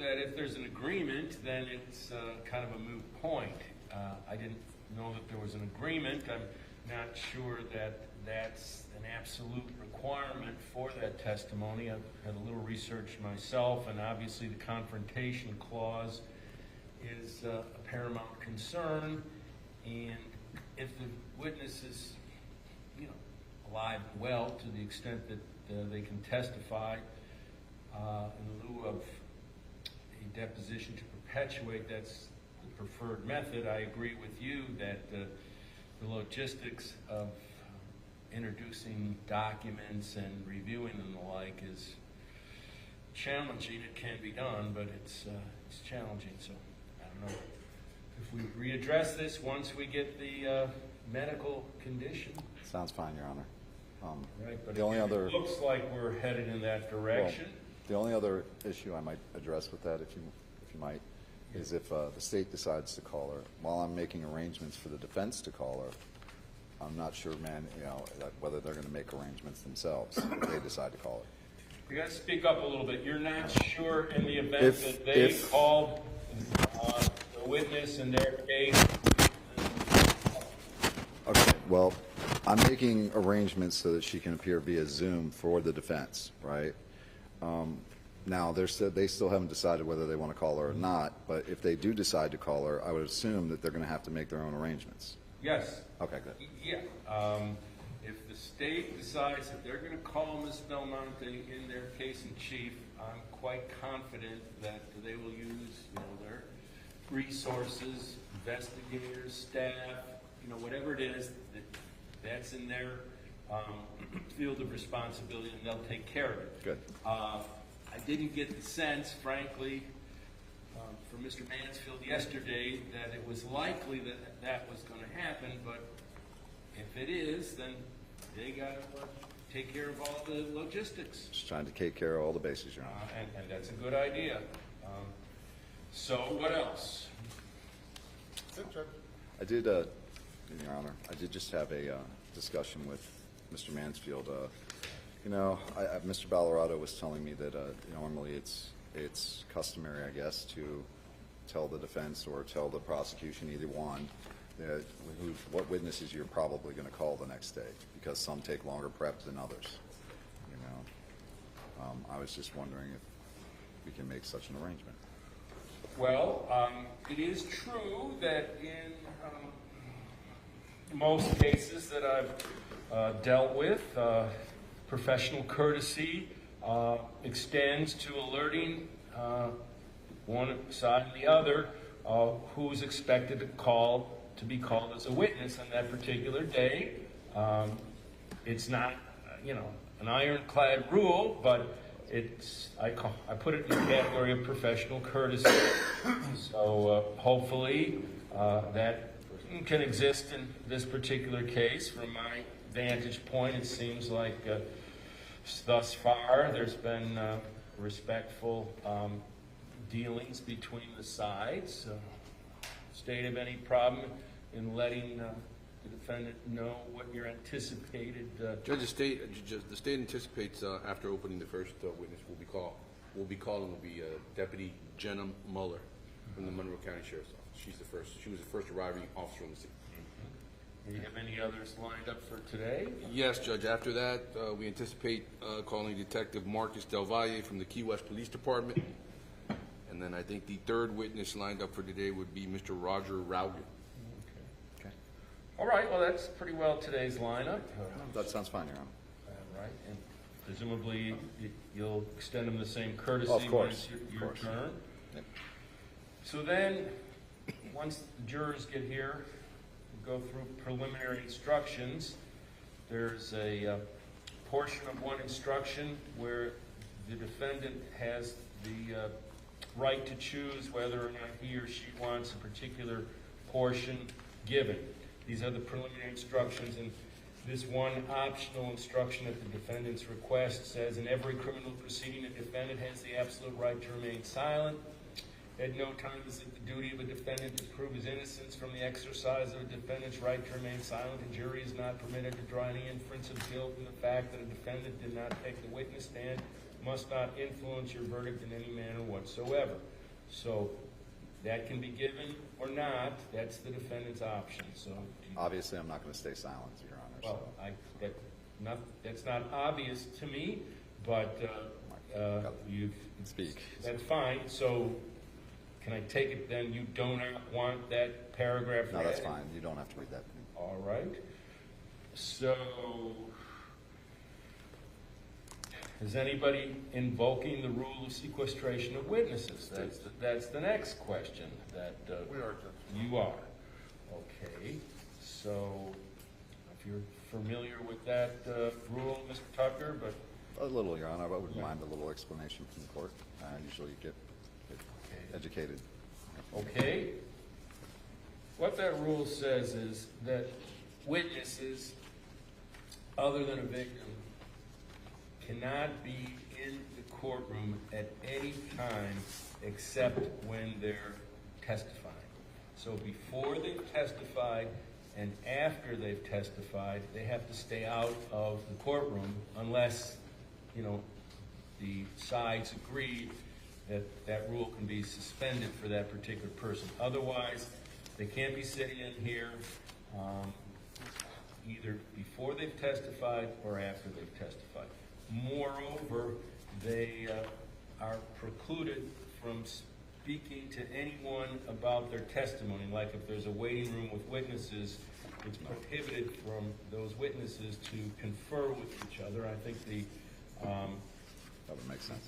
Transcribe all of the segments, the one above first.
that if there's an agreement, then it's kind of a moot point. I didn't know that there was an agreement. I'm not sure that that's an absolute requirement for that testimony. I've had a little research myself, and obviously the confrontation clause is a paramount concern. And if the witness is, alive and well to the extent that they can testify in lieu of a deposition to perpetuate, that's the preferred method. I agree with you that the logistics of introducing documents and reviewing them and the like is challenging. It can be done, but it's challenging. So I don't know if we readdress this once we get the medical condition. Sounds fine, Your Honor. Right, but the only other, it looks like we're headed in that direction. Well, the only other issue I might address with that, if you might, is if the state decides to call her. While I'm making arrangements for the defense to call her, I'm not sure, whether they're going to make arrangements themselves if they decide to call her. You got to speak up a little bit. You're not sure in the event that they called the witness in their case. Okay. Well, I'm making arrangements so that she can appear via Zoom for the defense, right? Now, they still haven't decided whether they want to call her or not, but if they do decide to call her, I would assume that they're going to have to make their own arrangements. Yes. Okay, good. Yeah. If the state decides that they're going to call Ms. Belmonte in their case in chief, I'm quite confident that they will use their resources, investigators, staff, whatever it is that's in their field of responsibility, and they'll take care of it. Good. I didn't get the sense, frankly, from Mr. Mansfield yesterday that it was likely that that was going to happen, but if it is, then they got to take care of all the logistics. Just trying to take care of all the bases, Your Honor. And that's a good idea. So what else? I did, Your Honor, I did just have a discussion with Mr. Mansfield. Mr. Ballarado was telling me that normally it's customary, I guess, to tell the defense or tell the prosecution, either one, that what witnesses you're probably going to call the next day, because some take longer prep than others. I was just wondering if we can make such an arrangement. Well, it is true that in most cases that I've dealt with, professional courtesy extends to alerting one side and the other who's expected to be called as a witness on that particular day. It's not, an ironclad rule, but I put it in the category of professional courtesy. So hopefully that can exist in this particular case. From my vantage point, it seems like thus far there's been respectful dealings between the sides. State of any problem in letting the defendant know what your anticipated... Judge, the state anticipates after opening the first witness will be calling Deputy Jenna Muller from the Monroe County Sheriff's Office. She was the first arriving officer on the scene. Do you have any others lined up for today? Yes, Judge. After that, we anticipate calling Detective Marcus Del Valle from the Key West Police Department. And then I think the third witness lined up for today would be Mr. Roger Raugen. Okay. All right. Well, that's pretty well today's lineup. That sounds fine, Your Honor. All right. And presumably you'll extend them the same courtesy when it's your turn. Yep. So then, once the jurors get here, go through preliminary instructions. There's a portion of one instruction where the defendant has the right to choose whether or not he or she wants a particular portion given. These are the preliminary instructions, and this one optional instruction at the defendant's request says, in every criminal proceeding, a defendant has the absolute right to remain silent. At no time is it the duty of a defendant to prove his innocence from the exercise of a defendant's right to remain silent. A jury is not permitted to draw any inference of guilt from the fact that a defendant did not take the witness stand must not influence your verdict in any manner whatsoever. So that can be given or not. That's the defendant's option. So Obviously, I'm not going to stay silent, Your Honor. well, that's not obvious to me, but you've Speak. That's fine. So can I take it then you do not want that paragraph No, read? that's fine. You don't have to read that. All right. So is anybody invoking the rule of sequestration of witnesses? That's the next question that We are, Judge. you are. Okay. So if you're familiar with that rule, Mr. Tucker, but A little, Your Honor. I wouldn't mind a little explanation from the court. Usually you get educated. okay. What that rule says is that witnesses other than a victim cannot be in the courtroom at any time except when they're testifying. So before they've testified and after they've testified, they have to stay out of the courtroom unless, the sides agree that that rule can be suspended for that particular person. Otherwise, they can't be sitting in here either before they've testified or after they've testified. Moreover, they are precluded from speaking to anyone about their testimony. Like if there's a waiting room with witnesses, it's prohibited from those witnesses to confer with each other. I think That would make sense.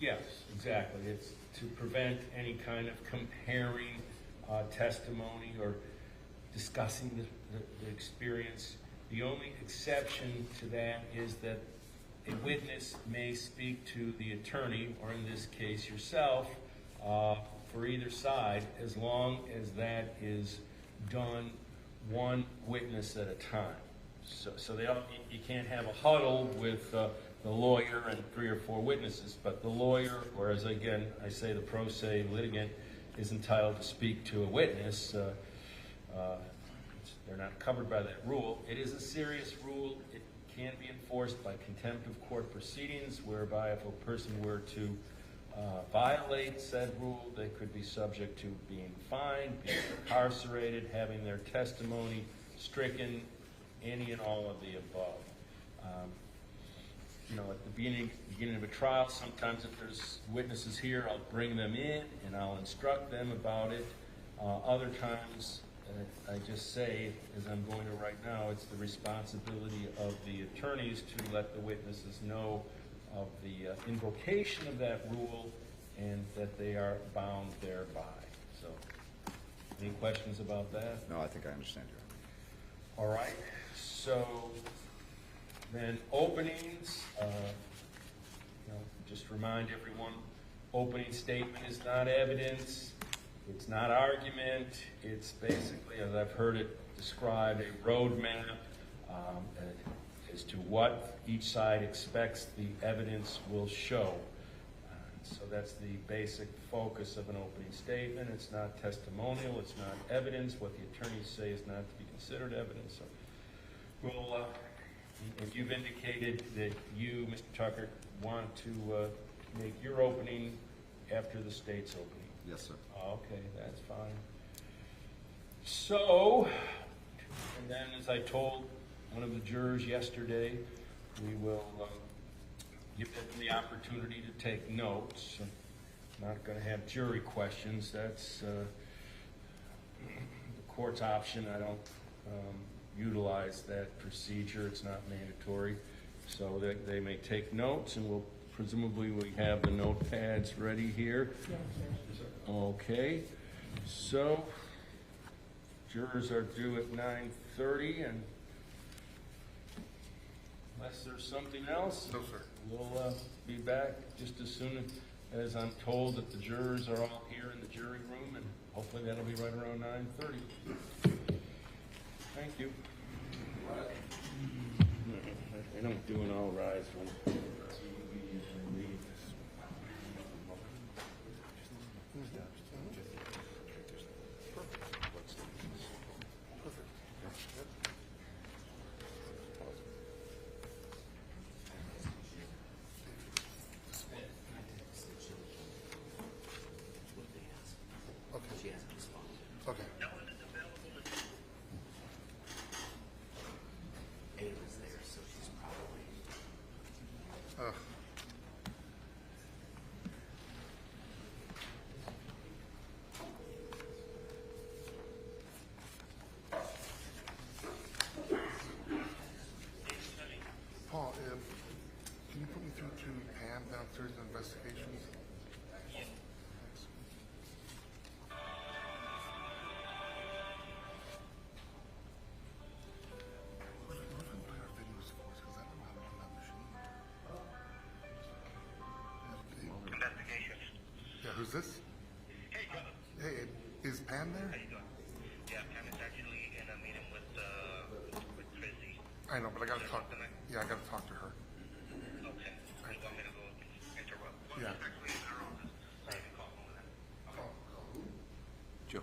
yes, exactly. It's to prevent any kind of comparing testimony or discussing the experience. The only exception to that is that a witness may speak to the attorney, or in this case yourself, for either side, as long as that is done one witness at a time. So you can't have a huddle with the lawyer and 3 or 4 witnesses, but the lawyer, or as again I say, the pro se litigant, is entitled to speak to a witness. They're not covered by that rule. It is a serious rule. It can be enforced by contempt of court proceedings, whereby if a person were to violate said rule, they could be subject to being fined, being incarcerated, having their testimony stricken, any and all of the above. At the beginning of a trial, sometimes if there's witnesses here, I'll bring them in and I'll instruct them about it. Other times, I just say, as I'm going to right now, it's the responsibility of the attorneys to let the witnesses know of the invocation of that rule and that they are bound thereby. So, any questions about that? No, I think I understand you. All right. So then openings, just remind everyone, opening statement is not evidence. It's not argument. It's basically, as I've heard it described, a roadmap as to what each side expects the evidence will show. So that's the basic focus of an opening statement. It's not testimonial. It's not evidence. What the attorneys say is not to be considered evidence. So we'll, if you've indicated that you, Mr. Tucker, want to make your opening after the state's opening. Yes, sir. Okay, that's fine. So, and then as I told one of the jurors yesterday, we will give them the opportunity to take notes. I'm not going to have jury questions. That's the court's option. I don't utilize that procedure. It's not mandatory. So they may take notes, and we'll presumably we have the notepads ready here. Okay. So jurors are due at 9:30, and unless there's something else, No, sir. we'll be back just as soon as I'm told that the jurors are all here in the jury room, and hopefully that'll be right around 9:30. Thank you. I don't do an all rise one. Okay. Ugh. Paul, can you put me through to Pam downstairs in investigations? Thanks. Who can play our videos for us? Because I don't know how to run that machine. Investigations. Yeah, who's this? Hey, brother. Hey, is Pam there? How you doing? Yeah, Pam is actually in a meeting with Tracy. I know, but I gotta talk. Tonight? Yeah, I gotta talk to her. Okay. You want me to go interrupt? Well, Yeah. she's actually in her office. So you can call over there. Joe.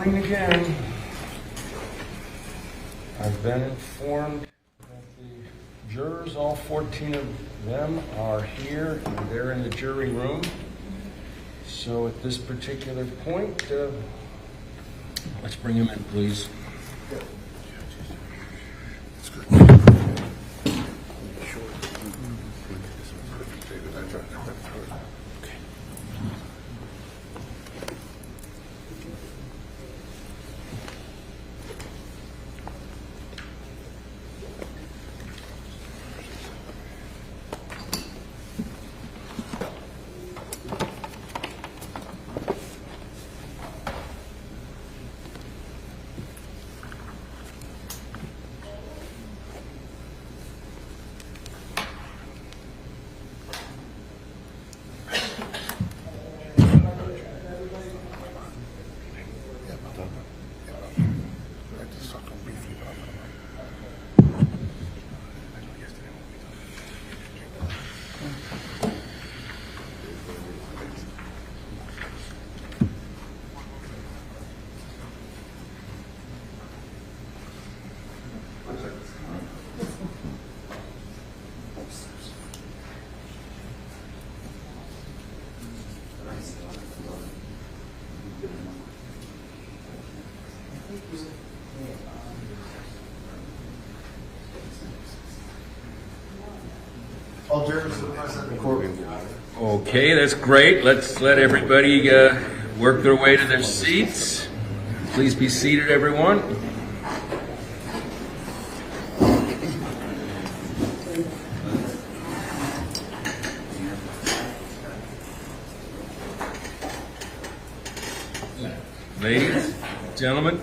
morning again. I've been informed that the jurors, all 14 of them, are here and they're in the jury room. So at this particular point, let's bring them in, please. All jurors are present in court. Okay, that's great. Let's let everybody work their way to their seats. Please be seated, everyone. Ladies, gentlemen,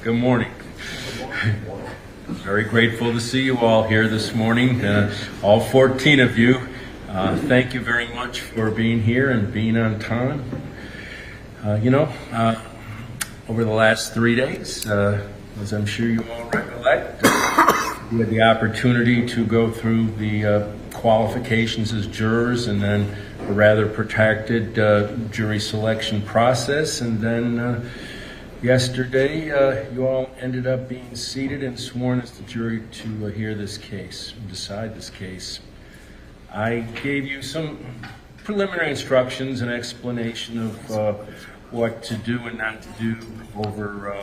good morning. Very grateful to see you all here this morning, all 14 of you. Thank you very much for being here and being on time. Over the last 3 days, as I'm sure you all recollect, we had the opportunity to go through the qualifications as jurors and then a rather protracted jury selection process, and then yesterday you all ended up being seated and sworn as the jury to hear this case and decide this case. I gave you some preliminary instructions and explanation of what to do and not to do over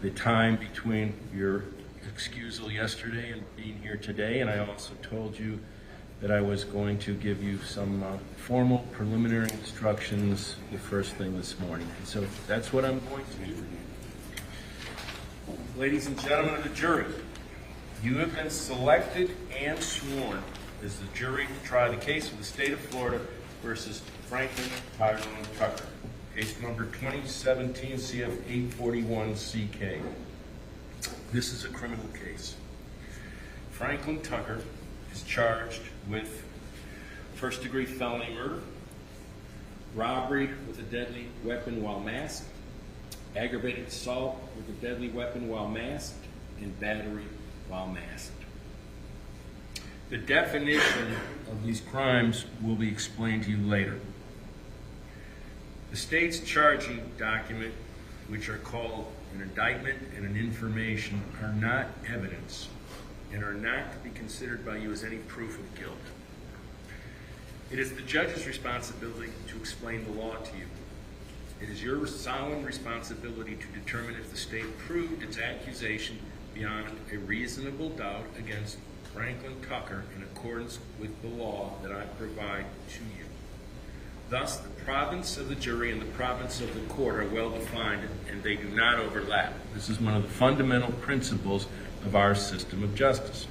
the time between your excusal yesterday and being here today, and I also told you that I was going to give you some formal preliminary instructions the first thing this morning. And so that's what I'm going to do. Ladies and gentlemen of the jury, you have been selected and sworn as the jury to try the case of the state of Florida versus Franklin Tyrone Tucker, case number 2017 CF 841 CK. This is a criminal case. Franklin Tucker is charged with first-degree felony murder, robbery with a deadly weapon while masked, aggravated assault with a deadly weapon while masked, and battery while masked. The definition of these crimes will be explained to you later. The state's charging document, which are called an indictment and an information, are not evidence and are not to be considered by you as any proof of guilt. It is the judge's responsibility to explain the law to you. It is your solemn responsibility to determine if the state proved its accusation beyond a reasonable doubt against Franklin Tucker in accordance with the law that I provide to you. Thus, the province of the jury and the province of the court are well defined, and they do not overlap. This is one of the fundamental principles of our system of justice.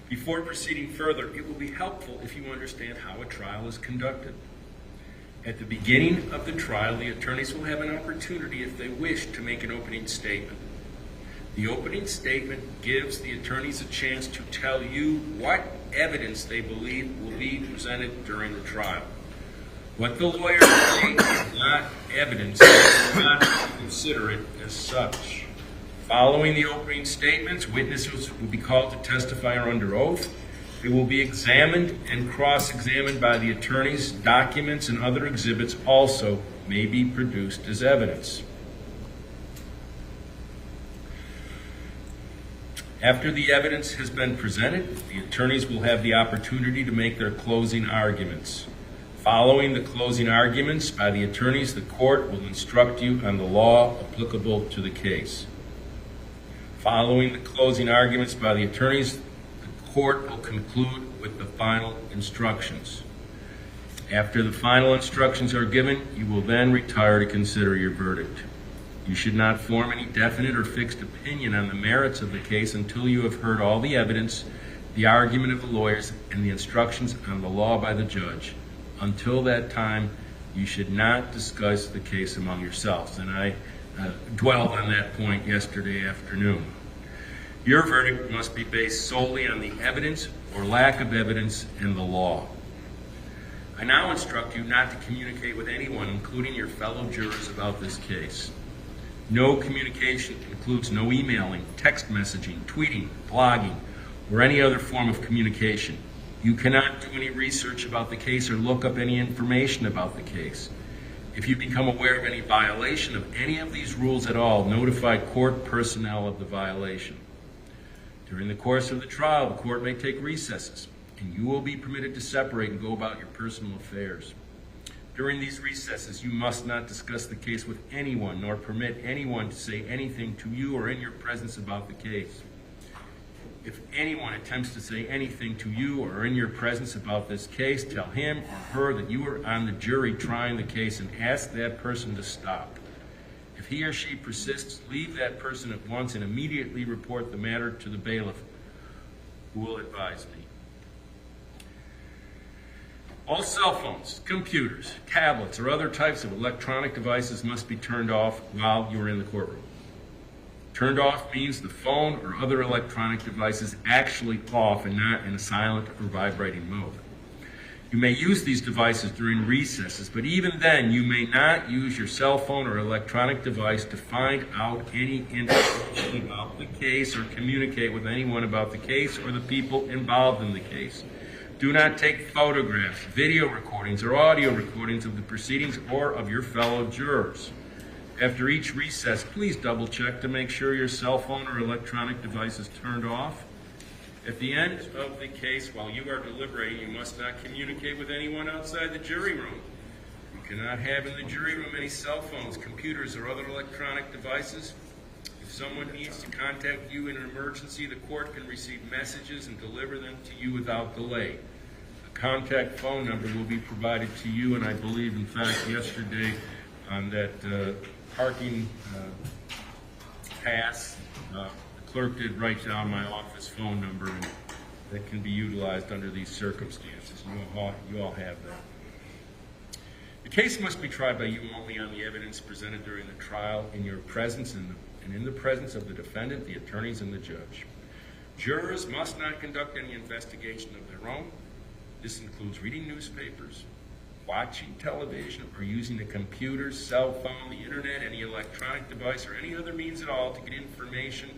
Before proceeding further, it will be helpful if you understand how a trial is conducted. At the beginning of the trial, the attorneys will have an opportunity, if they wish, to make an opening statement. The opening statement gives the attorneys a chance to tell you what evidence they believe will be presented during the trial. What the lawyers say is not evidence, they do not consider it as such. Following the opening statements, witnesses will be called to testify or under oath. They will be examined and cross-examined by the attorneys. Documents and other exhibits also may be produced as evidence. After the evidence has been presented, the attorneys will have the opportunity to make their closing arguments. Following the closing arguments by the attorneys, the court will instruct you on the law applicable to the case. Following the closing arguments by the attorneys, the court will conclude with the final instructions. After the final instructions are given, you will then retire to consider your verdict. You should not form any definite or fixed opinion on the merits of the case until you have heard all the evidence, the argument of the lawyers, and the instructions on the law by the judge. Until that time, you should not discuss the case among yourselves. And I dwelled on that point yesterday afternoon. Your verdict must be based solely on the evidence or lack of evidence in the law. I now instruct you not to communicate with anyone, including your fellow jurors, about this case. No communication includes no emailing, text messaging, tweeting, blogging, or any other form of communication. You cannot do any research about the case or look up any information about the case. If you become aware of any violation of any of these rules at all, notify court personnel of the violation. During the course of the trial, the court may take recesses, and you will be permitted to separate and go about your personal affairs. During these recesses, you must not discuss the case with anyone, nor permit anyone to say anything to you or in your presence about the case. If anyone attempts to say anything to you or in your presence about this case, tell him or her that you are on the jury trying the case and ask that person to stop. If he or she persists, leave that person at once and immediately report the matter to the bailiff, who will advise me. All cell phones, computers, tablets, or other types of electronic devices must be turned off while you are in the courtroom. Turned off means the phone or other electronic device is actually off and not in a silent or vibrating mode. You may use these devices during recesses, but even then you may not use your cell phone or electronic device to find out any information about the case or communicate with anyone about the case or the people involved in the case. Do not take photographs, video recordings, or audio recordings of the proceedings or of your fellow jurors. After each recess, please double check to make sure your cell phone or electronic device is turned off. At the end of the case, while you are deliberating, you must not communicate with anyone outside the jury room. You cannot have in the jury room any cell phones, computers, or other electronic devices. If someone needs to contact you in an emergency, the court can receive messages and deliver them to you without delay. A contact phone number will be provided to you, and I believe, in fact, yesterday on that parking pass, the clerk did write down my office phone number, and that can be utilized under these circumstances. You all have that. The case must be tried by you only on the evidence presented during the trial, in your presence and in the presence of the defendant, the attorneys, and the judge. Jurors must not conduct any investigation of their own. This includes reading newspapers, watching television, or using a computer, cell phone, the internet, any electronic device, or any other means at all to get information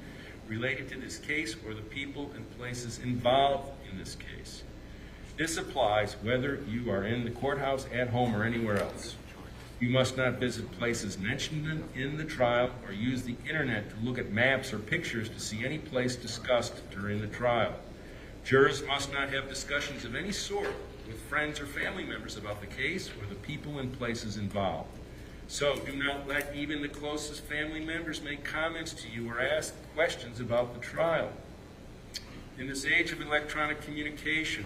related to this case or the people and places involved in this case. This applies whether you are in the courthouse, at home, or anywhere else. You must not visit places mentioned in the trial or use the internet to look at maps or pictures to see any place discussed during the trial. Jurors must not have discussions of any sort with friends or family members about the case or the people and places involved. So do not let even the closest family members make comments to you or ask questions about the trial. In this age of electronic communication,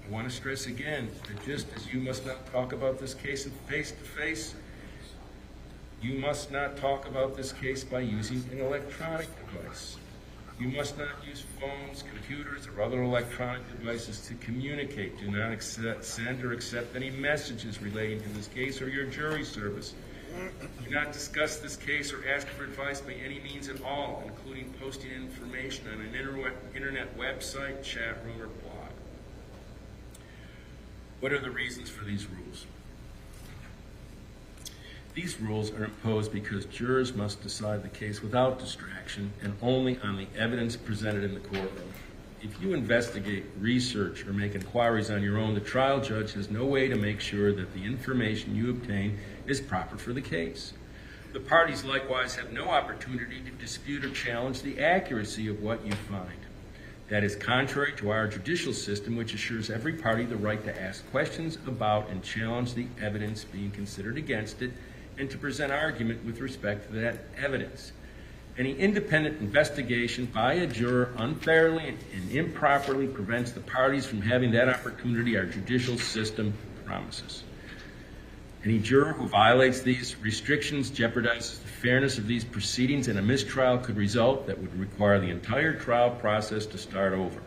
I want to stress again that just as you must not talk about this case face-to-face, you must not talk about this case by using an electronic device. You must not use phones, computers, or other electronic devices to communicate. Do not send or accept any messages relating to this case or your jury service. Do not discuss this case or ask for advice by any means at all, including posting information on an internet website, chat room, or blog. What are the reasons for these rules? These rules are imposed because jurors must decide the case without distraction and only on the evidence presented in the courtroom. If you investigate, research, or make inquiries on your own, the trial judge has no way to make sure that the information you obtain is proper for the case. The parties likewise have no opportunity to dispute or challenge the accuracy of what you find. That is contrary to our judicial system, which assures every party the right to ask questions about and challenge the evidence being considered against it, and to present argument with respect to that evidence. Any independent investigation by a juror unfairly and improperly prevents the parties from having that opportunity our judicial system promises. Any juror who violates these restrictions jeopardizes the fairness of these proceedings, and a mistrial could result that would require the entire trial process to start over.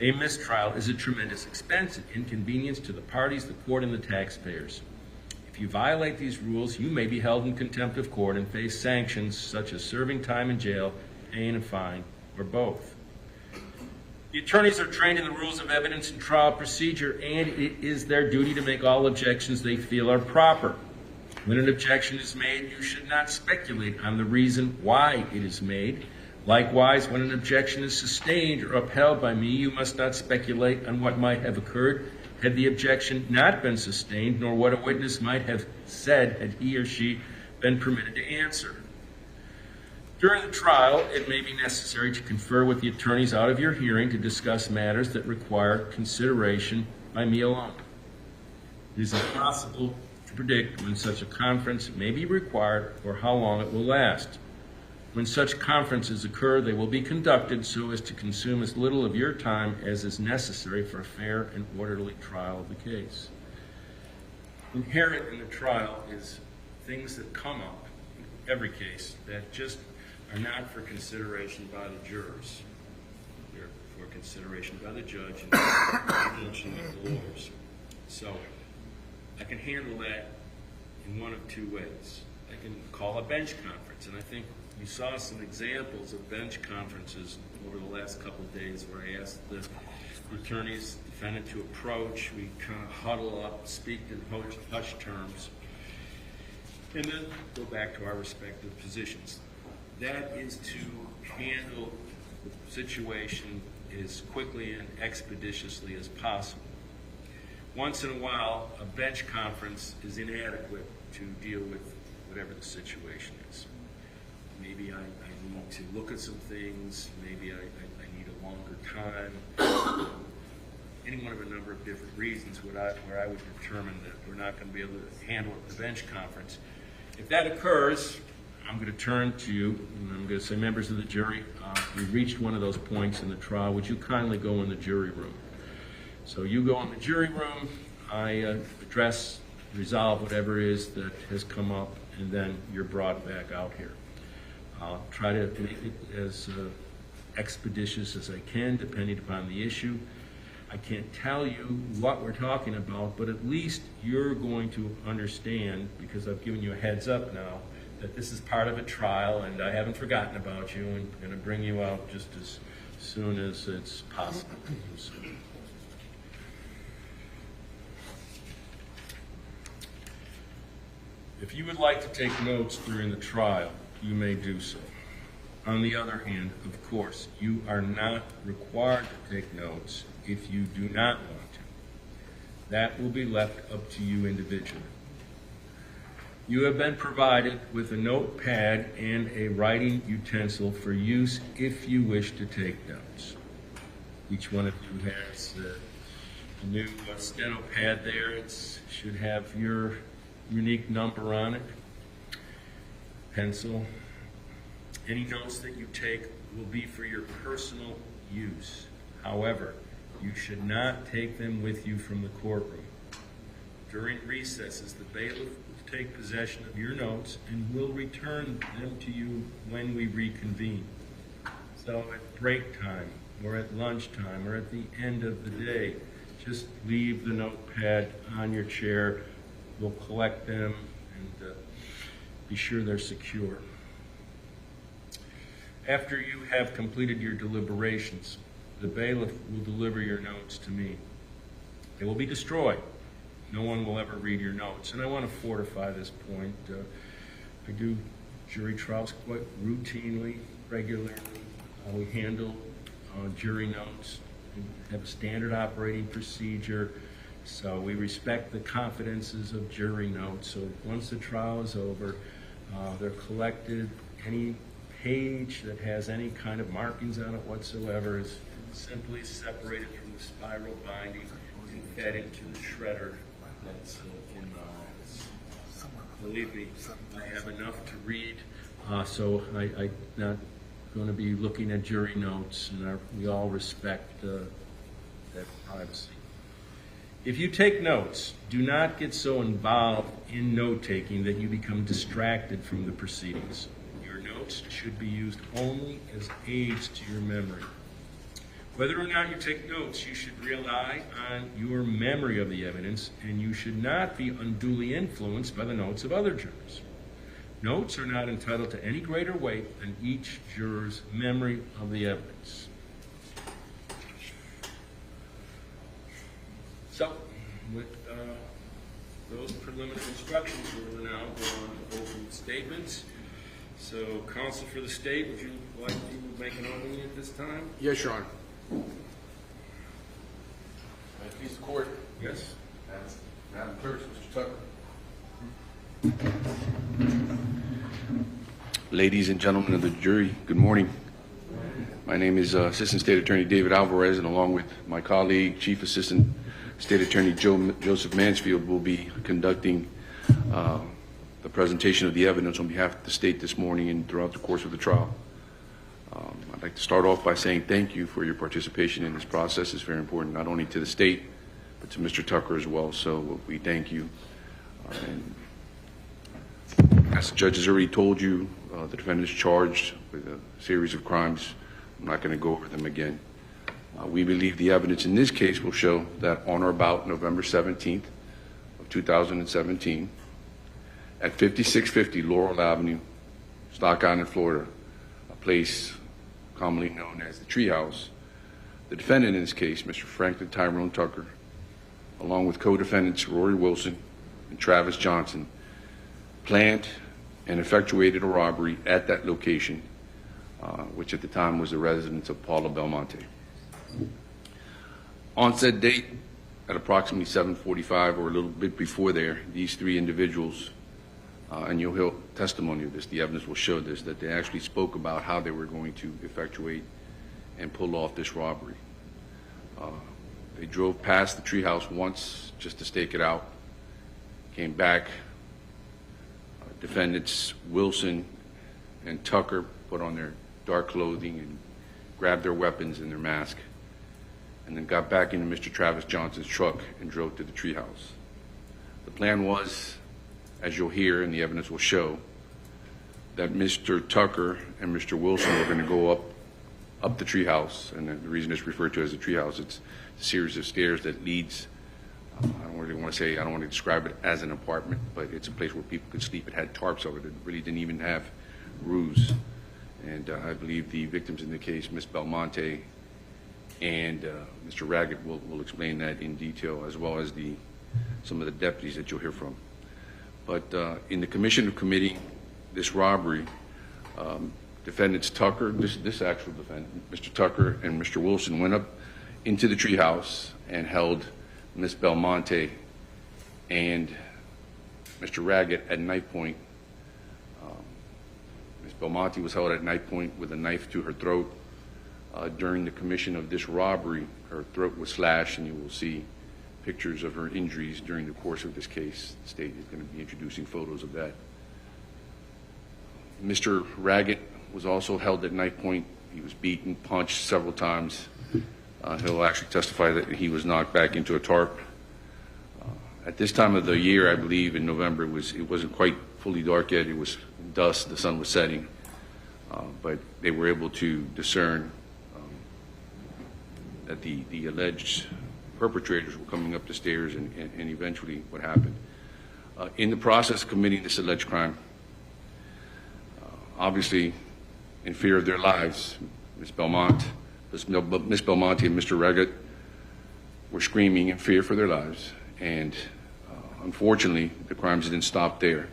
A mistrial is a tremendous expense and inconvenience to the parties, the court, and the taxpayers. If you violate these rules, you may be held in contempt of court and face sanctions such as serving time in jail, paying a fine, or both. The attorneys are trained in the rules of evidence and trial procedure, and it is their duty to make all objections they feel are proper. When an objection is made, you should not speculate on the reason why it is made. Likewise, when an objection is sustained or upheld by me, you must not speculate on what might have occurred had the objection not been sustained, nor what a witness might have said had he or she been permitted to answer. During the trial, it may be necessary to confer with the attorneys out of your hearing to discuss matters that require consideration by me alone. It is impossible to predict when such a conference may be required or how long it will last. When such conferences occur, they will be conducted so as to consume as little of your time as is necessary for a fair and orderly trial of the case. Inherent in the trial is things that come up in every case that just are not for consideration by the jurors. They're for consideration by the judge and conjunction with the lawyers. So I can handle that in one of two ways. I can call a bench conference, and I think you saw some examples of bench conferences over the last couple of days where I asked the attorneys, defendant to approach. We kind of huddle up, speak in hushed terms, and then go back to our respective positions. That is to handle the situation as quickly and expeditiously as possible. Once in a while, a bench conference is inadequate to deal with whatever the situation is. Maybe I need to look at some things, maybe I need a longer time, any one of a number of different reasons where I would determine that we're not going to be able to handle it at the bench conference. If that occurs, I'm going to turn to you, and I'm going to say, members of the jury, we've reached one of those points in the trial. Would you kindly go in the jury room? So you go in the jury room, I address, resolve whatever it is that has come up, and then you're brought back out here. I'll try to make it as expeditious as I can, depending upon the issue. I can't tell you what we're talking about, but at least you're going to understand, because I've given you a heads up now, that this is part of a trial, and I haven't forgotten about you, and I'm going to bring you out just as soon as it's possible to do so. If you would like to take notes during the trial, you may do so. On the other hand, of course, you are not required to take notes if you do not want to. That will be left up to you individually. You have been provided with a notepad and a writing utensil for use if you wish to take notes. Each one of you has a new steno pad there. It should have your unique number on it. Pencil. Any notes that you take will be for your personal use. However, you should not take them with you from the courtroom. During recesses, the bailiff will take possession of your notes and will return them to you when we reconvene. So at break time, or at lunchtime, or at the end of the day, just leave the notepad on your chair. We'll collect them and be sure they're secure. After you have completed your deliberations, the bailiff will deliver your notes to me. They will be destroyed. No one will ever read your notes. And I want to fortify this point. I do jury trials quite routinely, regularly. We handle jury notes. We have a standard operating procedure. So we respect the confidences of jury notes. So once the trial is over, They're collected. Any page that has any kind of markings on it whatsoever is simply separated from the spiral binding and fed into the shredder that's in the office. Believe me, I have enough to read, so I'm not going to be looking at jury notes, and we all respect that privacy. If you take notes, do not get so involved in note-taking that you become distracted from the proceedings. Your notes should be used only as aids to your memory. Whether or not you take notes, you should rely on your memory of the evidence, and you should not be unduly influenced by the notes of other jurors. Notes are not entitled to any greater weight than each juror's memory of the evidence. So, with those preliminary instructions, we will now go on to open statements. So, counsel for the state, would you like to make an opening at this time? Yes, Your Honor. May it please the court. Yes. Madam Clerk, Mr. Tucker. Ladies and gentlemen of the jury, good morning. My name is Assistant State Attorney David Alvarez, and along with my colleague, Chief Assistant State Attorney Joseph Mansfield, will be conducting the presentation of the evidence on behalf of the state this morning and throughout the course of the trial. I'd like to start off by saying thank you for your participation in this process. It's very important not only to the state, but to Mr. Tucker as well. So we thank you. And as the judge has already told you, the defendant is charged with a series of crimes. I'm not going to go over them again. We believe the evidence in this case will show that on or about November 17th of 2017, at 5650 Laurel Avenue, Stock Island, Florida, a place commonly known as the Treehouse, the defendant in this case, Mr. Franklin Tyrone Tucker, along with co-defendants Rory Wilson and Travis Johnson, planned and effectuated a robbery at that location, which at the time was the residence of Paula Belmonte. On said date, at approximately 7:45 or a little bit before there, these three individuals, and you'll hear testimony of this, the evidence will show this, that they actually spoke about how they were going to effectuate and pull off this robbery. They drove past the Treehouse once just to stake it out, came back. Defendants Wilson and Tucker put on their dark clothing and grabbed their weapons and their mask, and then got back into Mr. Travis Johnson's truck and drove to the Treehouse. The plan was, as you'll hear and the evidence will show, that Mr. Tucker and Mr. Wilson were going to go up the Treehouse, and the reason it's referred to as the Treehouse, it's a series of stairs that leads, I don't really want to say, I don't want to describe it as an apartment, but it's a place where people could sleep. It had tarps over it. It really didn't even have roofs. And I believe the victims in the case, Ms. Belmonte and Mr. Raggett, will explain that in detail, as well as some of the deputies that you'll hear from. But in the commission of committing this robbery, defendants Tucker, this actual defendant, Mr. Tucker and Mr. Wilson, went up into the Treehouse and held Ms. Belmonte and Mr. Raggett at knife point. Ms. Belmonte was held at knife point with a knife to her throat. During the commission of this robbery, her throat was slashed, and you will see pictures of her injuries during the course of this case. The state is going to be introducing photos of that. Mr. Raggett was also held at knife point. He was beaten, punched several times. He'll actually testify that he was knocked back into a tarp. At this time of the year, I believe in November, it wasn't quite fully dark yet. It was dusk, the sun was setting, but they were able to discern that the alleged perpetrators were coming up the stairs, and eventually what happened. In the process of committing this alleged crime, obviously in fear of their lives, Ms. Belmonte and Mr. Raggett were screaming in fear for their lives, and unfortunately the crimes didn't stop there.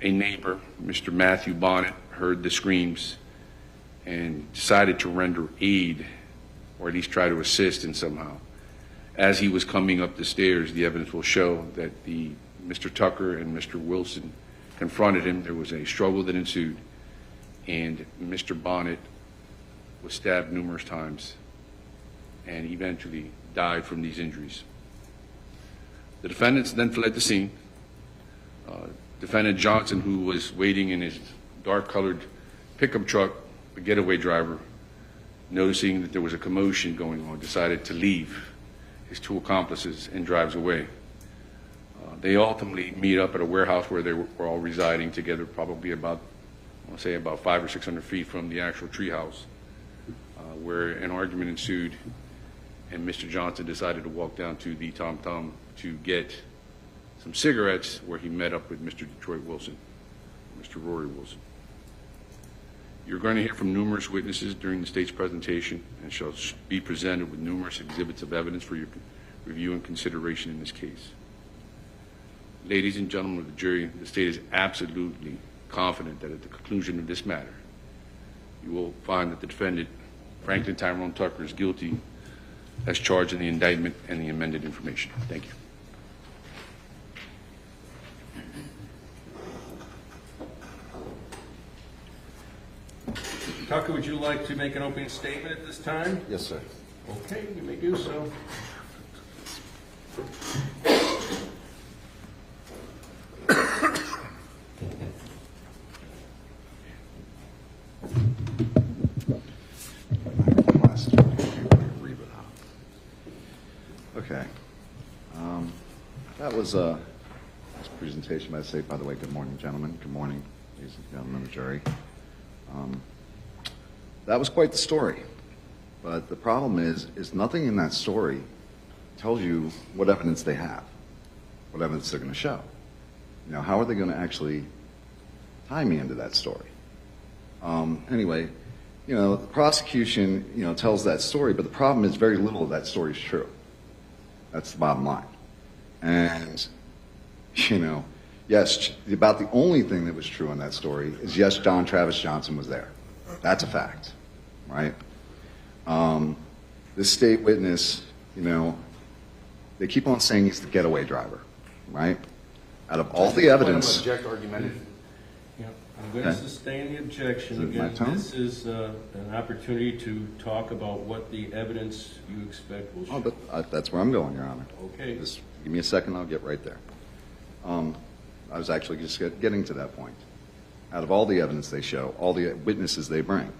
A neighbor, Mr. Matthew Bonnett, heard the screams and decided to render aid, or at least try to assist in somehow. As he was coming up the stairs, the evidence will show that the Mr. Tucker and Mr. Wilson confronted him. There was a struggle that ensued, and Mr. Bonnett was stabbed numerous times and eventually died from these injuries. The defendants then fled the scene. Defendant Johnson, who was waiting in his dark-colored pickup truck, the getaway driver, noticing that there was a commotion going on, decided to leave his two accomplices and drives away. They ultimately meet up at a warehouse where they were all residing together, probably about, I want to say, about 500 or 600 feet from the actual Treehouse, where an argument ensued, and Mr. Johnson decided to walk down to the Tom Tom to get some cigarettes, where he met up with Mr. Detroit Wilson, Mr. Rory Wilson. You're going to hear from numerous witnesses during the state's presentation and shall be presented with numerous exhibits of evidence for your review and consideration in this case. Ladies and gentlemen of the jury, the state is absolutely confident that at the conclusion of this matter, you will find that the defendant, Franklin Tyrone Tucker, is guilty as charged in the indictment and the amended information. Thank you. Tucker, would you like to make an opening statement at this time? Yes, sir. Okay, you may do so. Okay. That was a nice presentation. I'd say, by the way, good morning, gentlemen. Good morning, ladies and gentlemen of the jury. That was quite the story. But the problem is nothing in that story tells you what evidence they have, what evidence they're going to show. You know, how are they going to actually tie me into that story? Anyway, you know, the prosecution, you know, tells that story, but the problem is very little of that story is true. That's the bottom line. And, you know, yes, about the only thing that was true in that story is, yes, John Travis Johnson was there. That's a fact, right? This state witness, you know, they keep on saying he's the getaway driver, right? Out of all the evidence... Object argumentative. Yeah, I'm going to sustain the objection. Is it my Again, turn? this is an opportunity to talk about what the evidence you expect will show. Oh, but that's where I'm going, Your Honor. Okay. Just give me a second, I'll get right there. I was actually just getting to that point. Out of all the evidence they show, all the witnesses they bring,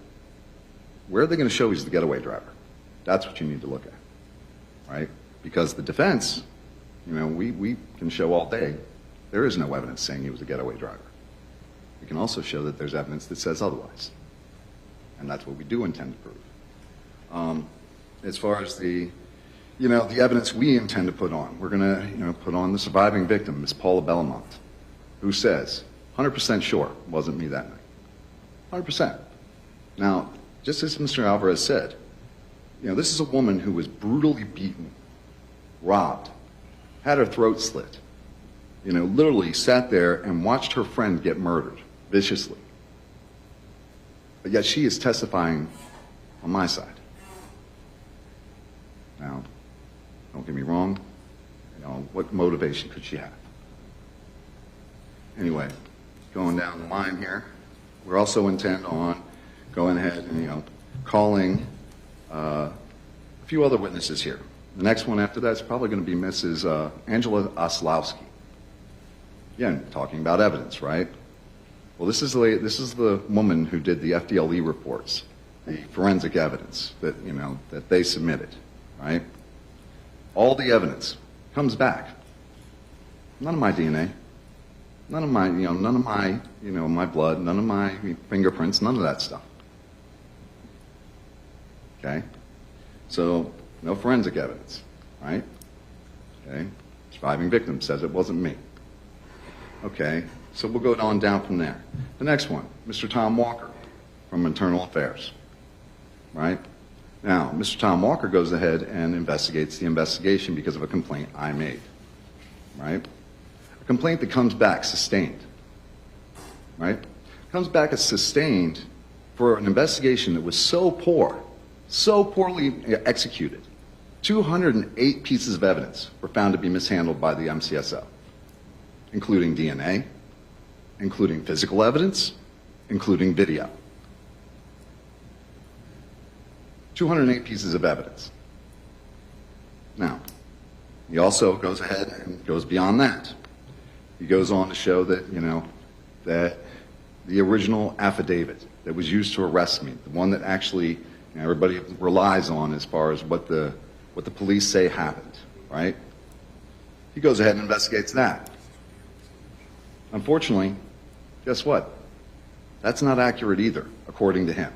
where are they going to show he's the getaway driver? That's what you need to look at, right? Because the defense, you know, we can show all day there is no evidence saying he was a getaway driver. We can also show that there's evidence that says otherwise. And that's what we do intend to prove. As far as the, you know, the evidence we intend to put on, we're going to, you know, put on the surviving victim, Ms. Paula Bellamont, who says, 100% sure it wasn't me that night. 100%. Now, just as Mr. Alvarez said, you know, this is a woman who was brutally beaten, robbed, had her throat slit, you know, literally sat there and watched her friend get murdered viciously. But yet she is testifying on my side. Now, don't get me wrong, you know, what motivation could she have? Anyway, going down the line here, we're also intent on going ahead and, you know, calling a few other witnesses here. The next one after that is probably going to be Mrs. Angela Oslowski. Again, talking about evidence, right? Well, this is the woman who did the FDLE reports, the forensic evidence that, you know, that they submitted, right? All the evidence comes back. None of my DNA, none of my, my blood, none of my fingerprints, none of that stuff. Okay? So, no forensic evidence, right? Okay? Surviving victim says it wasn't me. Okay? So we'll go on down from there. The next one, Mr. Tom Walker from Internal Affairs, right? Now, Mr. Tom Walker goes ahead and investigates the investigation because of a complaint I made, right? A complaint that comes back sustained, right? Comes back as sustained for an investigation that was so poor, so poorly executed. 208 pieces of evidence were found to be mishandled by the MCSO. including DNA, including physical evidence, including video. 208 pieces of evidence. Now, he also goes ahead and goes beyond that. He goes on to show that, that the original affidavit that was used to arrest me, the one that actually everybody relies on as far as what the police say happened, right? He goes ahead and investigates that. Unfortunately, guess what? That's not accurate either, according to him.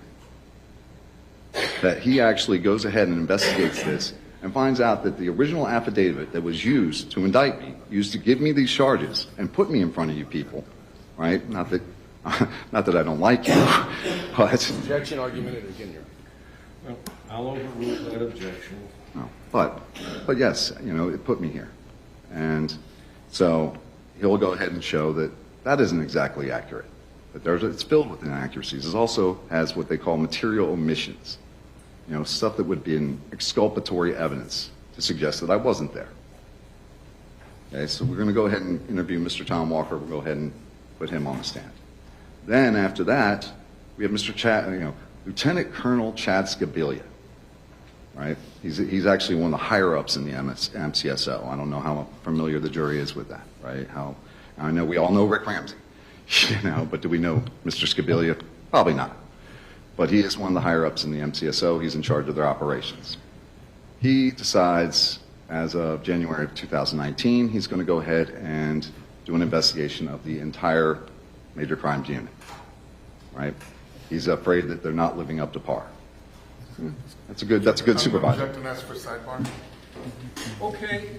That he actually goes ahead and investigates this and finds out that the original affidavit that was used to indict me, used to give me these charges and put me in front of you people, right? Not that I don't like you, but... Objection, argument, and again, Your Well, I'll overrule that objection. No, but yes, it put me here. And so he'll go ahead and show that that isn't exactly accurate. That it's filled with inaccuracies. It also has what they call material omissions. Stuff that would be an exculpatory evidence to suggest that I wasn't there. Okay, so we're going to go ahead and interview Mr. Tom Walker. We'll go ahead and put him on the stand. Then after that, we have Lieutenant Colonel Chad Scabilia. Right? He's actually one of the higher ups in the MCSO. I don't know how familiar the jury is with that. Right? I know we all know Rick Ramsey. But do we know Mr. Scabilia? Probably not. But he is one of the higher ups in the MCSO. He's in charge of their operations. He decides, as of January of 2019, he's going to go ahead and do an investigation of the entire major crimes unit. Right? He's afraid that they're not living up to par. That's a good supervisor. Object and ask for sidebar. Okay.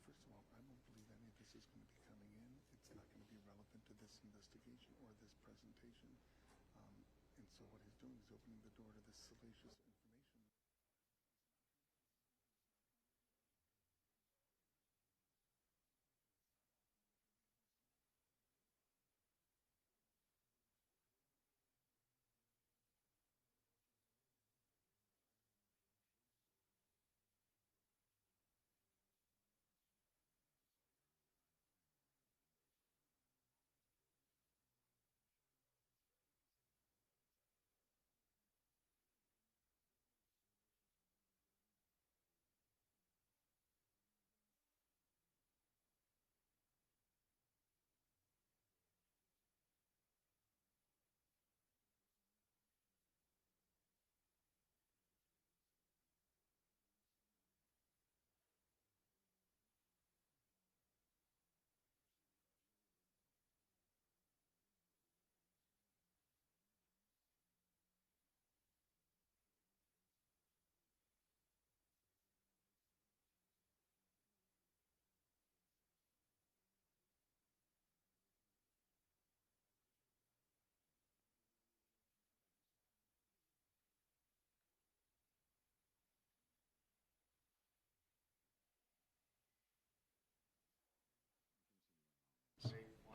First of all, I don't believe any of this is going to be coming in. It's not going to be relevant to this investigation or this presentation. And so what he's doing is opening the door to this salacious information.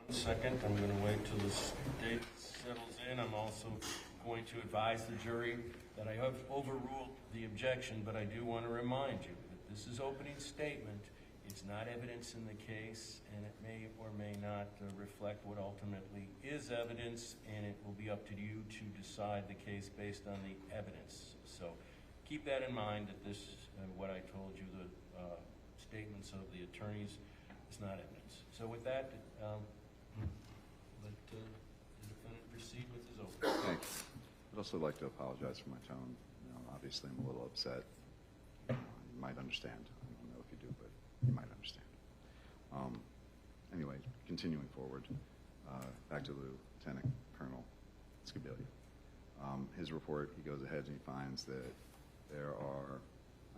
One second, I'm going to wait till the state settles in. I'm also going to advise the jury that I have overruled the objection, but I do want to remind you that this is opening statement. It's not evidence in the case, and it may or may not reflect what ultimately is evidence, and it will be up to you to decide the case based on the evidence. So keep that in mind, that this, what I told you, the statements of the attorneys, is not evidence. So with that, let the defendant proceed with his opening. Thanks. I'd also like to apologize for my tone. Obviously, I'm a little upset. You might understand. I don't know if you do, but you might understand. Anyway, continuing forward, back to Lieutenant Colonel Scabilia. His report, he goes ahead and he finds that there are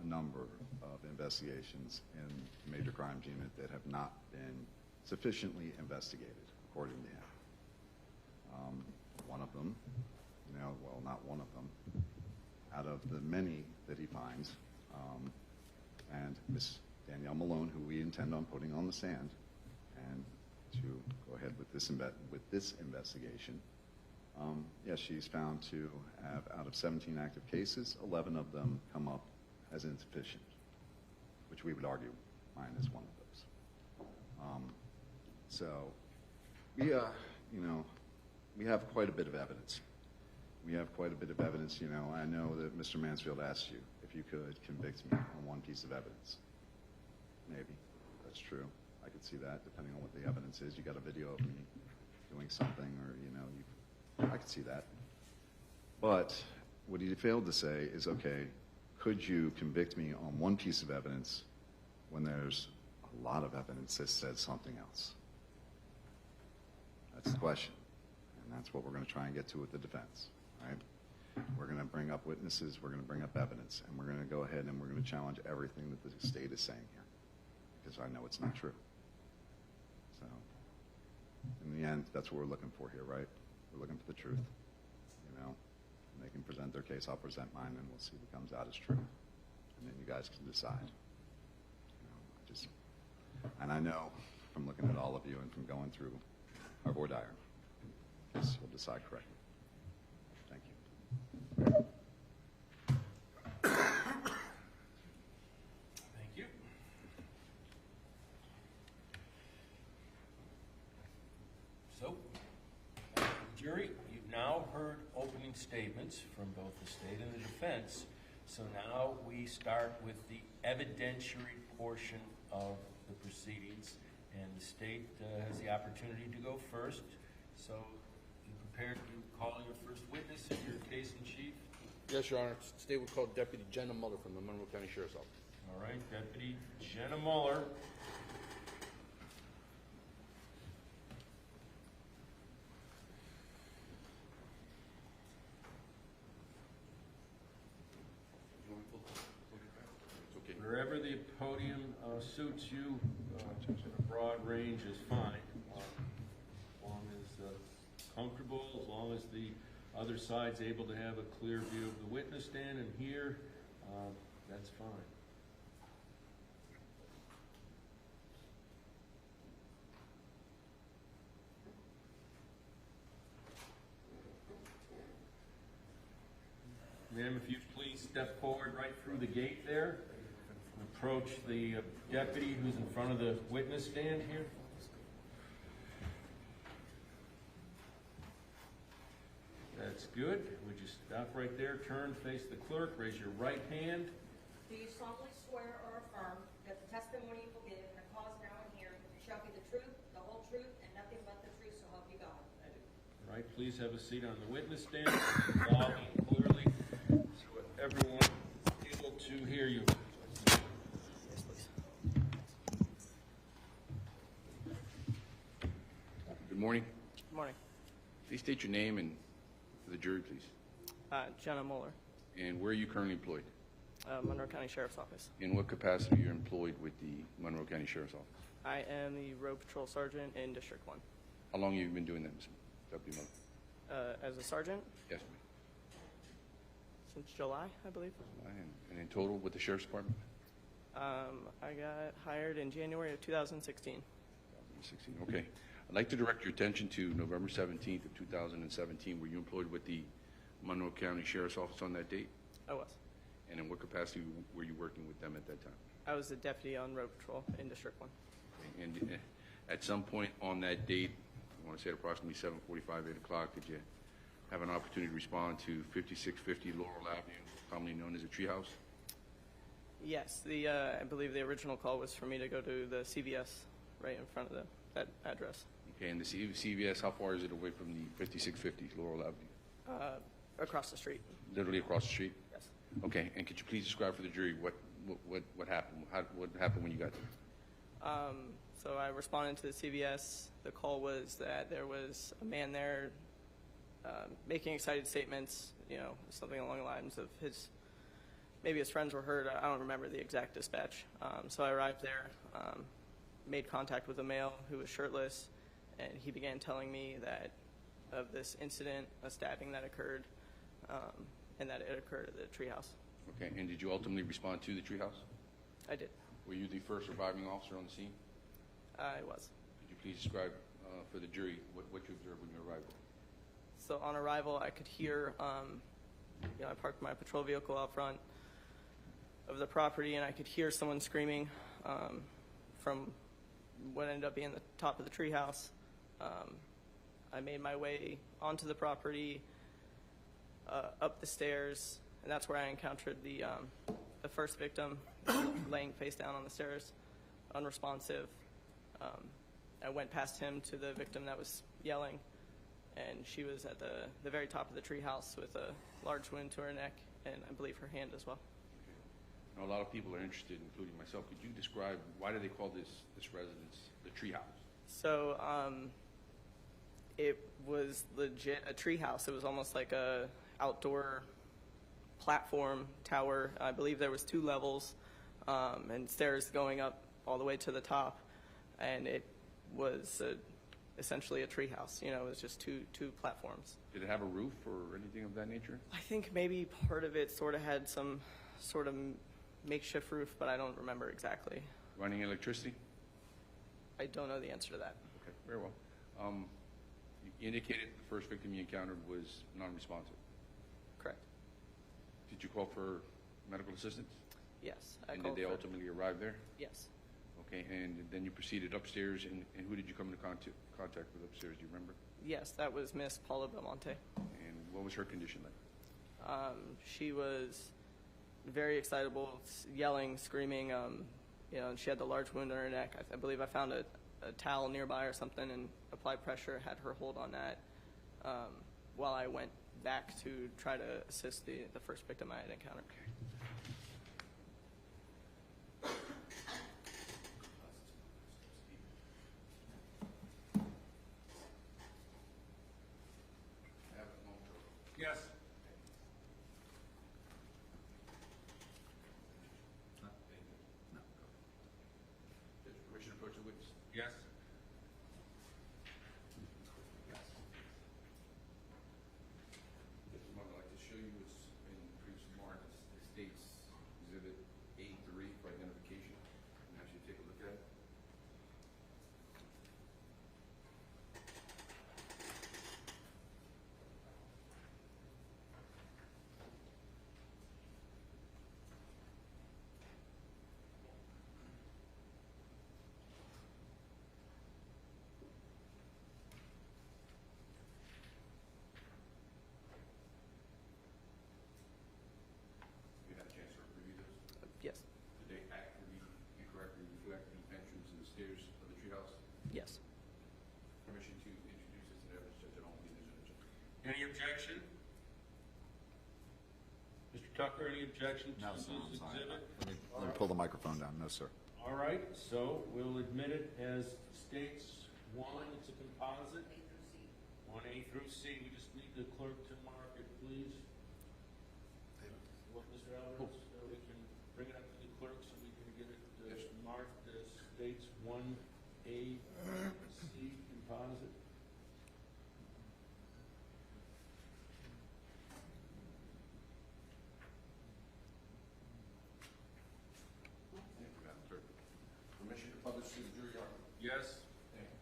a number of investigations in the Major Crimes Unit that have not been sufficiently investigated, according to him. One of them, well, not one of them, out of the many that he finds, and Miss Danielle Danielle Malone, who we intend on putting on the stand, and to go ahead with this investigation. Yes, she's found to have, out of 17 active cases, 11 of them come up as insufficient, which we would argue mine is one of those. So we, we have quite a bit of evidence. We have quite a bit of evidence. I know that Mr. Mansfield asked you if you could convict me on one piece of evidence. Maybe. That's true. I could see that, depending on what the evidence is. You got a video of me doing something, or, I could see that. But what he failed to say is, okay, could you convict me on one piece of evidence when there's a lot of evidence that says something else? That's the question. And that's what we're going to try and get to with the defense, right? We're going to bring up witnesses, we're going to bring up evidence, and we're going to go ahead and we're going to challenge everything that the state is saying here, because I know it's not true. So, in the end, that's what we're looking for here, right? We're looking for the truth, And they can present their case, I'll present mine, and we'll see what comes out as true. And then you guys can decide. And I know from looking at all of you and from going through our voir dire, yes, we'll decide correctly. Thank you. Thank you. So, jury, you've now heard opening statements from both the state and the defense. So now we start with the evidentiary portion of the proceedings, and the state has the opportunity to go first. So, you prepared to call your first witness in your case in chief? Yes, Your Honor. State would call Deputy Jenna Muller from the Monroe County Sheriff's Office. All right, Deputy Jenna Muller. Wherever the podium suits you, a broad range is fine. As long as comfortable, as long as the other side's able to have a clear view of the witness stand and hear, that's fine. Ma'am, if you please step forward right through the gate there. Approach the deputy who's in front of the witness stand here. That's good. Would you stop right there, turn, face the clerk, raise your right hand. Do you solemnly swear or affirm that the testimony you will give in the cause now and here shall be the truth, the whole truth, and nothing but the truth, so help you God? I do. All right, please have a seat on the witness stand, loudly and clearly, so everyone is able to hear you. Good morning. Good morning. Please state your name and for the jury, please. Jenna Muller, And where are you currently employed? Monroe County Sheriff's Office. In what capacity are you employed with the Monroe County Sheriff's Office? I am the Road Patrol Sergeant in District 1. How long have you been doing that, Ms. Deputy Muller? As a sergeant, Yes, since July, I believe. ma'am. And in total with the Sheriff's Department? I got hired in January of 2016. 2016, okay. I'd like to direct your attention to November 17th of 2017. Were you employed with the Monroe County Sheriff's Office on that date? I was. And in what capacity were you working with them at that time? I was the deputy on Road Patrol in District 1. And at some point on that date, I want to say at approximately 7:45, 8 o'clock, did you have an opportunity to respond to 5650 Laurel Avenue, commonly known as a Treehouse? Yes, I believe the original call was for me to go to the CVS right in front of that address. Okay, and the CVS, how far is it away from the 5650 Laurel Avenue? Across the street. Literally across the street? Yes. Okay, and could you please describe for the jury what happened? What happened when you got there? So I responded to the CVS. The call was that there was a man there making excited statements, something along the lines of maybe his friends were hurt. I don't remember the exact dispatch. So I arrived there, made contact with a male who was shirtless, and he began telling me that of this incident, a stabbing that occurred, and that it occurred at the Treehouse. Okay, and did you ultimately respond to the Treehouse? I did. Were you the first surviving officer on the scene? I was. Could you please describe for the jury what you observed when you arrived? So on arrival, I could hear, I parked my patrol vehicle out front of the property, and I could hear someone screaming from what ended up being the top of the treehouse. I made my way onto the property, up the stairs, and that's where I encountered the first victim laying face down on the stairs, unresponsive. I went past him to the victim that was yelling, and she was at the very top of the treehouse with a large wound to her neck, and I believe her hand as well. Now, a lot of people are interested, including myself. Could you describe why do they call this residence the Treehouse? So it was legit a treehouse. It was almost like a outdoor platform tower. I believe there was 2 levels and stairs going up all the way to the top, and it was essentially a treehouse. You know, it was just two platforms. Did it have a roof or anything of that nature? I think maybe part of it sort of had some sort of makeshift roof, but I don't remember exactly. Running electricity? I don't know the answer to that. Okay, very well. You indicated the first victim you encountered was non-responsive. Correct. Did you call for medical assistance? Yes. And did they ultimately arrive there? Yes. Okay, and then you proceeded upstairs, and who did you come into contact with upstairs? Do you remember? Yes, that was Miss Paula Belmonte. And what was her condition like? She was very excitable, yelling, screaming. And she had the large wound on her neck. I believe I found a towel nearby or something and applied pressure, had her hold on that while I went back to try to assist the first victim I had encountered. Yes. Permission to approach the witness? Yes. I'd like to show you what's in previous mark. It states Exhibit A3 for identification. And actually take a look at it. You had a chance to review this? Yes. Did they accurately and correctly reflect the entrance and the stairs of the treehouse? Yes. Permission to introduce this to evidence, Judge Alonso, Any objection? Mr. Tucker, any objection to No, this sir, I'm sorry. exhibit? Let me pull the microphone down. No, sir. All right, so we'll admit it as states 1, it's a composite. 1A through C. We just need the clerk to mark it, please. What, Mr. Alvarez, we can bring it up to the clerk so we can get it marked as states 1A, C composite. Thank you, Madam Clerk. Permission to publish to the jury argument. Yes. Thank you.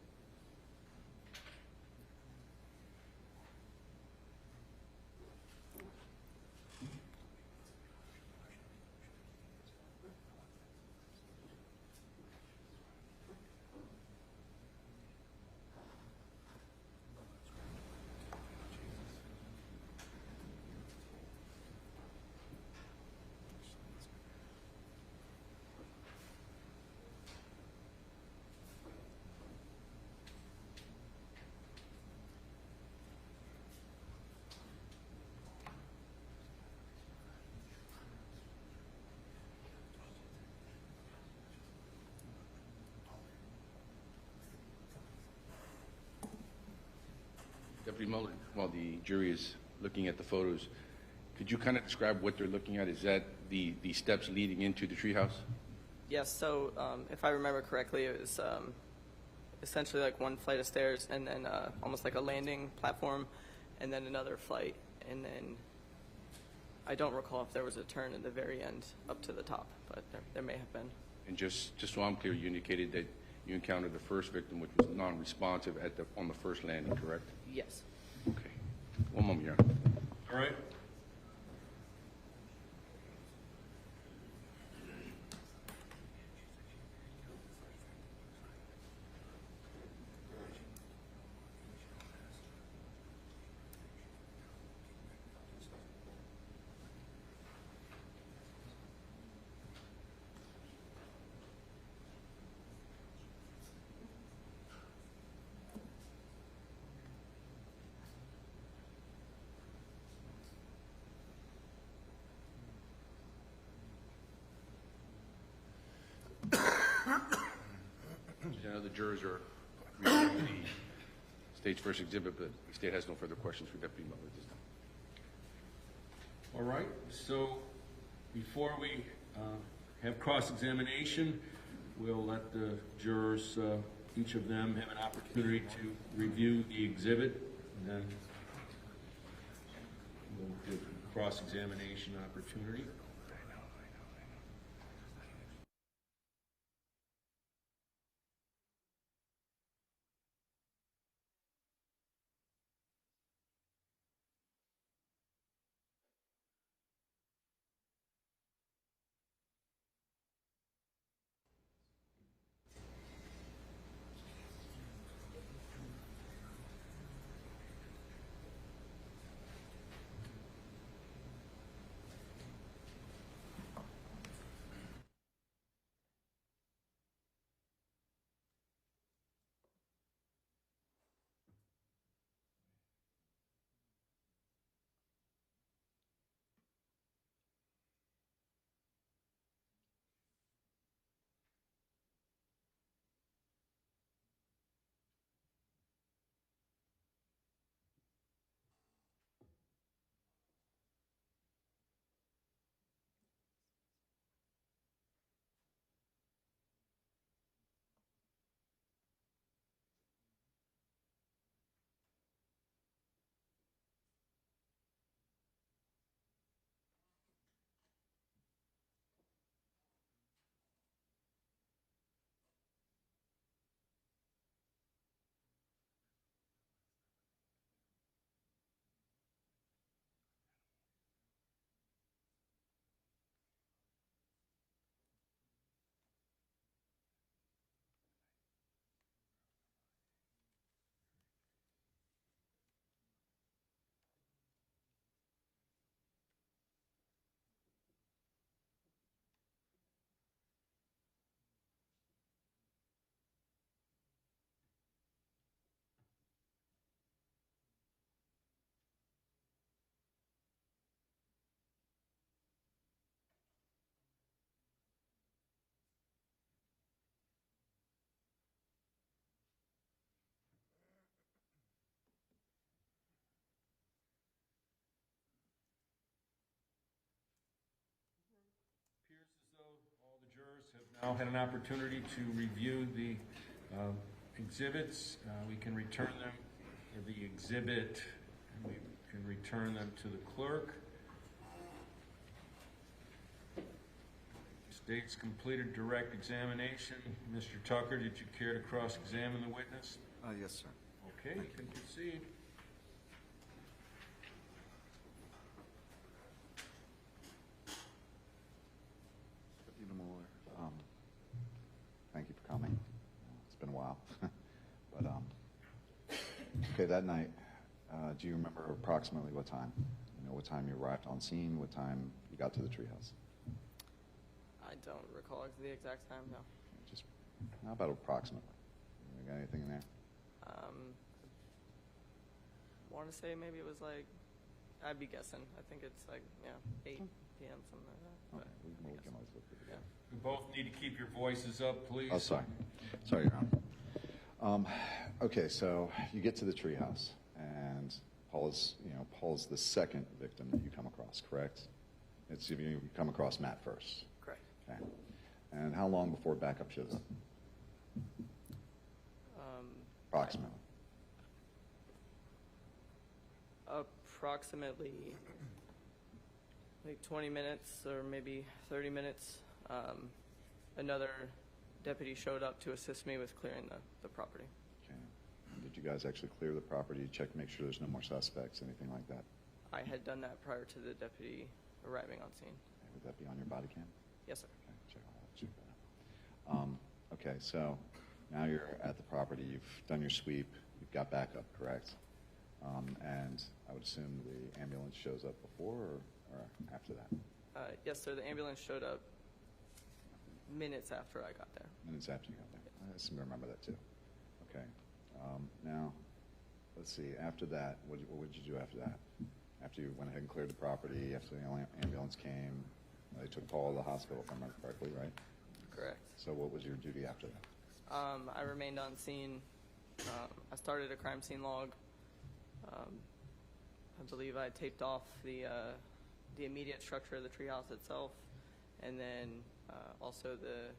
Deputy Mullen, while the jury is looking at the photos, could you kind of describe what they're looking at? Is that the steps leading into the treehouse? Yes, so if I remember correctly, it was essentially like one flight of stairs and then almost like a landing platform and then another flight. And then I don't recall if there was a turn at the very end up to the top, but there may have been. And just so I'm clear, you indicated that you encountered the first victim, which was non-responsive on the first landing, correct? Yes. Okay. One moment, Your Honor. All right. I know the jurors are reviewing the state's first exhibit, but the state has no further questions for Deputy Muller at this time. All right, so before we have cross-examination, we'll let the jurors, each of them, have an opportunity to review the exhibit, and then we'll give cross-examination opportunity. Appears as though all the jurors have now had an opportunity to review the exhibits. We can return them, or the exhibit, and we can return them to the clerk. State's completed direct examination. Mr. Tucker, did you care to cross-examine the witness? Yes, sir. Okay, you can proceed. Deputy Mueller, thank you for coming. It's been a while. But, okay, that night, do you remember approximately what time? You know, what time you arrived on scene, what time you got to the treehouse? I don't recall the exact time, no. Just, how about approximately? You got anything in there? Want to say maybe it was like, I'd be guessing. I think it's like, 8 p.m., something like that. Okay, we can always look at it. You both need to keep your voices up, please. Oh, sorry. Sorry, Your Honor. Okay, so you get to the treehouse, and Paul's the second victim that you come across, correct? It's you come across Matt first. Correct. Okay. And how long before backup shows up? Approximately. Approximately like 20 minutes or maybe 30 minutes. another deputy showed up to assist me with clearing the property. Okay. And did you guys actually clear the property, check, make sure there's no more suspects, anything like that? I had done that prior to the deputy arriving on scene. Okay, would that be on your body cam? Yes, sir. Okay, check that out. Okay, so now you're at the property, you've done your sweep, you've got backup, correct? And I would assume the ambulance shows up before or after that? Yes, sir. The ambulance showed up minutes after I got there. Minutes after you got there. I seem to remember that too. Okay. Now, let's see, after that, what did you do after that? After you went ahead and cleared the property, after the ambulance came, they took Paul to the hospital, if I remember correctly, right? Correct. So what was your duty after that? I remained on scene. I started a crime scene log. I believe I taped off the immediate structure of the treehouse itself, and then also the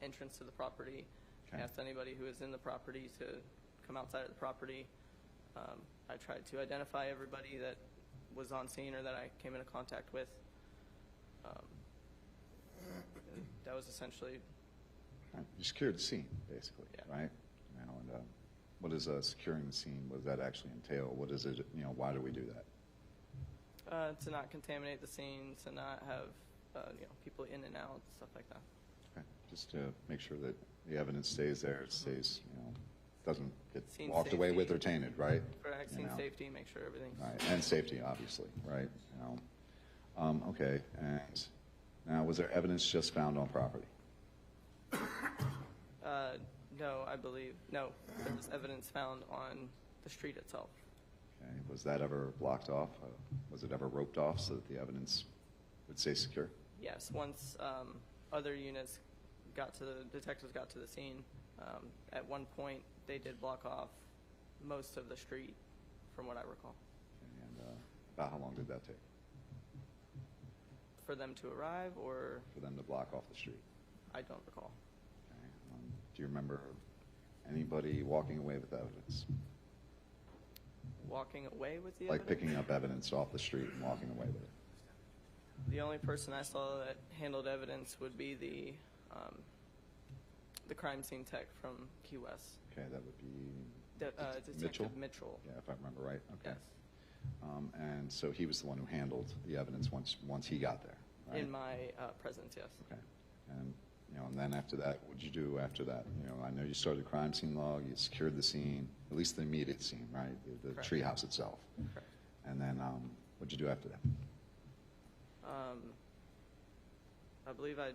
entrance to the property. Okay. Asked anybody who was in the property to come outside of the property. I tried to identify everybody that was on scene or that I came into contact with. That was essentially. Right. You secured the scene, basically, Yeah. right? You know, and what does securing the scene? What does that actually entail? What is it? You know, why do we do that? To not contaminate the scene, to not have people in and out, stuff like that. Okay. Just to make sure that the evidence stays there, it stays, doesn't get Scene walked away safety. with or tainted, right? Correct. You Scene know. safety, make sure everything's. Right, and safety, obviously, right? Okay, and now, was there evidence just found on property? No, I believe, no. There was evidence found on the street itself. Okay, was that ever blocked off? Was it ever roped off so that the evidence would stay secure? Yes, once other units detectives got to the scene, at one point they did block off most of the street, from what I recall. Okay, and about how long did that take For them to arrive, or for them to block off the street? I don't recall. Okay, do you remember anybody walking away with evidence? Walking away with the Like evidence? picking up evidence off the street and walking away with it? The only person I saw that handled evidence would be the crime scene tech from Key West. Okay, that would be Detective Mitchell. Yeah, if I remember right. Okay. Yes. And so he was the one who handled the evidence once he got there, right? In my presence, yes. Okay. And, and then after that, what did you do after that? I know you started a crime scene log, you secured the scene, at least the immediate scene, right? The Correct. treehouse itself. Correct. And then what did you do after that? I believe I,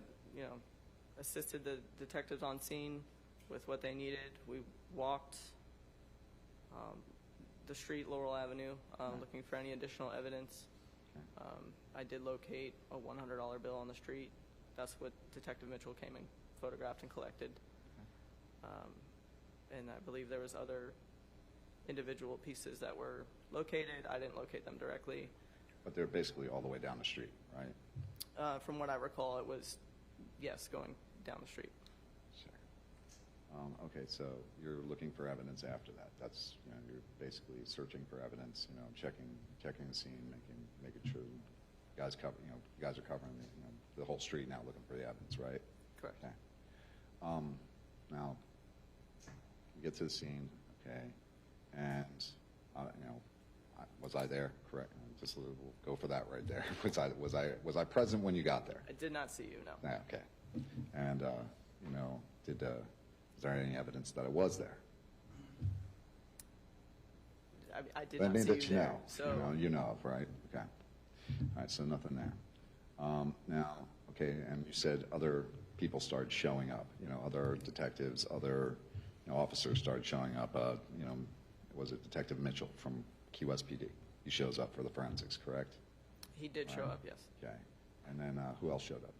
assisted the detectives on scene with what they needed. We walked the street, Laurel Avenue, looking for any additional evidence. Okay. I did locate a $100 bill on the street. That's what Detective Mitchell came and photographed and collected. And I believe there was other individual pieces that were located. I didn't locate them directly. But they're basically all the way down the street, right? From what I recall, it was, yes, going down the street. Sure. Okay, so you're looking for evidence after that. That's, you're basically searching for evidence, checking the scene, making sure guys are covering the whole street now, looking for the evidence, right? Correct. Okay. Now, you get to the scene, okay, and was I there? Correct. Just we'll go for that right there. Was I present when you got there? I did not see you, no. Yeah, okay. And was there any evidence that I was there? I did not see that you there. know. So You know of, right? Okay. All right, so nothing there. Now, okay, and you said other people started showing up. Other detectives, other officers started showing up. Was it Detective Mitchell from Key West PD? He shows up for the forensics, correct? he did show up, yes. Okay. And then who else showed up?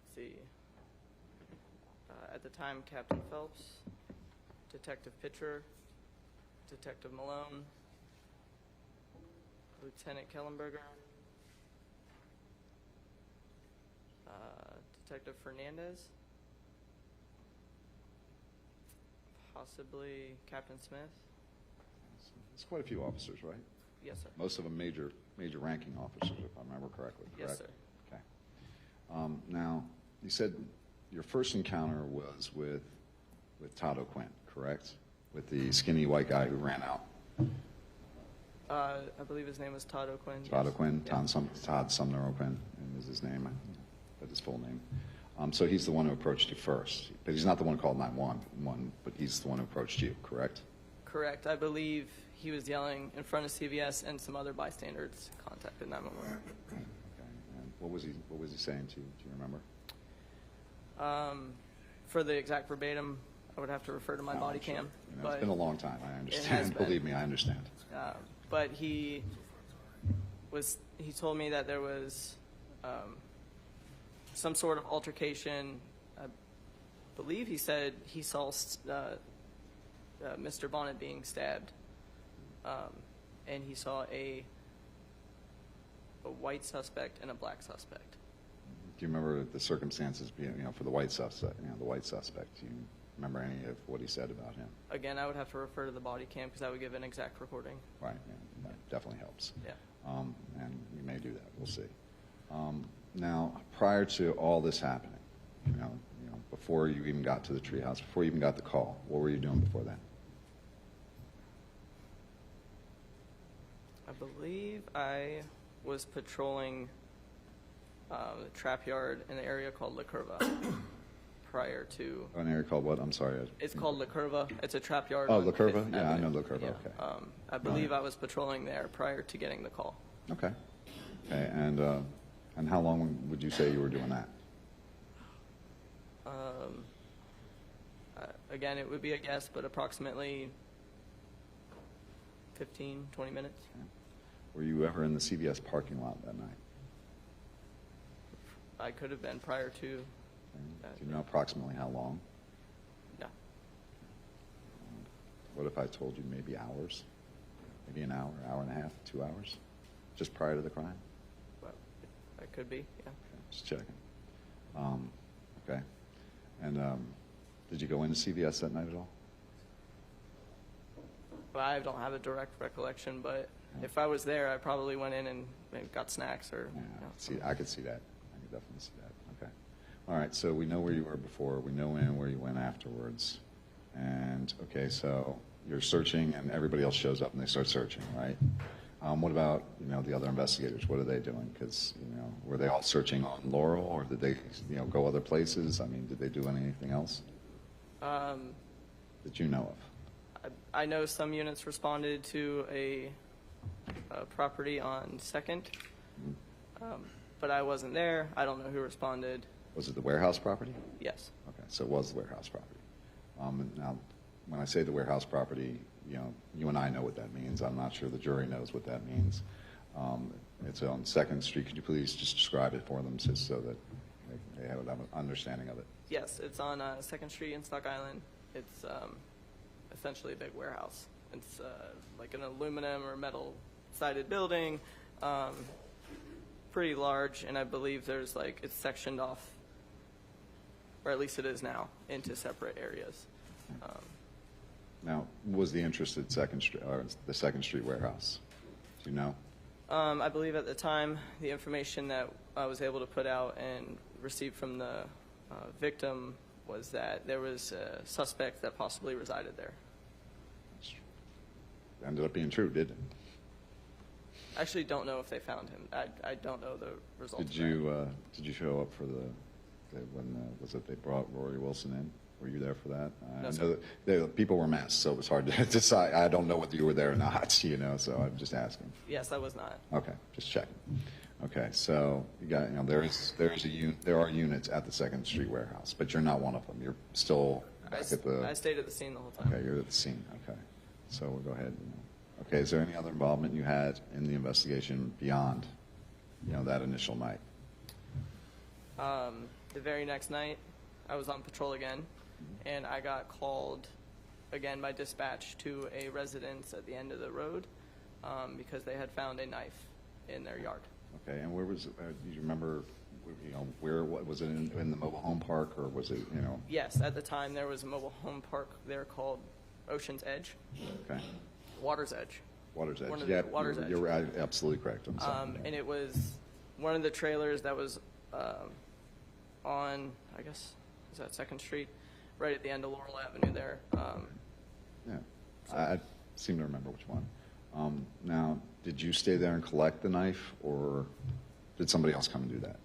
Let's see. At the time, Captain Phelps, Detective Pitcher, Detective Malone, Lieutenant Kellenberger, Detective Fernandez, possibly Captain Smith. It's quite a few officers, right? Yes, sir. Most of them major ranking officers, if I remember correctly, correct? Yes, sir. Okay. Now, you said your first encounter was with Todd O'Quinn, correct? With the skinny white guy who ran out. I believe his name was Todd O'Quinn. Todd yes. O'Quinn, Yeah. Todd Sumner O'Quinn is his name, but his full name. So he's the one who approached you first, but he's not the one who called 911, but he's the one who approached you, correct? Correct. I believe he was yelling in front of CVS, and some other bystanders contacted 911. Okay. And what was he saying to you? Do you remember? For the exact verbatim, I would have to refer to my body Sure. cam. You know, but it's been a long time. I has understand. been. Believe me, I understand. But he told me that there was some sort of altercation. I believe he said he saw Mr. Bonnett being stabbed, and he saw a white suspect and a black suspect. Do you remember the circumstances being, for the white suspect? Do you remember any of what he said about him? Again, I would have to refer to the body cam because that would give an exact recording. Right. Yeah, that definitely helps. Yeah. And we may do that. We'll see. Now, prior to all this happening, before you even got to the treehouse, before you even got the call, what were you doing before that? I believe I was patrolling the trap yard in the area called La Curva prior to. An area called what? I'm sorry. It's called La Curva. It's a trap yard. Oh, on La Curva? Fifth Yeah, I Avenue. know La Curva. Yeah. Okay. I believe I was patrolling there prior to getting the call. Okay. Okay. And how long would you say you were doing that? Again, it would be a guess, but approximately 15, 20 minutes. Okay. Were you ever in the CVS parking lot that night? I could have been prior to. Okay. Do you know approximately how long? No. What if I told you maybe hours? Maybe an hour, hour and a half, 2 hours? Just prior to the crime? Well, I could be, yeah. Okay, just checking. Okay. And did you go into CVS that night at all? Well, I don't have a direct recollection, but if I was there, I probably went in and maybe got snacks or. Yeah, You know, I could see that. I could definitely see that. Okay. All right, so we know where you were before. We know where you went afterwards. And, okay, so you're searching and everybody else shows up and they start searching, right? What about, the other investigators? What are they doing? Because, were they all searching on Laurel or did they, go other places? I mean, did they do anything else that you know of? I know some units responded to a property on 2nd, but I wasn't there. I don't know who responded. Was it the warehouse property? Yes. Okay, so it was the warehouse property. Now, when I say the warehouse property, you and I know what that means. I'm not sure the jury knows what that means. It's on 2nd Street. Could you please just describe it for them just so that they have an understanding of it? Yes, it's on 2nd Street in Stock Island. It's essentially a big warehouse. It's like an aluminum or metal sided building, pretty large, and I believe there's it's sectioned off, or at least it is now, into separate areas. Now, was the interest at 2nd Street or the 2nd Street warehouse? Do you know? I believe at the time, the information that I was able to put out and receive from the victim was that there was a suspect that possibly resided there. Ended up being true, didn't it? I actually don't know if they found him. I don't know the results. Did you show up for when they brought Rory Wilson in? Were you there for that? No, I sir. know that people were masked, so it was hard to decide. I don't know whether you were there or not, so I'm just asking. Yes, I was not. Okay, just checking. Okay, so you got there are units at the 2nd Street warehouse, but you're not one of them. You're still back at the. I stayed at the scene the whole time. Okay, you're at the scene. Okay, so we'll go ahead. Okay, is there any other involvement you had in the investigation beyond, that initial night? The very next night, I was on patrol again, and I got called again by dispatch to a residence at the end of the road because they had found a knife in their yard. Okay, and where was it? Do you remember, where, what was it in the mobile home park, or was it, Yes, at the time there was a mobile home park there called Ocean's Edge. Okay. Water's Edge. Water's Edge. One of the- Yeah, Water's Edge. You're right, absolutely correct. I'm sorry. And it was one of the trailers that was on, I guess, is that 2nd Street, right at the end of Laurel Avenue there. Yeah, I seem to remember which one. Now, did you stay there and collect the knife, or did somebody else come and do that?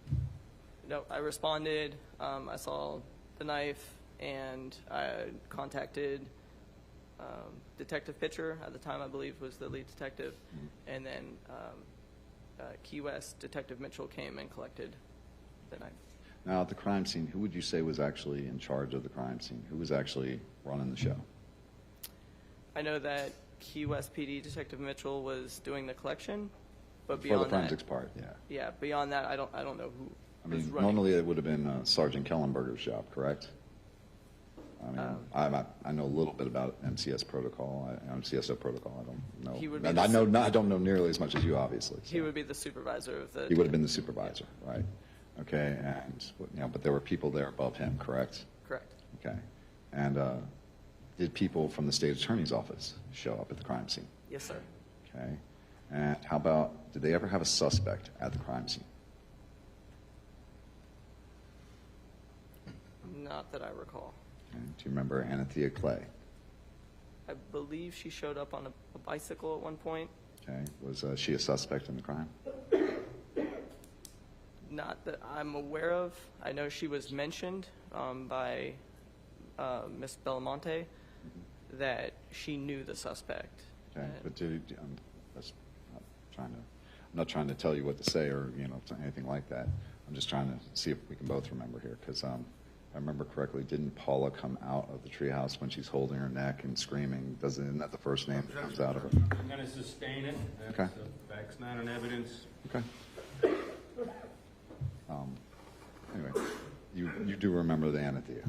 No, I responded. I saw the knife, and I contacted Detective Pitcher at the time, I believe, was the lead detective, and then Key West Detective Mitchell came and collected the knife. Now, at the crime scene, who would you say was actually in charge of the crime scene? Who was actually running the show? I know that Key West PD Detective Mitchell was doing the collection, but For the beyond forensics that, part, yeah. yeah, beyond that, I don't know who. I mean, was running. normally it would have been Sergeant Kellenberger's job, correct? I mean, I know a little bit about MCSO protocol. I don't know. He would be And the I don't know nearly as much as you, obviously. He so. would be the supervisor of the. He would have been the supervisor, right? Okay, and but there were people there above him, correct? Correct. Okay, and did people from the state attorney's office show up at the crime scene? Yes, sir. Okay, and how about, did they ever have a suspect at the crime scene? Not that I recall. Okay. Do you remember Anathea Clay? I believe she showed up on a bicycle at one point. Okay, was she a suspect in the crime? Not that I'm aware of. I know she was mentioned by Miss Belmonte that she knew the suspect. Okay, And- but that's I'm not trying to tell you what to say or anything like that. I'm just trying to see if we can both remember here, because if I remember correctly, didn't Paula come out of the treehouse when she's holding her neck and screaming? Isn't that the first name that comes out of her? I'm going to sustain it. That's Okay. fact's not an evidence. Okay. Anyway, you do remember the Anathea,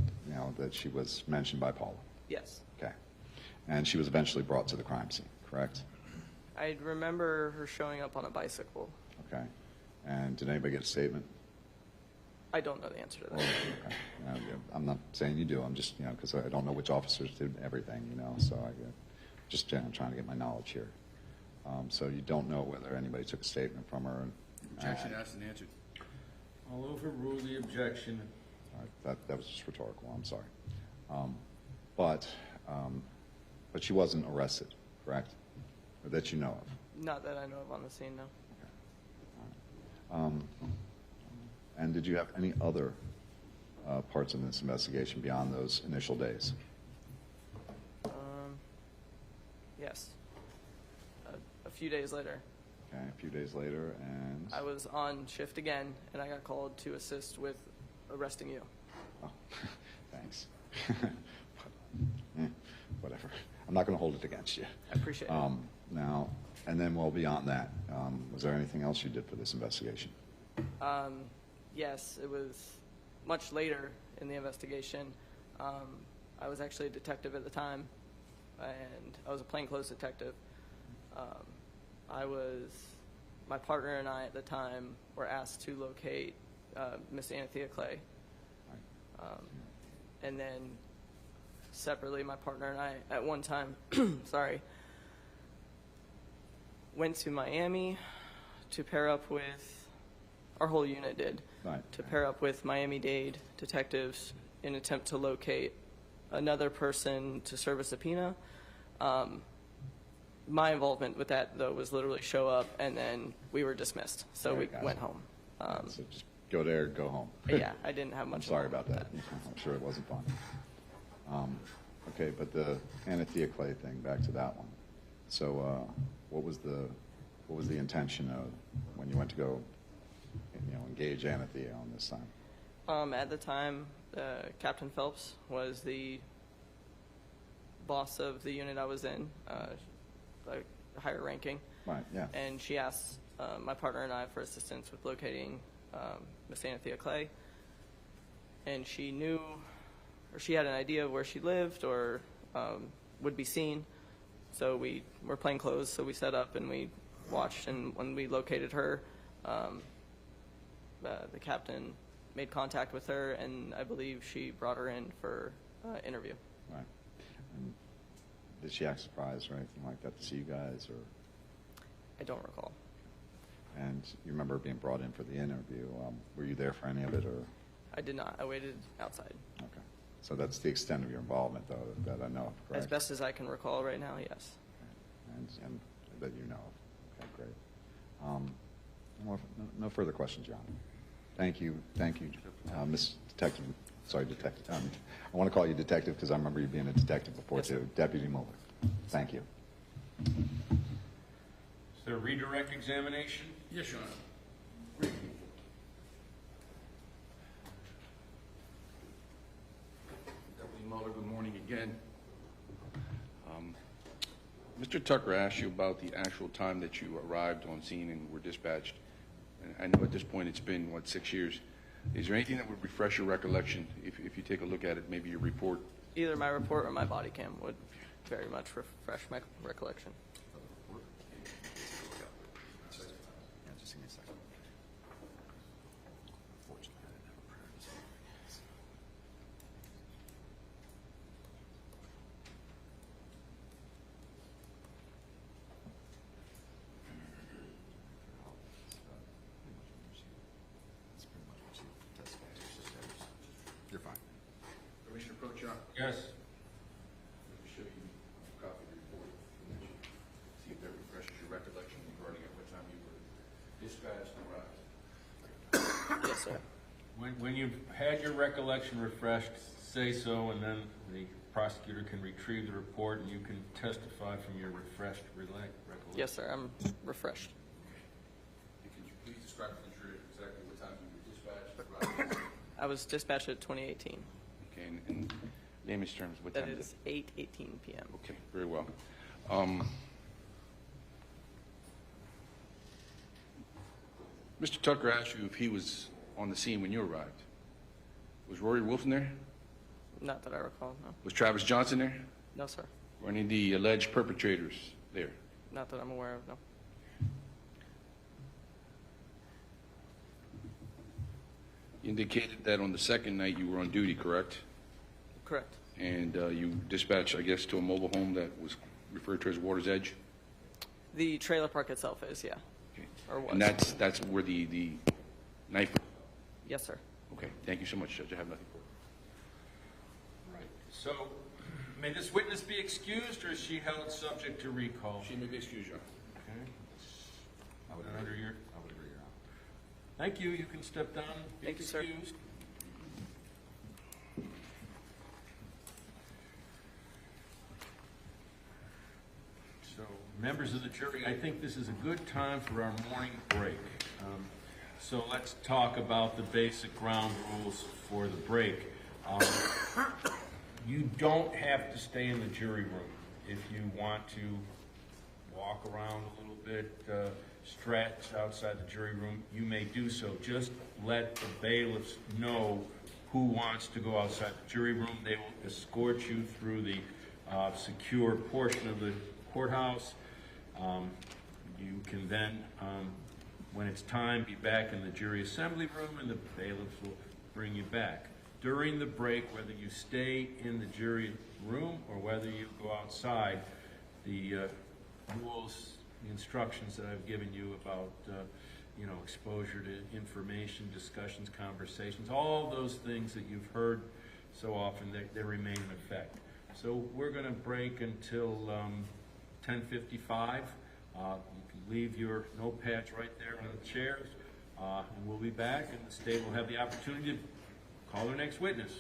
that she was mentioned by Paula. Yes. Okay. And she was eventually brought to the crime scene, correct? I remember her showing up on a bicycle. Okay. And did anybody get a statement? I don't know the answer to that. Okay. I'm not saying you do. I'm just, because I don't know which officers did everything, so I'm trying to get my knowledge here. So you don't know whether anybody took a statement from her. Objection asked and answered. I'll overrule the objection. All right, that was just rhetorical. I'm sorry. But she wasn't arrested, correct? Or that you know of. Not that I know of on the scene, no. And did you have any other parts in this investigation beyond those initial days? Yes. A few days later, Okay, a few days later, and I was on shift again, and I got called to assist with arresting you. oh, thanks. Whatever. I'm not going to hold it against you. I appreciate it. Now, and then well beyond that, was there anything else you did for this investigation? Yes, it was much later in the investigation. I was actually a detective at the time, and I was a plainclothes detective. My partner and I at the time were asked to locate Miss Anathea Clay. And then separately, my partner and I at one time, went to Miami to pair up with, our whole unit did, Right. to pair up with Miami-Dade detectives in an attempt to locate another person to serve a subpoena. My involvement with that, though, was literally show up, and then we were dismissed, so we Gotcha. went home. So just go there, go home. Yeah, I didn't have I'm much. sorry about involvement that. with I'm sure it wasn't fun. Okay, but the Anathea Clay thing, back to that one. So what was the intention of when you went to go engage Anathea on this time? At the time, Captain Phelps was the boss of the unit I was in, higher ranking. Right, yeah. And she asked my partner and I for assistance with locating Miss Anathea Clay. And she knew, or she had an idea of where she lived or would be seen. So we were playing clothes, so we set up and we watched. And when we located her, the captain made contact with her, and I believe she brought her in for interview. Right. And did she act surprised or anything like that to see you guys? Or I don't recall. And you remember being brought in for the interview. Were you there for any of it, or? I did not. I waited outside. Okay. So that's the extent of your involvement, though, that I know of, correct? As best as I can recall right now, yes. And that you know of. Okay, great. No further questions, Your Honor. Thank you, Miss Detective. Sorry, Detective. I want to call you Detective because I remember you being a detective before, Yes, too. sir. Deputy Mueller. Thank you. Is there a redirect examination? Yes, Your Honor. Deputy Mueller, good morning again. Mr. Tucker asked you about the actual time that you arrived on scene and were dispatched. And I know at this point it's been, 6 years. Is there anything that would refresh your recollection if you take a look at it, maybe your report? Either my report or my body cam would very much refresh my recollection. Yeah, just give me a second. Unfortunately, I didn't have a prayer this morning. You're fine. Commissioner Prochon. Yes. Let me show you a copy of the report. See if that refreshes your recollection regarding at what time you were dispatched and arrived. Yes, sir. When you've had your recollection refreshed, say so, and then the prosecutor can retrieve the report and you can testify from your refreshed recollection. Yes, sir. I'm refreshed. Could you please describe to the jury exactly what time you were dispatched and arrived? I was dispatched at 2018. Okay, in layman's terms, what That time is 8:18 p.m. Okay, very well. Mr. Tucker asked you if he was on the scene when you arrived. Was Rory Wilson there? Not that I recall, no. Was Travis Johnson there? No, sir. Were any of the alleged perpetrators there? Not that I'm aware of, no. You indicated that on the second night you were on duty, correct? Correct. And you dispatched, I guess, to a mobile home that was referred to as Water's Edge? The trailer park itself is, yeah. Okay. Or was. And that's where the knife... Yes, sir. Okay, thank you so much, Judge. I have nothing for Right. So, may this witness be excused, or is she held subject to recall? She may be excused, Your Honor. Okay. I would And agree. under your, I would agree, Your Honor. thank you. You can step down. Be Thank you, sir. excused. So, members of the jury, I think this is a good time for our morning break. So let's talk about the basic ground rules for the break. You don't have to stay in the jury room. If you want to walk around a little bit, stretch outside the jury room, you may do so. Just let the bailiffs know who wants to go outside the jury room. They will escort you through the secure portion of the courthouse. You can then, when it's time, be back in the jury assembly room, and the bailiffs will bring you back. During the break, whether you stay in the jury room or whether you go outside, the rules, the instructions that I've given you about, exposure to information, discussions, conversations, all those things that you've heard so often, they remain in effect. So we're going to break until 10:55. You can leave your notepads right there on the chairs, and we'll be back, and the state will have the opportunity to call their next witness.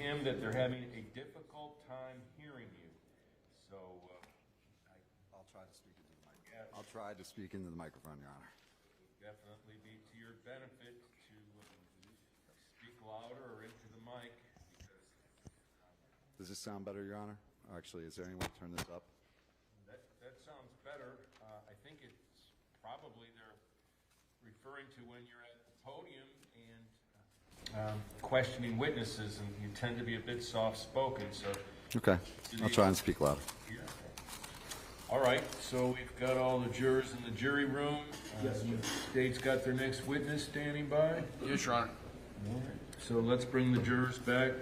him that they're having a difficult time hearing you. So, I'll try to speak into the microphone. I'll try to speak into the microphone, Your Honor. definitely be to your benefit to speak louder or into the mic, because Does this sound better, Your Honor? Actually, is there any way to turn this up? that sounds better. I think it's probably they're referring to when you're at the podium and questioning witnesses, and you tend to be a bit soft-spoken, so. Okay, I'll try and speak louder. Yeah. All right, so we've got all the jurors in the jury room. The state's got their next witness standing by. Yes, Your Honor. All right, so let's bring the jurors back.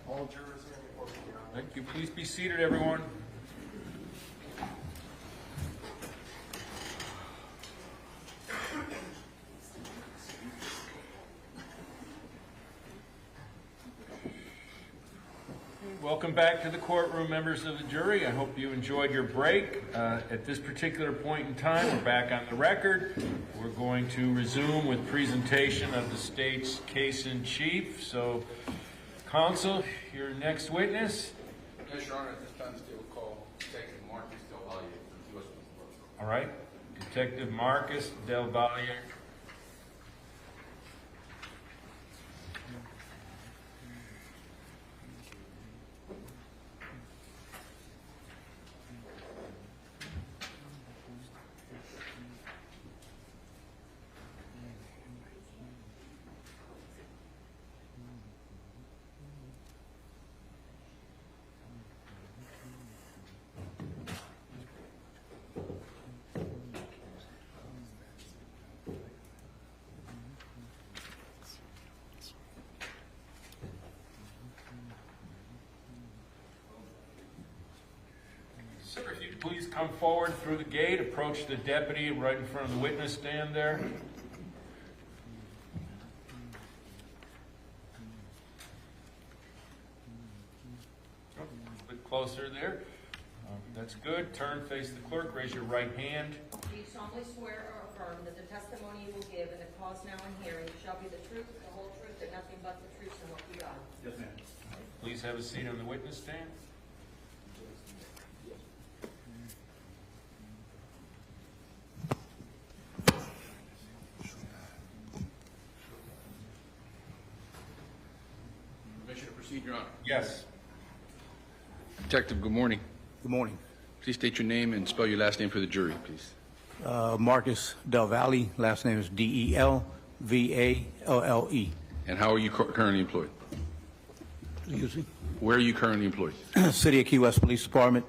All jurors are in court, Your Honor. Thank you. Please be seated, everyone. Welcome back to the courtroom, members of the jury. I hope you enjoyed your break. At this particular point in time, we're back on the record. We're going to resume with presentation of the state's case in chief. So, counsel, your next witness. Yes, Your Honor. At this time, still call Detective Marcus Del Valle from U.S. All right, Detective Marcus Del Valle. Sir, if you could please come forward through the gate, approach the deputy right in front of the witness stand there. Oh, a bit closer there. That's good. Turn, face the clerk, raise your right hand. Do you solemnly swear or affirm that the testimony you will give in the cause now in hearing shall be the truth, the whole truth, and nothing but the truth, so help you God? Yes, ma'am. Please have a seat on the witness stand. Permission to proceed, Your Honor. Yes. Detective, good morning. Good morning. Please state your name and spell your last name for the jury, please. Marcus Del Valle, last name is Delvalle. And how are you currently employed? Excuse me. Where are you currently employed? City of Key West Police Department.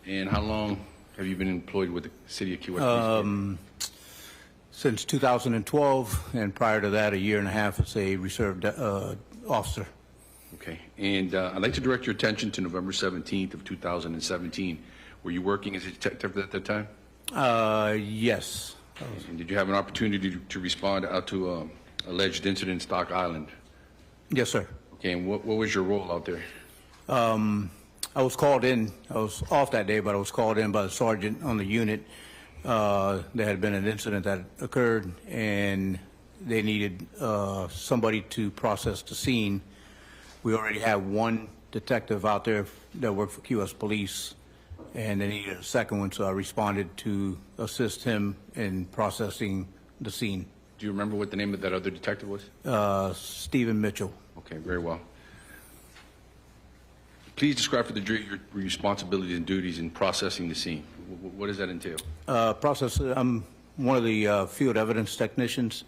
And how long have you been employed with the City of Key West Police Department? Since 2012, and prior to that, a year and a half as a reserve officer. Okay. And I'd like to direct your attention to November 17th of 2017. Were you working as a detective at that time? Yes. And did you have an opportunity to respond out to alleged incident in Stock Island? Yes, sir. Okay. And what was your role out there? I was called in. I was off that day, but I was called in by the sergeant on the unit. There had been an incident that occurred, and they needed somebody to process the scene. We already have one detective out there that worked for QS Police, and they needed a second one, so I responded to assist him in processing the scene. Do you remember what the name of that other detective was? Stephen Mitchell. Okay, very well. Please describe for the jury your responsibilities and duties in processing the scene. What does that entail? I'm one of the field evidence technicians.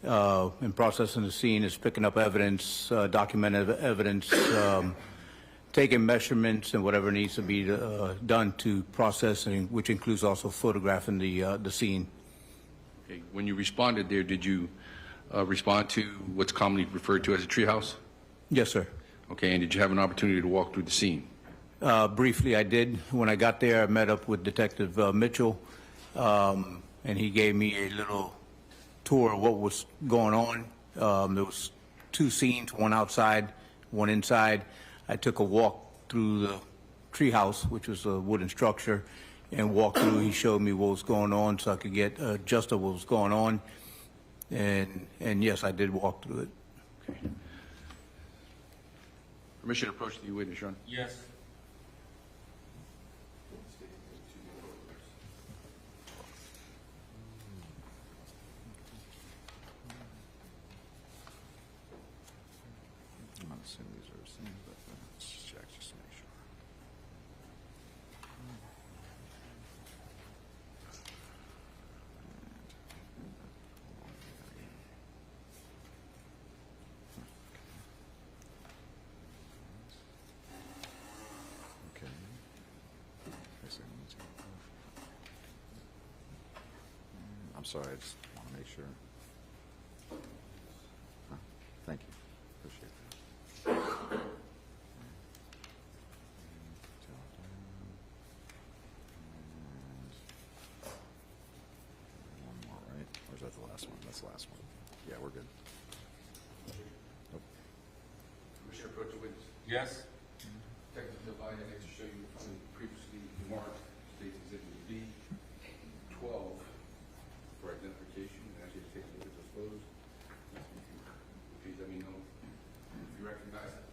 In processing the scene is picking up evidence, documented evidence, taking measurements and whatever needs to be done to processing, which includes also photographing the scene. Okay. When you responded there, did you respond to what's commonly referred to as a treehouse? Yes, sir. Okay, and did you have an opportunity to walk through the scene? Briefly, I did. When I got there, I met up with Detective Mitchell, and he gave me a little tour of what was going on. There was 2 scenes, one outside, one inside. I took a walk through the treehouse, which was a wooden structure, and walked through. He showed me what was going on so I could get a gist of what was going on. And yes, I did walk through it. Okay. Permission to approach the witness, Your Honor. Yes. I'm not assuming these are the same, but let's just check just to make sure. Okay. I'm sorry, I just want to make sure. Huh, thank you. Appreciate that. One more, right? Or is that the last one? That's the last one. Yeah, we're good. Nope. Permission to approach the witness. Yes. Detective Devine, I'd like to show you the previously marked State's Exhibit B 12 for identification, and ask you to take a look at those photos. Please let me know if you recognize it.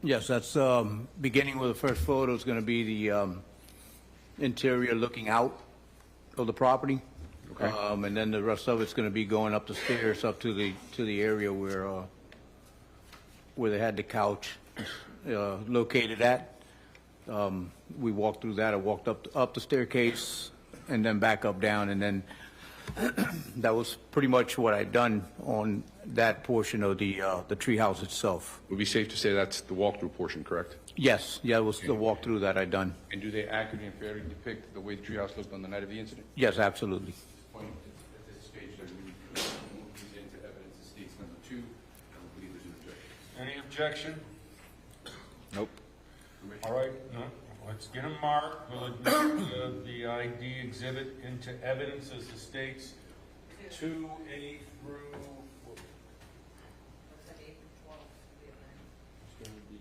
Yes, that's beginning with the first photo is going to be the interior looking out of the property. Okay. And then the rest of it's going to be going up the stairs up to the area where they had the couch located at. We walked through that. I walked up the staircase and then back up down, and then that was pretty much what I'd done on that portion of the treehouse itself. Would it be safe to say that's the walkthrough portion, correct? Yes, yeah, it was the walkthrough that I'd done. And do they accurately and fairly depict the way the treehouse looked on the night of the incident? Yes, absolutely. Point at this stage, Judge, we move these into evidence as states number 2. I don't believe there's an objection. Any objection? Nope. All right, no, let's get them marked. We'll admit the ID exhibit into evidence as the states 2A through, Looks like 8 through 12 should be in there. it's going to be,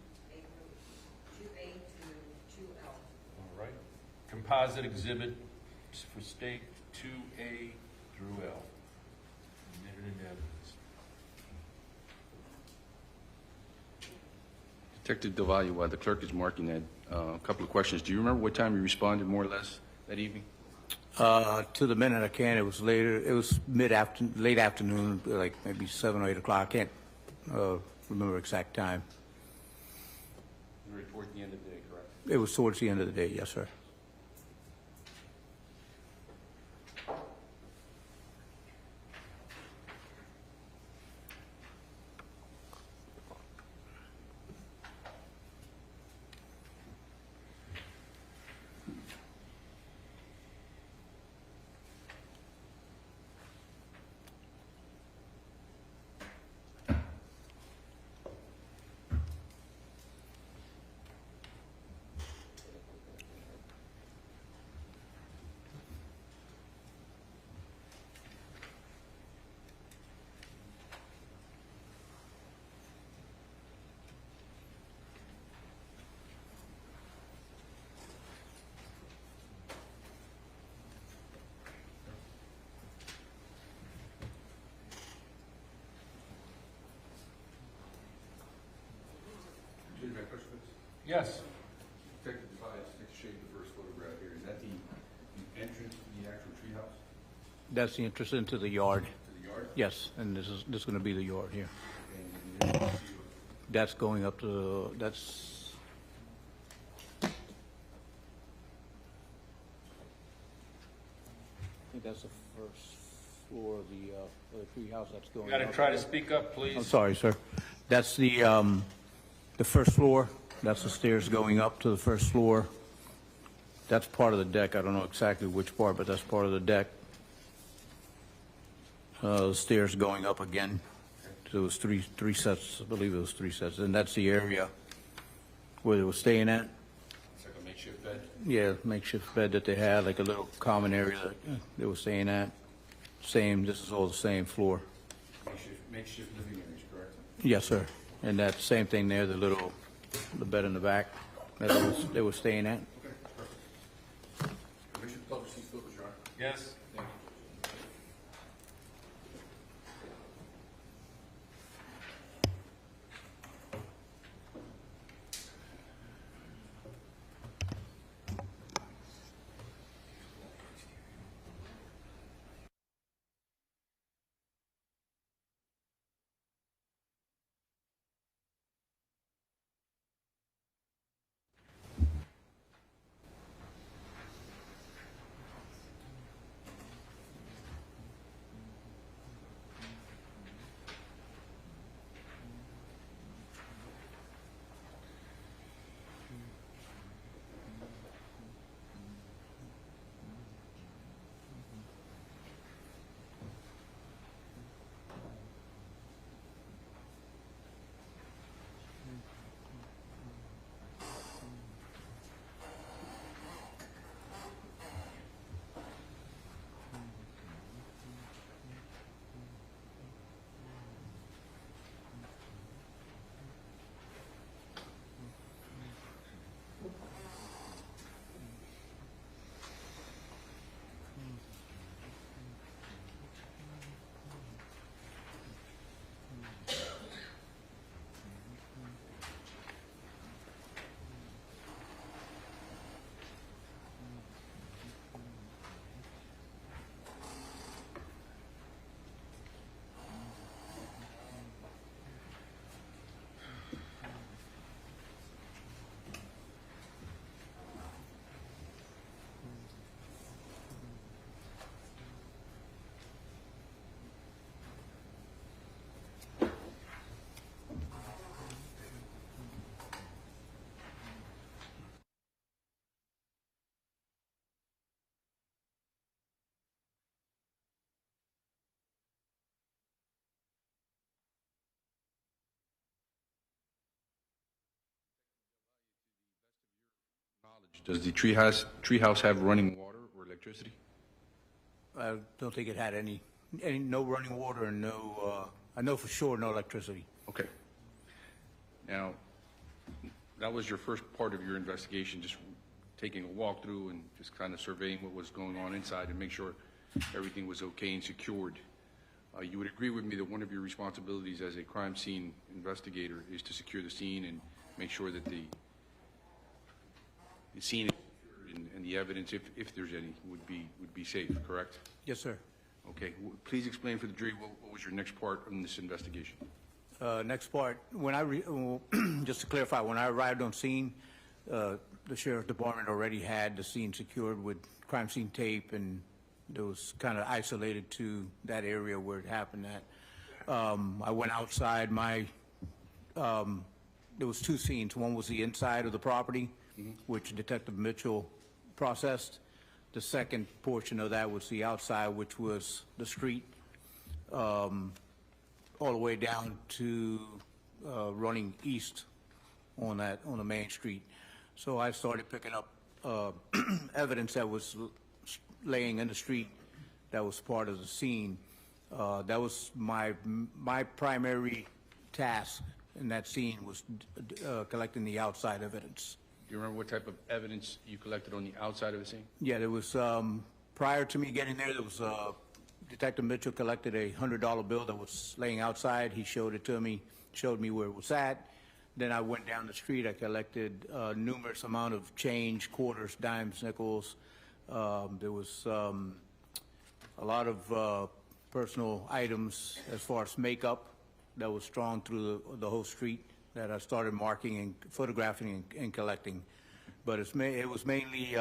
2A to 2L. all right. Composite exhibit for state 2A through L. Admitted into evidence. Detective Del Valle, while the clerk is marking that, a couple of questions. Do you remember what time you responded, more or less, that evening? To the minute I can, it was later, it was late afternoon, like maybe 7 or 8 o'clock. I can't remember exact time. You were towards the end of the day, correct? It was towards the end of the day, yes, sir. Yes. Detective Device, take a shade of the first photograph here. Is that the entrance to the actual treehouse? That's the entrance into the yard. To the yard? Yes, and this is going to be the yard here. And then you see That's going up to, that's, I think that's the first floor of the treehouse that's going You up. got to try to speak up, please. I'm sorry, sir. That's the first floor. That's the stairs going up to the first floor. That's part of the deck. I don't know exactly which part, but that's part of the deck. The stairs going up again. So it was three sets, I believe it was 3 sets. And that's the area where they were staying at. it's like a makeshift bed. Yeah, makeshift bed that they had, like a little common area that they were staying at. Same, this is all the same floor. Makeshift living areas, correct? Yes, sir. And that same thing there, the bed in the back that they were staying at. Okay, perfect. Commission publish these photos, Your Honor. Yes. Thank you. Does the treehouse have running water or electricity? I don't think it had no running water and no, I know for sure no electricity. Okay. Now, that was your first part of your investigation, just taking a walkthrough and just kind of surveying what was going on inside and make sure everything was okay and secured. You would agree with me that one of your responsibilities as a crime scene investigator is to secure the scene and make sure that the scene and the evidence, if there's any, would be safe, correct? Yes, sir. Okay. Please explain for the jury what was your next part in this investigation. Next part, just to clarify, when I arrived on scene, the sheriff's department already had the scene secured with crime scene tape, and it was kind of isolated to that area where it happened at. I went outside. There was 2 scenes. One was the inside of the property, which Detective Mitchell processed. The second portion of that was the outside, which was the street, all the way down to running east on the main street. So I started picking up evidence that was laying in the street that was part of the scene. That was my primary task in that scene, was collecting the outside evidence. Do you remember what type of evidence you collected on the outside of the scene? Yeah, there was, prior to me getting there was Detective Mitchell collected a $100 bill that was laying outside. He showed it to me, showed me where it was at. Then I went down the street. I collected numerous amount of change, quarters, dimes, nickels. There was a lot of personal items as far as makeup that was strewn through the whole street that I started marking and photographing and collecting. But it was mainly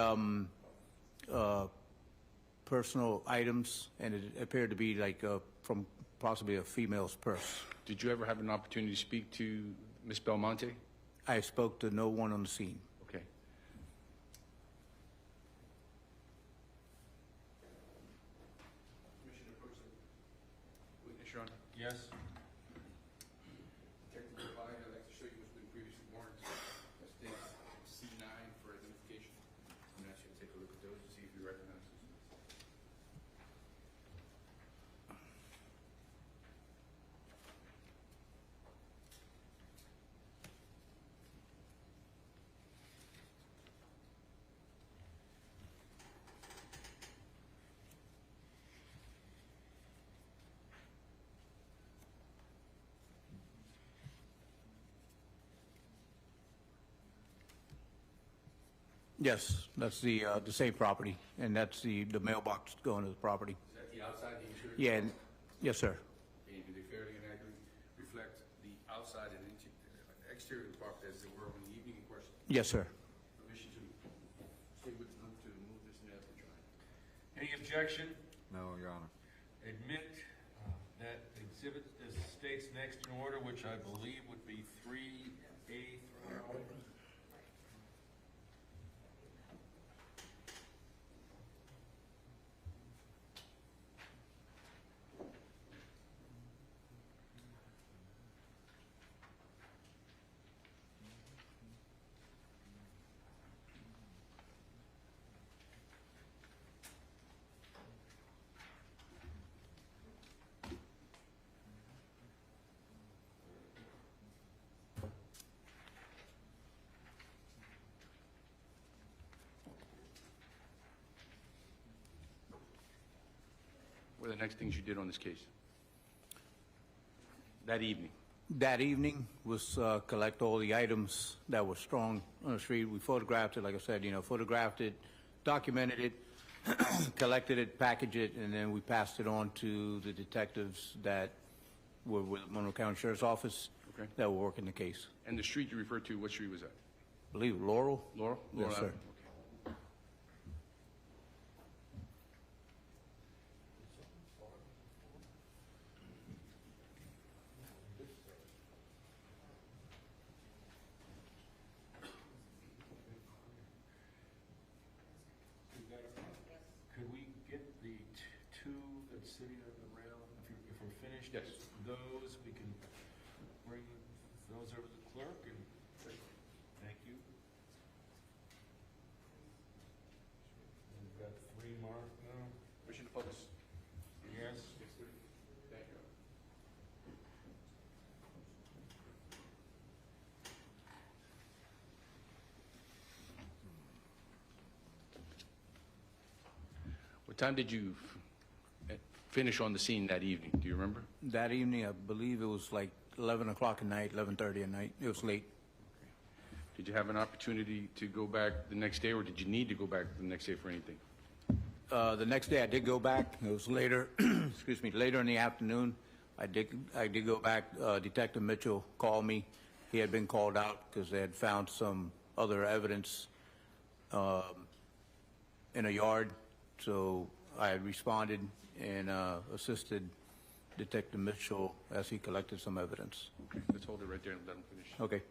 personal items, and it appeared to be like from possibly a female's purse. Did you ever have an opportunity to speak to Ms. Belmonte? I spoke to no one on the scene. Okay. Commissioner Brooks, witness, Your Honor. Yes? Detective Levine, I'd like to show you what's been previously warranted. That's things C9 for identification. I'm going to ask you to take a look at those and see if you recognize this. Yes, that's the same property, and that's the mailbox going to the property. Is that the outside, the interior? Yeah, yes, sir. And do they fairly and accurately reflect the outside and exterior of the property as they were on the evening in question? Yes, sir. Permission to stay with them to move this matter for trial. Any objection? No, Your Honor. Admit that exhibit is states next in order, which I believe would be 3A. What are the next things you did on this case? That evening? That evening was collect all the items that were strewn on the street. We photographed it, like I said, photographed it, documented it, collected it, packaged it, and then we passed it on to the detectives that were with Monroe County Sheriff's Office that were working the case. And the street you referred to, what street was that? I believe Laurel? Laurel? Yes, sir. Avenue? Okay. Could we get the two that's sitting on the rail, if we're finished? Yes. Those, we can bring those over to the clerk and, thank you. We've got 3 marked now. Permission to focus. Yes? Thank you. What time did you finish on the scene that evening? Do you remember? That evening, I believe it was like 11 o'clock at night, 11:30 at night. It was late. Did you have an opportunity to go back the next day, or did you need to go back the next day for anything? The next day I did go back. It was later, excuse me, later in the afternoon. I did go back. Detective Mitchell called me. He had been called out because they had found some other evidence in a yard. So I responded and assisted Detective Mitchell as he collected some evidence. Okay, let's hold it right there and let him finish. Okay.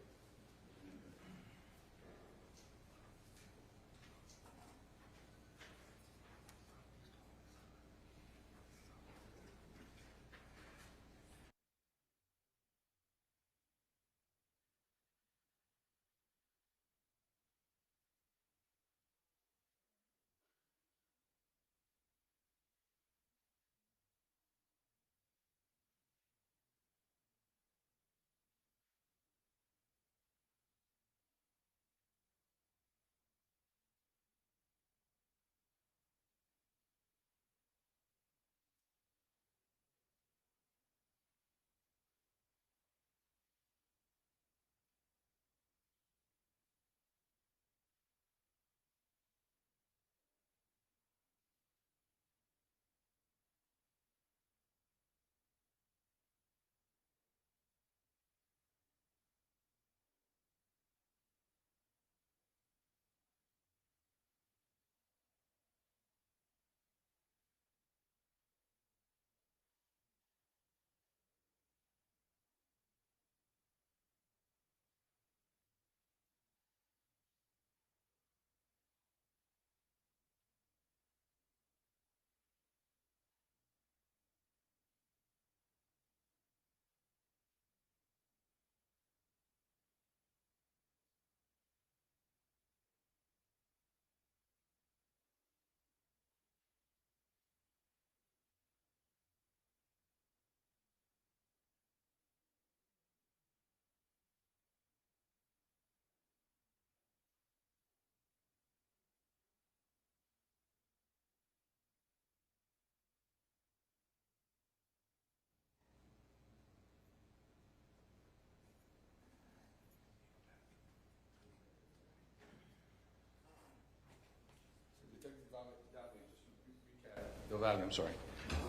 Del Valle, I'm sorry.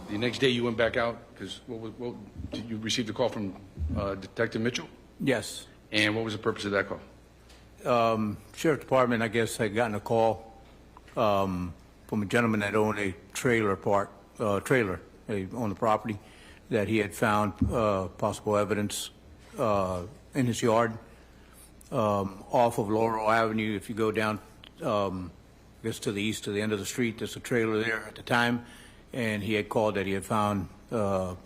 The next day you went back out, because did you received a call from Detective Mitchell? Yes. And what was the purpose of that call? Sheriff Department, I guess, had gotten a call from a gentleman that owned a trailer on the property, that he had found possible evidence in his yard off of Laurel Avenue. If you go down, I guess to the east, to the end of the street, there's a trailer there at the time, and he had called that he had found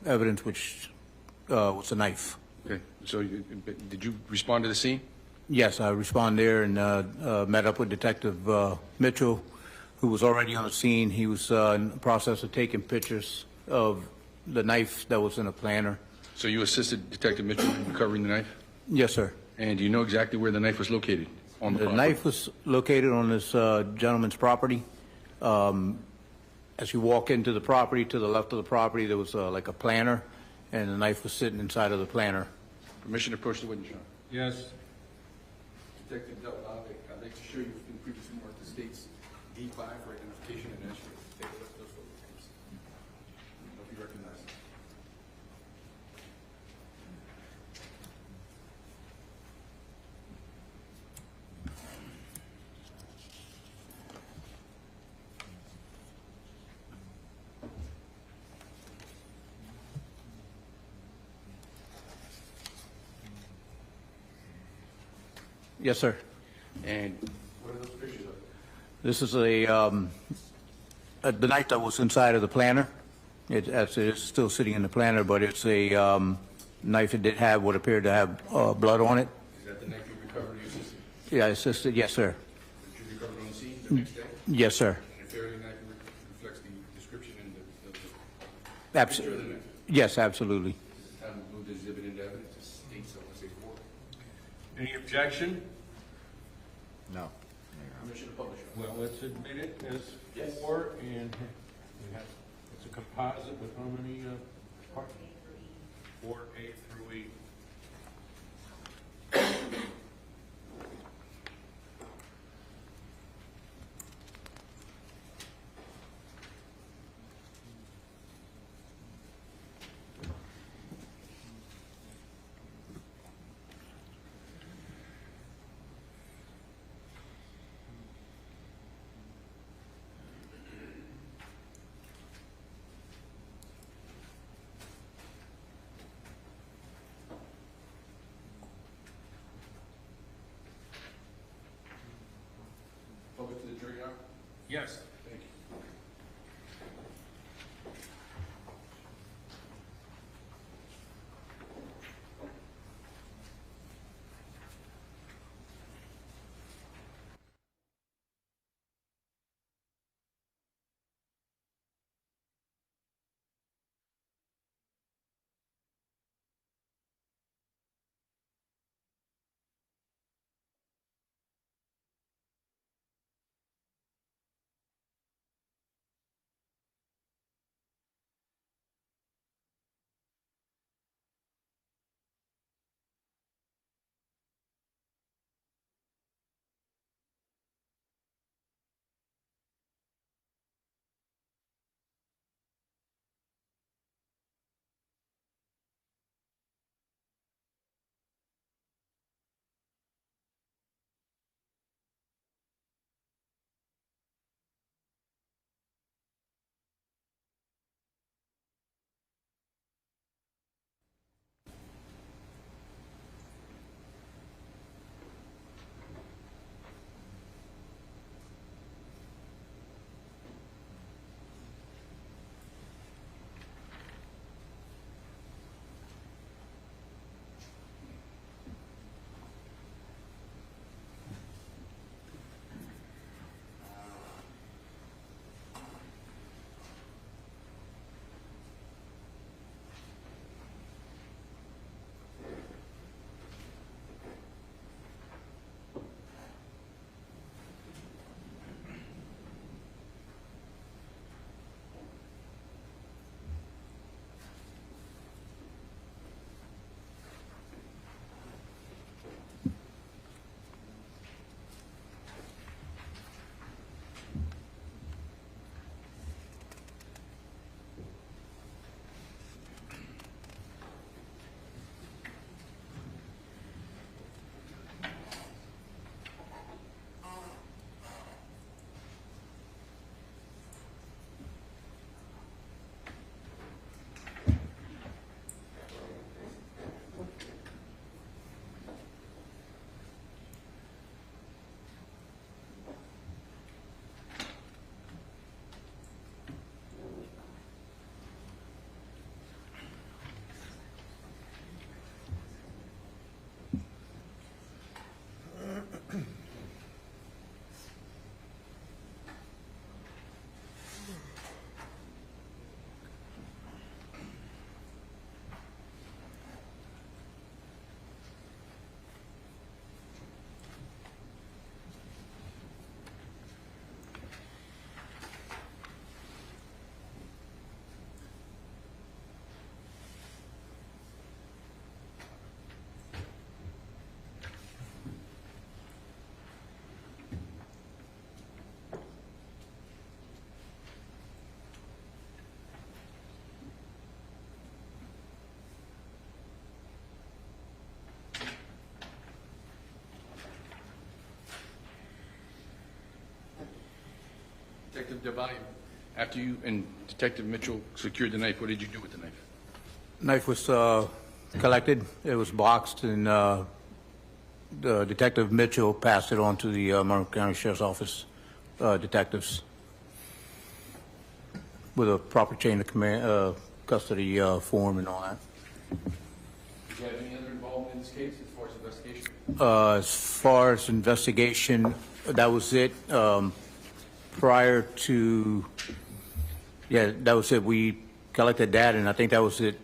evidence, which was a knife. Okay, so did you respond to the scene? Yes, I responded there and met up with Detective Mitchell, who was already on the scene. He was in the process of taking pictures of the knife that was in a planter. So you assisted Detective Mitchell in recovering the knife? Yes, sir. And do you know exactly where the knife was located on the The property? knife was located on this gentleman's property. As you walk into the property, to the left of the property, there was like a planter, and the knife was sitting inside of the planter. Permission to approach the witness, Your Honor. Yes. Detective Del Valle, I'd like to show you in previous marked the state's D5 for identification and entry. Take a look at those photographs. Hope you recognize them. Yes, sir. And what are those pictures of? This is the knife that was inside of the planter. It's still sitting in the planter, but it's a knife that did have what appeared to have blood on it. Is that the knife you recovered you assisted? Yeah, I assisted. Yes, sir. That you recovered on the scene the next day? Yes, sir. And fairly accurate reflects the description and the Absolutely. Yes, absolutely. This is the time we moved this exhibit into evidence. It states, I want to say, 4. Any objection? No. Permission to publish. Your Honor. Well, let's admit it as 4, and we have, it's a composite with how many parts? 4A through E. Public to the jury, Your Honor. Yes. Thank you. Detective DeValle, after you and Detective Mitchell secured the knife, what did you do with the knife? Knife was collected. It was boxed, and the Detective Mitchell passed it on to the Monroe County Sheriff's Office detectives with a proper chain of command, custody form and all that. Did you have any other involvement in this case as far as investigation? As far as investigation, that was it. Prior to, yeah, that was it. We collected that, and I think that was it.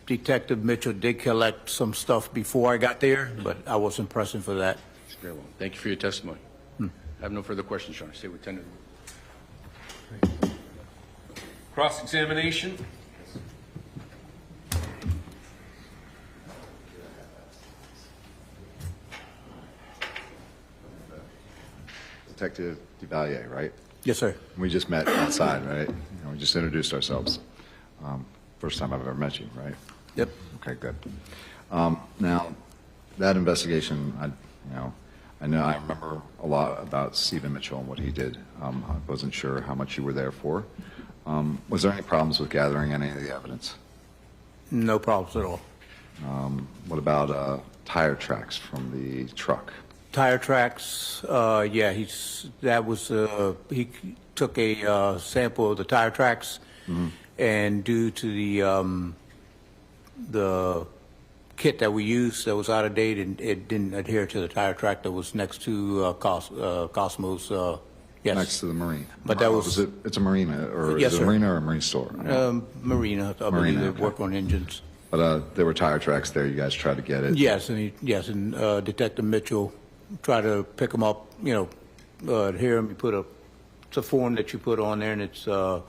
Detective Mitchell did collect some stuff before I got there, but I wasn't present for that. Very well. Thank you for your testimony. I have no further questions, Your Honor. Stay with 10 minutes. Cross-examination? Detective DeValle, right? Yes, sir. We just met outside, right? We just introduced ourselves. First time I've ever met you, right? Yep. Okay, good. Now, that investigation, I remember a lot about Stephen Mitchell and what he did. I wasn't sure how much you were there for. Was there any problems with gathering any of the evidence? No problems at all. What about tire tracks from the truck? Tire tracks, yeah, he took a sample of the tire tracks, and due to the kit that we used that was out of date, and it didn't adhere to the tire track that was next to Cosmos. Yes. Next to the marine. But that was it? It's a marina, or yes, is it a sir. marina or a marine store? Marina. I believe Marina, they okay. work on engines. But there were tire tracks there. You guys tried to get it. Yes, and Detective Mitchell tried to pick them up. Here, you put it's a form that you put on there, and it's you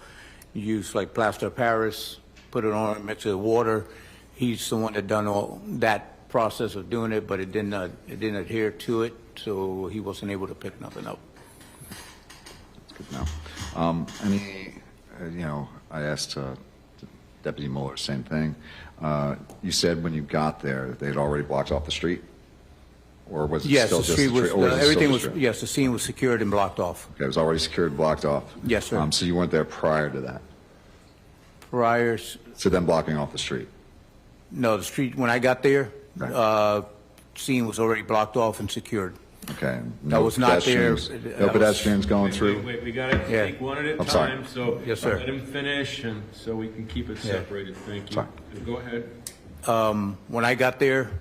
use like plaster of Paris, put it on, mix it with water. He's the one that done all that process of doing it, but it didn't adhere to it, so he wasn't able to pick nothing up. That's good to know. I asked Deputy Mueller, same thing. You said when you got there, they had already blocked off the street? Or was it Yes, still the just street the was, street? Or was it still everything the was, street? yes, the scene was secured and blocked off. Okay, it was already secured, blocked off? Yes, sir. So you weren't there prior to that? Prior, So them blocking off the street? no, the street, when I got there, Right. scene was already blocked off and secured. Okay. I was not there. No pedestrians going Wait, through? we gotta Yeah. take one at a I'm sorry. time, so Yes, sir. let him finish, and so we can keep it Yeah. separated. Thank you. Sorry. Go ahead. When I got there,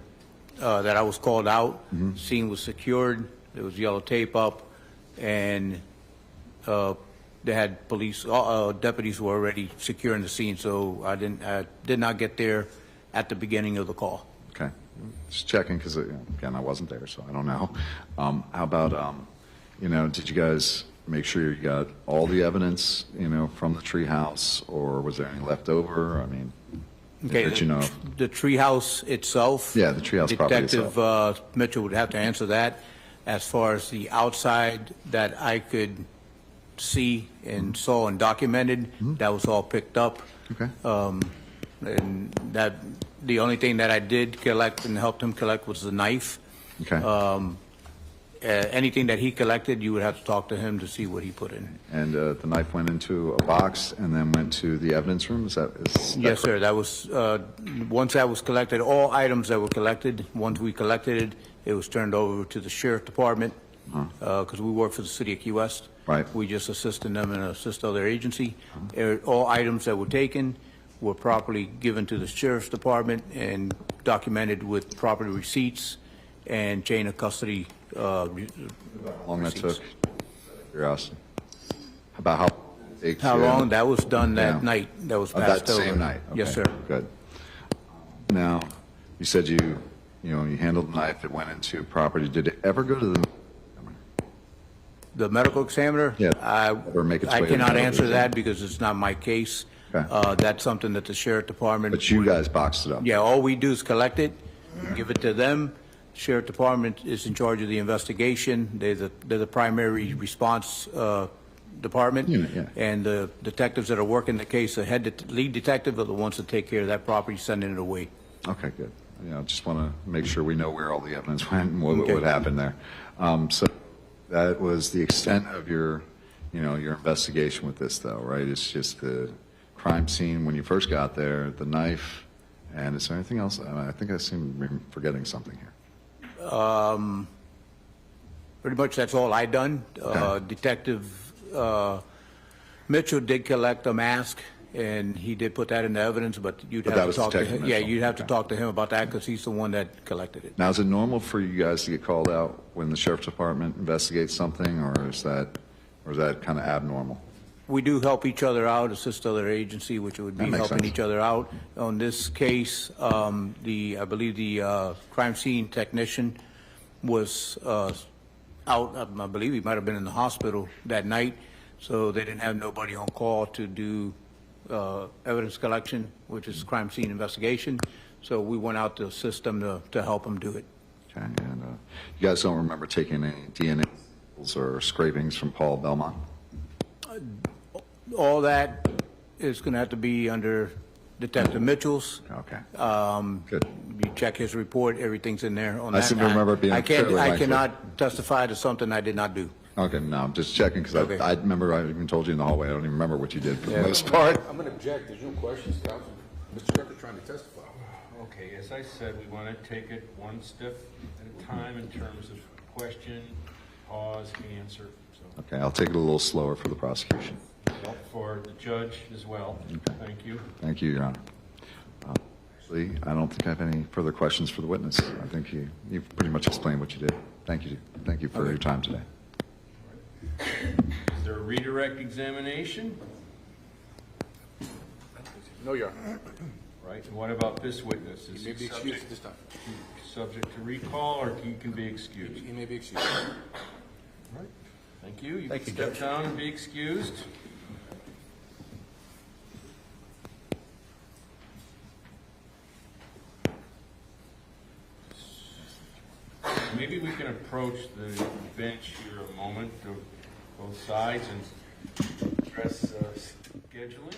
that I was called out, Mm-hmm. scene was secured, there was yellow tape up, and they had police, deputies were already securing the scene, so I did not get there at the beginning of the call. Okay. Just checking, because, again, I wasn't there, so I don't know. How about, did you guys make sure you got all the evidence, from the treehouse, or was there any left over? I mean, Okay, did you know? the treehouse itself. Yeah, the treehouse property Detective Mitchell would have to answer that. As far as the outside that I could see and saw and documented, that was all picked up. Okay. And that, the only thing that I did collect and helped him collect was the knife. Okay. Anything that he collected, you would have to talk to him to see what he put in. And the knife went into a box and then went to the evidence room? Is that Yes, sir. correct? That was, once that was collected, all items that were collected, once we collected it, it was turned over to the sheriff department, because we work for the city of Key West. Right. We just assisted them and assist other agency. All items that were taken were properly given to the sheriff's department and documented with proper receipts and chain of custody. How long that receipts. took? Curiosity. About how big? How long? That was done that Yeah. night. That was Oh, passed that over. same night? Yes, Okay, sir. Good. Now, you said you handled the knife, it went into property. Did it ever go to The medical examiner? Yeah, I or make its way to the cannot medical answer examiner. that because it's not my case. Okay. That's something that the sheriff department. But you guys boxed it up? Yeah, all we do is collect it, give it to them. Sheriff department is in charge of the investigation. They're the primary response department. Unit, yeah. And the detectives that are working the case, the lead detective are the ones that take care of that property, sending it away. Okay, good. Just want to make sure we know where all the evidence went and what Okay. happened there. So that was the extent of your, your investigation with this, though, right? It's just the crime scene when you first got there, the knife, and is there anything else? I think I seem to be forgetting something here. Pretty much that's all I done. Okay. Detective Mitchell did collect a mask, and he did put that into evidence, but you'd But have that to was talk to Detective him. Yeah, Mitchell. you'd have to Okay. talk to him about that because he's the one that collected it. Now, is it normal for you guys to get called out when the sheriff's department investigates something, or is that kind of abnormal? We do help each other out, assist other agency, which would be That makes helping sense. each other out. On this case, I believe the crime scene technician was out. I believe he might have been in the hospital that night, so they didn't have nobody on call to do evidence collection, which is crime scene investigation. So we went out to assist them to help them do it. Okay, and you guys don't remember taking any DNA samples or scrapings from Paul Belmont? All that is going to have to be under Detective Mitchell's. Okay. Good. You check his report, everything's in there on that. I seem to remember it being fairly I lengthy. cannot testify to something I did not do. Okay, no, I'm just checking because Okay. I remember I even told you in the hallway. I don't even remember what you did for the Yeah. most part. I'm going to object. There's no questions, Counsel. Mr. Tucker's trying to testify. Okay, as I said, we want to take it one step at a time in terms of question, pause, answer. So, Okay, I'll take it a little slower for the prosecution. for the judge as well. Thank you. Thank you, Your Honor. Actually, I don't think I have any further questions for the witness. I think you've pretty much explained what you did. Thank you. Thank you for your time today. Is there a redirect examination? No, Your Honor. Right, and what about this witness? Is He may be excused at this time. subject to recall, or he can be excused? He may be excused. All right, thank you. You Thank can you, step Judge. down and be excused. Maybe we can approach the bench here a moment, to both sides, and address scheduling.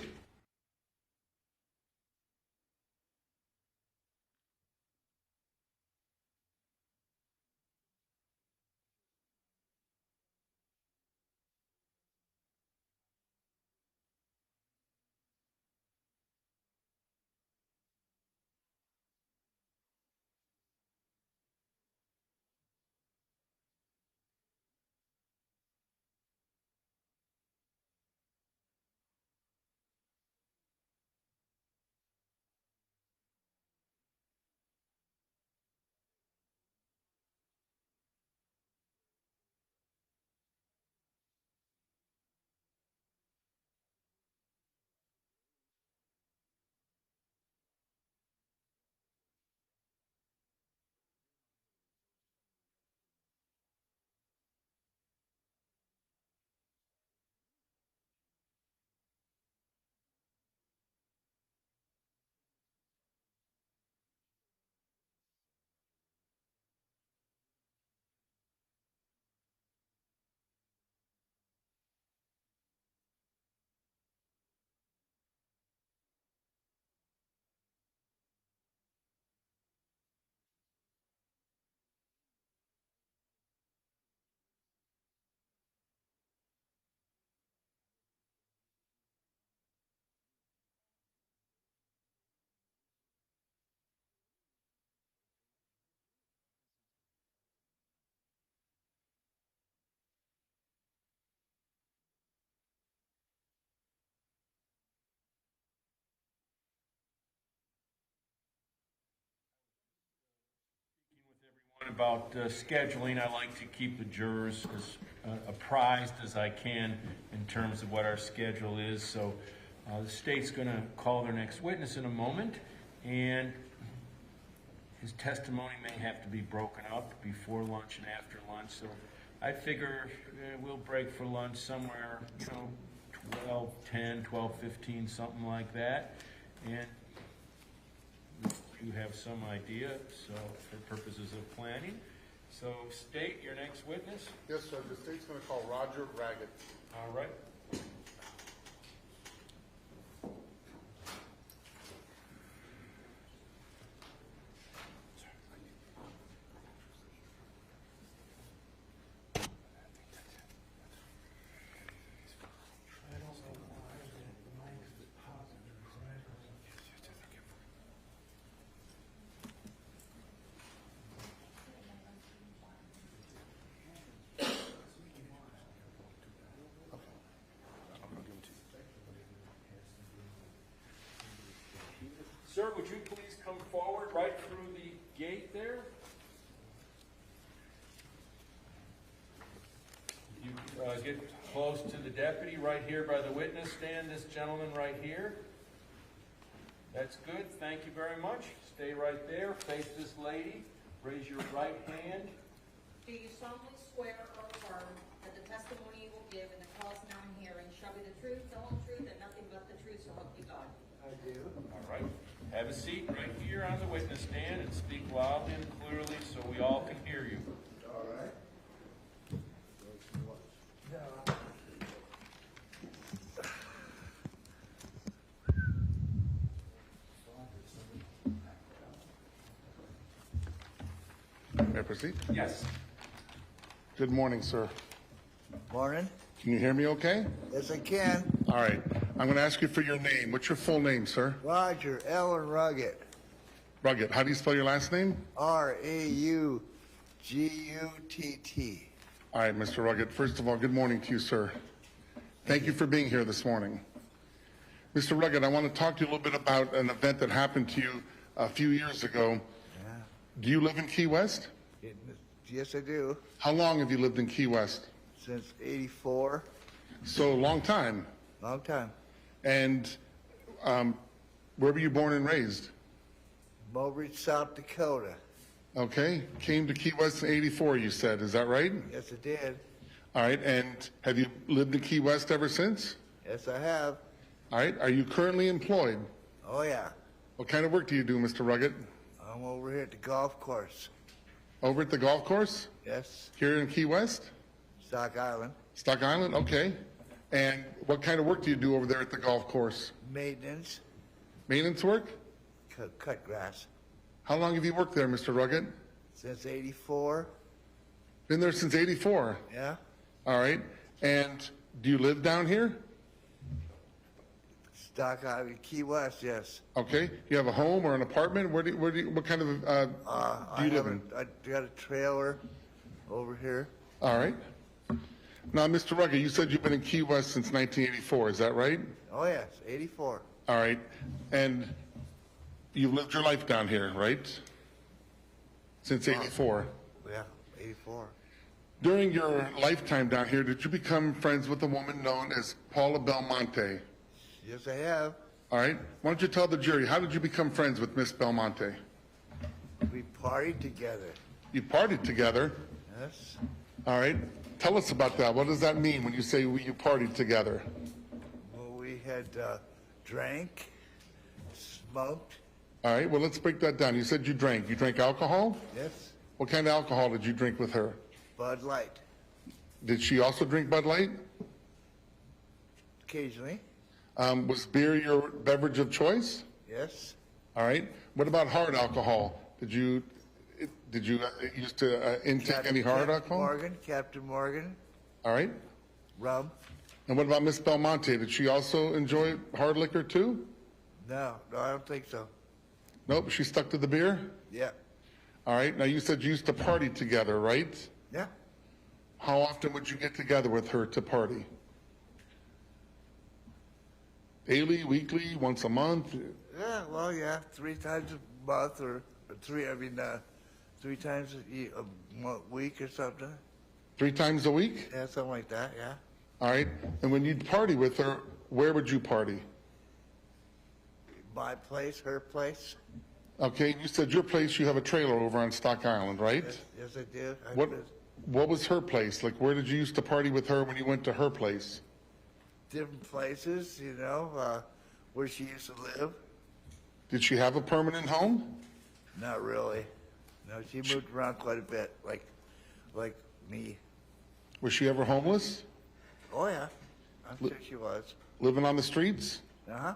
About scheduling, I like to keep the jurors as apprised as I can in terms of what our schedule is. So the state's going to call their next witness in a moment, and his testimony may have to be broken up before lunch and after lunch. So I figure we'll break for lunch somewhere, 12:10, 12:15, something like that. And you have some idea, so for purposes of planning. So state your next witness. Yes, sir. The state's going to call Roger Raggett. All right. Sir, would you please come forward right through the gate there? You get close to the deputy right here by the witness stand, this gentleman right here. That's good, thank you very much. Stay right there, face this lady, raise your right hand. Do you solemnly swear or affirm that the testimony you will give in the cause now in hearing shall be the truth, the whole truth, and nothing but the truth, so help you God? I do. All right, have a seat right here on the witness stand and speak loudly and clearly so we all can hear you. All right. May I proceed? Yes. Good morning, sir. Morning. Can you hear me okay? Yes, I can. All right. I'm going to ask you for your name. What's your full name, sir? Roger Ellen Ruggett. Ruggett. How do you spell your last name? Raugutt. All right, Mr. Ruggett. First of all, good morning to you, sir. Thank you for being here this morning. Mr. Ruggett, I want to talk to you a little bit about an event that happened to you a few years ago. Yeah. Do you live in Key West? Yes, I do. How long have you lived in Key West? Since '84. So a long time. Long time. And where were you born and raised? Mobridge, South Dakota. Okay. Came to Key West in '84, you said. Is that right? Yes, I did. All right. And have you lived in Key West ever since? Yes, I have. All right. Are you currently employed? Oh, yeah. What kind of work do you do, Mr. Ruggett? I'm over here at the golf course. Over at the golf course? Yes. Here in Key West? Stock Island. Stock Island? Okay. And what kind of work do you do over there at the golf course? Maintenance. Maintenance work? Cut grass. How long have you worked there, Mr. Ruggett? Since '84. Been there since '84. Yeah. All right. And do you live down here? Stock Island, Key West, yes. Okay. You have a home or an apartment? What kind of do you live in? I got a trailer over here. All right. Now, Mr. Ruggett, you said you've been in Key West since 1984. Is that right? Oh, yes, '84. All right. And you've lived your life down here, right? Since '84. Yeah, '84. During your lifetime down here, did you become friends with a woman known as Paula Belmonte? Yes, I have. All right. Why don't you tell the jury, how did you become friends with Miss Belmonte? We partied together. You partied together. Yes. All right. Tell us about that. What does that mean when you say you partied together? Well, we had drank, smoked. All right. Well, let's break that down. You said you drank. You drank alcohol? Yes. What kind of alcohol did you drink with her? Bud Light. Did she also drink Bud Light? Occasionally. Was beer your beverage of choice? Yes. All right. What about hard alcohol? Did you used to intake any hard alcohol? Captain Morgan. All right. Rum. And what about Miss Belmonte? Did she also enjoy hard liquor too? No, I don't think so. Nope. She stuck to the beer? Yeah. All right. Now you said you used to party together, right? Yeah. How often would you get together with her to party? Daily, weekly, once a month? Yeah, well, yeah, 3 times a month or 3 times a week or something. 3 times a week? Yeah, something like that, yeah. All right. And when you'd party with her, where would you party? My place, her place. Okay. You said your place, you have a trailer over on Stock Island, right? Yes, I do. What was her place? Like, where did you used to party with her when you went to her place? Different places, where she used to live. Did she have a permanent home? Not really. No, she moved around quite a bit, like me. Was she ever homeless? Oh, yeah. I'm sure she was. Living on the streets? Uh-huh.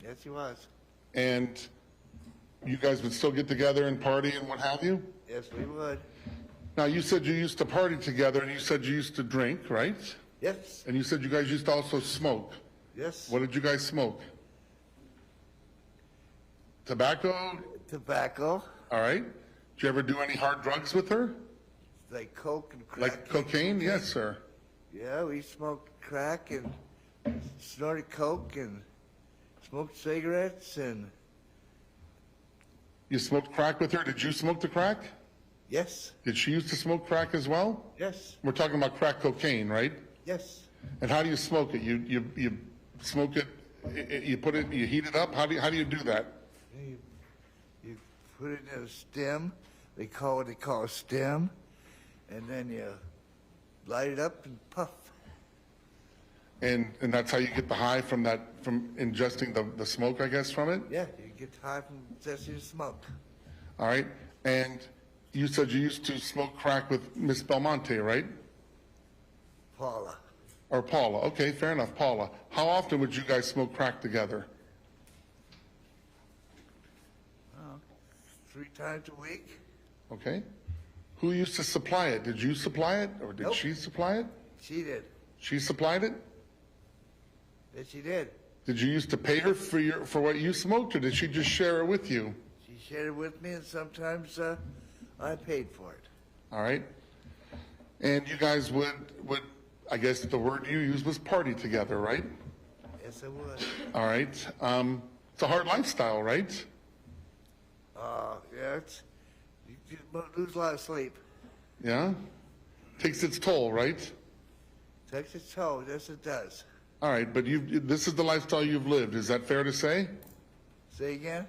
Yes, she was. And you guys would still get together and party and what have you? Yes, we would. Now, you said you used to party together and you said you used to drink, right? Yes. And you said you guys used to also smoke. Yes. What did you guys smoke? Tobacco? Tobacco. All right. Did you ever do any hard drugs with her? Like coke and crack. Like cocaine? Yes, sir. Yeah, we smoked crack and snorted coke and smoked cigarettes and You smoked crack with her? Did you smoke the crack? Yes, Did she used to smoke crack as well? yes, We're talking about crack cocaine, right? yes. And how do you smoke it? You smoke it, you put it, you heat it up? How do you do that? You put it in a stem, they call a stem, and then you light it up and puff. And that's how you get the high from ingesting the smoke, I guess, from it? Yeah, you get high from just your smoke. All right. And you said you used to smoke crack with Miss Belmonte, right? Paula. Or Paula. Okay, fair enough, Paula. How often would you guys smoke crack together? 3 times a week. Okay. Who used to supply it? Did you supply it, or did Nope. she supply it? She did. She supplied it? Yes, she did. Did you used to pay her for what you smoked, or did she just share it with you? She shared it with me, and sometimes I paid for it. All right. And you guys would I guess the word you used was party together, right? Yes, I would. All right. It's a hard lifestyle, right? Yeah, you lose a lot of sleep. Yeah. Takes its toll, right? Takes its toll. Yes, it does. All right, but this is the lifestyle you've lived. Is that fair to say? Say again?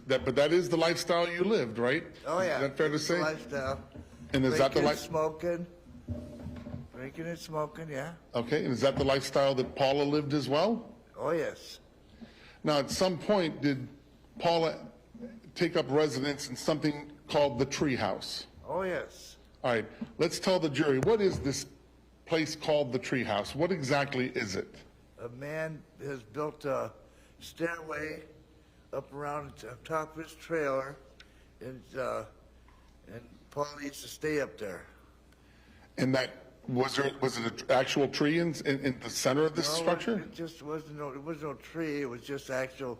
But that is the lifestyle you lived, right? Oh, yeah. Is that fair to It's the say? lifestyle. And is that the Drinking, smoking. Drinking and smoking, yeah. Okay, and is that the lifestyle that Paula lived as well? Oh, yes. Now, at some point, did Paula take up residence in something called the Treehouse? Oh, yes. All right, let's tell the jury, what is this place called the Treehouse? What exactly is it? A man has built a stairway up around the top of his trailer, and Paul used to stay up there. And that, was it an actual tree in the center of this No, structure? It just wasn't it was no tree. It was just actual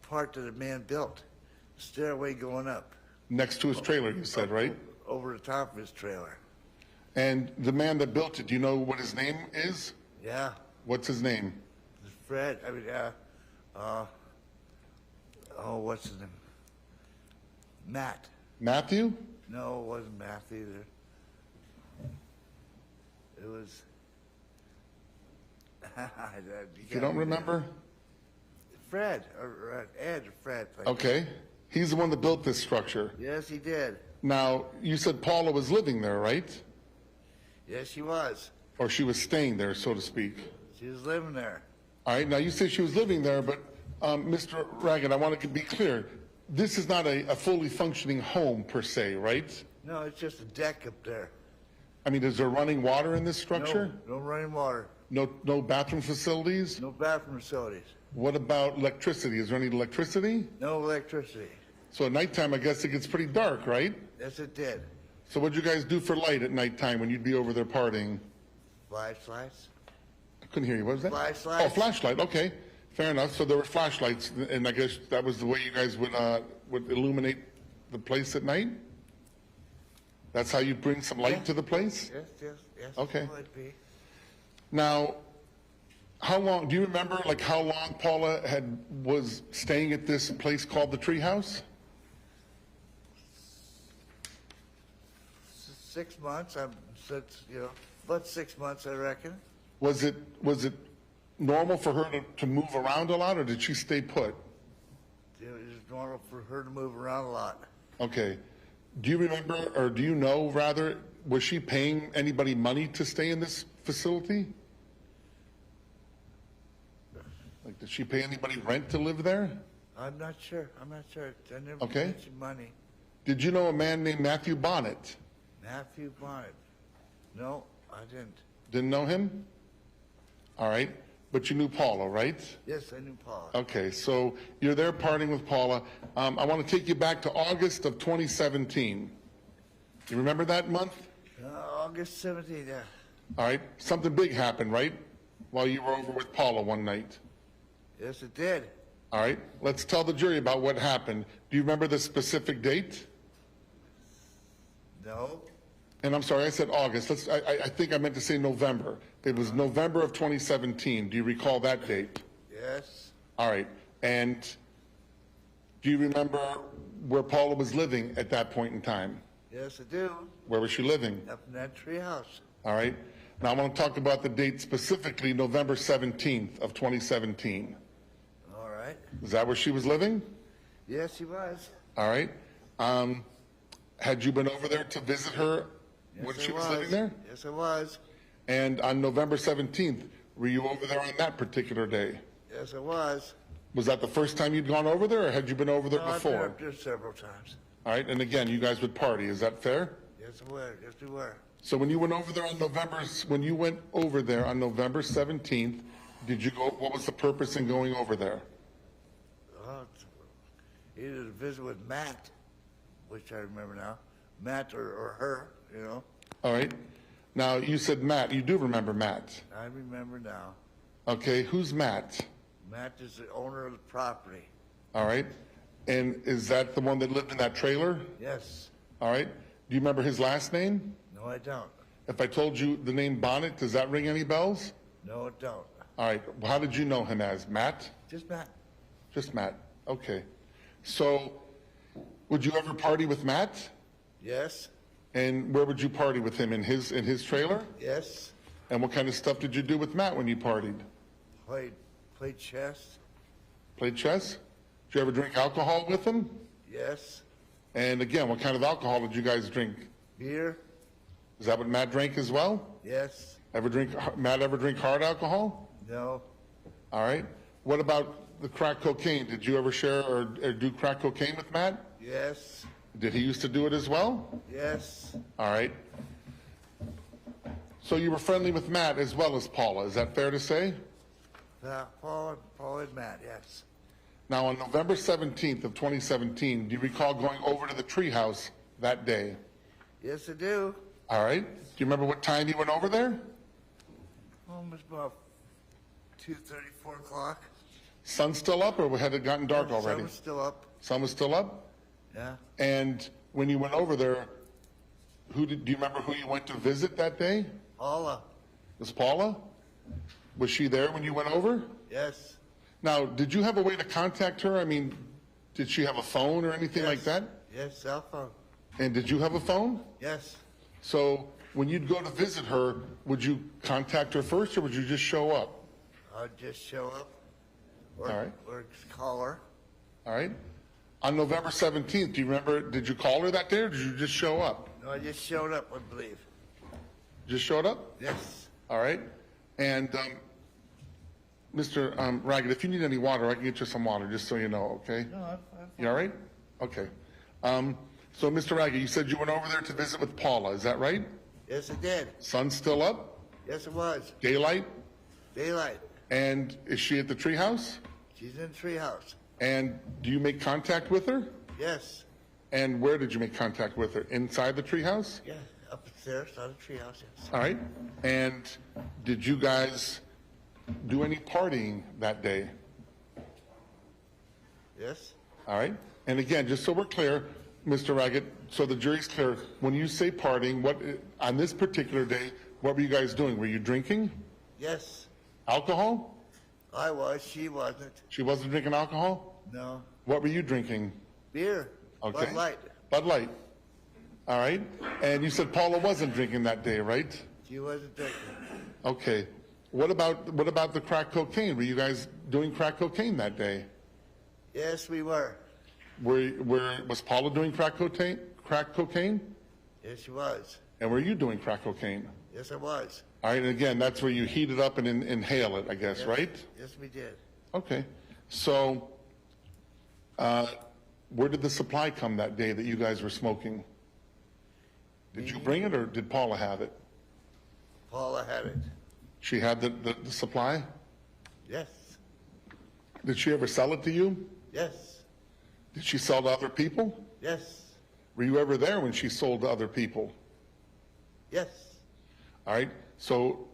part that a man built. Stairway going up. Next to his trailer, you said, right? Over the top of his trailer. And the man that built it, do you know what his name is? Yeah. What's his name? Fred. I mean, what's his name? Matt. Matthew? No, it wasn't Matt either. It was. You don't remember? Fred, or Ed, or Fred. Okay. He's the one that built this structure. Yes, he did. Now, you said Paula was living there, right? Yes, she was. Or she was staying there, so to speak. She was living there. All right, now you say she was living there, but Mr. Raggett, I want to be clear. This is not a fully functioning home per se, right? No, it's just a deck up there. I mean, is there running water in this structure? No running water. No bathroom facilities? No bathroom facilities. What about electricity? Is there any electricity? No electricity. So at nighttime, I guess it gets pretty dark, right? Yes, it did. So what'd you guys do for light at nighttime when you'd be over there partying? Flashlights. I couldn't hear you. What was that? Flashlights. Oh, flashlight. Okay, fair enough. So there were flashlights, and I guess that was the way you guys would illuminate the place at night. That's how you bring some light to the place. Yes. Okay. It would be. Now, how long? Do you remember, like, how long Paula was staying at this place called the Treehouse? 6 months. About 6 months, I reckon. Was it normal for her to move around a lot, or did she stay put? It was normal for her to move around a lot. Okay. Do you remember, or do you know, rather, was she paying anybody money to stay in this facility? Like, did she pay anybody rent to live there? I'm not sure. I never Okay. mentioned money. Did you know a man named Matthew Bonnett? Matthew Bonnett. No, I didn't. Didn't know him? All right. But you knew Paula, right? Yes, I knew Paula. Okay, so you're there partying with Paula. I want to take you back to August of 2017. You remember that month? August 17th, yeah. All right. Something big happened, right? While you were over with Paula one night. Yes, it did. All right. Let's tell the jury about what happened. Do you remember the specific date? No. And I'm sorry, I said August. I think I meant to say November. It was November of 2017. Do you recall that date? Yes. All right. And do Do you remember where Paula was living at that point in time? Yes, I do. Where was she living? Up in that treehouse. All right. Now I want to talk about the date specifically, November 17th of 2017. All right. Is that where she was living? Yes, she was. All right. Had you been over there to visit her when Yes, she I was living there? Yes, I was. And on November 17th, were you over there on that particular day? Yes, I was. Was that the first time you'd gone over there, or had you been over there No, I've been before? up there several times. All right. And again, you guys would party. Is that fair? Yes, I were. Yes, we were. So when you went over there on November 17th, did you go? What was the purpose in going over there? Either to visit with Matt, which I remember now, Matt or her, you know. All right. Now you said Matt. You do remember Matt? I remember now. Okay. Who's Matt? Matt is the owner of the property. All right. And is that the one that lived in that trailer? Yes. All right. Do you remember his last name? No, I don't. If I told you the name Bonnett, does that ring any bells? No, I don't. All right. How did you know him as? Matt? Just Matt. Just Matt. Okay. So would you ever party with Matt? Yes. And where would you party with him? In his trailer? Yes. And what kind of stuff did you do with Matt when you partied? Played chess. Played chess? Did you ever drink alcohol with him? Yes. And again, what kind of alcohol did you guys drink? Beer. Is that what Matt drank as well? Yes. Matt ever drink hard alcohol? No. All right. What about the crack cocaine? Did you ever share or do crack cocaine with Matt? Yes. Did he used to do it as well? Yes. All right. So you were friendly with Matt as well as Paula. Is that fair to say? Paul and Matt, yes. Now, on November 17th of 2017, do you recall going over to the Treehouse that day? Yes, I do. All right. Do you remember what time you went over there? Almost about 2:30, 4 o'clock. Sun still up, or had it gotten dark already? Sun was still up. Sun was still up? Yeah. And when you went over there, do you remember who you went to visit that day? Paula. Was Paula? Was she there when you went over? Yes. Now, did you have a way to contact her? I mean, did she have a phone or anything like that? Yes, cell phone. And did you have a phone? Yes. So when you'd go to visit her, would you contact her first, or would you just show up? I'd just show up. Or, All right. Or call her. All right. On November 17th, do you remember, did you call her that day, or did you just show up? No, I just showed up, I believe. Just showed up? Yes. All right. And Mr. Ragged, if you need any water, I can get you some water, just so you know, okay? No, I'm You all right? Okay. So, Mr. Ragged, you said you went over there to visit with Paula, is that right? Yes, I did. Sun still up? Yes, it was. Daylight? Daylight. And is she at the treehouse? She's in the treehouse. And do you make contact with her? Yes. And where did you make contact with her? Inside the treehouse? Yeah, upstairs, on the treehouse, yes. All right. And did you guys do any partying that day? Yes. All right. And again, just so we're clear, Mr. Raggett, so the jury's clear, when you say partying, on this particular day, what were you guys doing? Were you drinking Yes. alcohol? I was. She wasn't. She wasn't drinking alcohol? No. What were you drinking? Beer. Okay. Bud Light. Bud Light. All right. And you said Paula wasn't drinking that day, right? She wasn't drinking. Okay. What about the crack cocaine? Were you guys doing crack cocaine that day? Yes, we were. Was Paula doing crack cocaine? Yes, she was. And were you doing crack cocaine? Yes, I was. All right, and again, that's where you heat it up and inhale it, I guess, Yes. right? Yes, we did. Okay. So, where did the supply come that day that you guys were smoking? Did you bring it, or did Paula have it? Paula had it. She had the supply? Yes. Did she ever sell it to you? Yes. Did she sell to other people? Yes. Were you ever there when she sold to other people? Yes. All right. So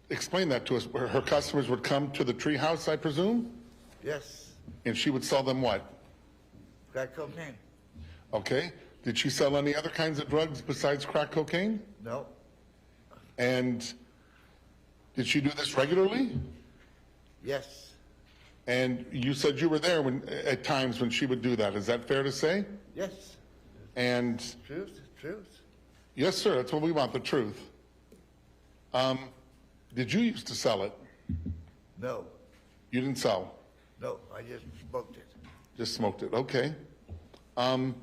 explain that to us. Her customers would come to the treehouse, I presume? Yes. And she would sell them what? Crack cocaine. Okay. Did she sell any other kinds of drugs besides crack cocaine? No. And did she do this regularly? Yes. And you said you were there at times when she would do that. Is that fair to say? Yes. And Truth. yes, sir, that's what we want, the truth. Did you used to sell it? No. You didn't sell? No, I just smoked it. Just smoked it, okay. On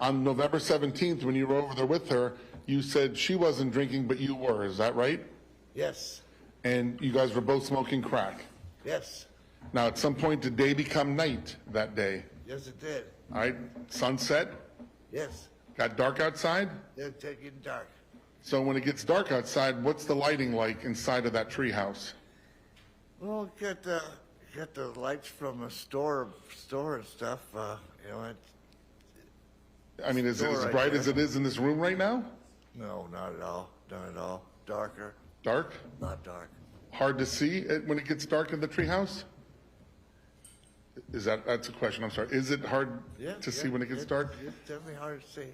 November 17th, when you were over there with her, you said she wasn't drinking, but you were, is that right? Yes. And you guys were both smoking crack. Yes. Now, at some point, did day become night that day? Yes, it did. All right, sunset, Yes. got dark outside? They're taking dark. So when it gets dark outside, what's the lighting like inside of that treehouse? Well, got the lights from a store and stuff. You know, I mean, is it as Door right bright there. as it is in this room right now? no, not at all. Not at all. Darker. Dark? Not dark. Hard to see when it gets dark in the treehouse? That's a question, I'm sorry. Is it hard to see when it gets dark? It's definitely hard to see.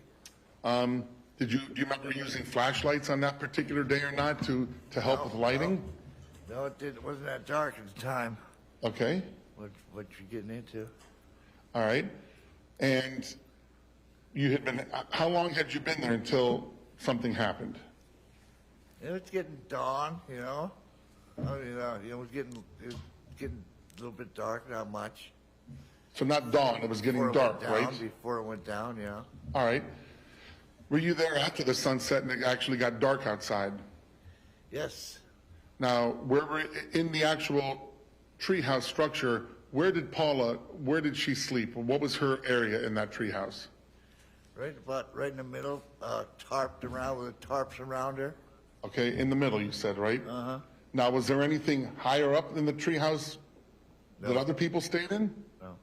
Do you remember using flashlights on that particular day or not to help with lighting? No, it wasn't that dark at the time. Okay, What you're getting into? all right. And you had been, how long had you been there until something happened? It was getting dawn, you know. It was getting a little bit dark, not much. So not dawn, it was getting dark, right? Before it went down, yeah. All right. Were you there after the sunset and it actually got dark outside? Yes. Now, in the actual treehouse structure, where did she sleep? What was her area in that treehouse? Right in the middle, tarped around with the tarps around her. Okay, in the middle, you said, right? Uh-huh. Now, was there anything higher up in the treehouse that No. other people stayed in? No.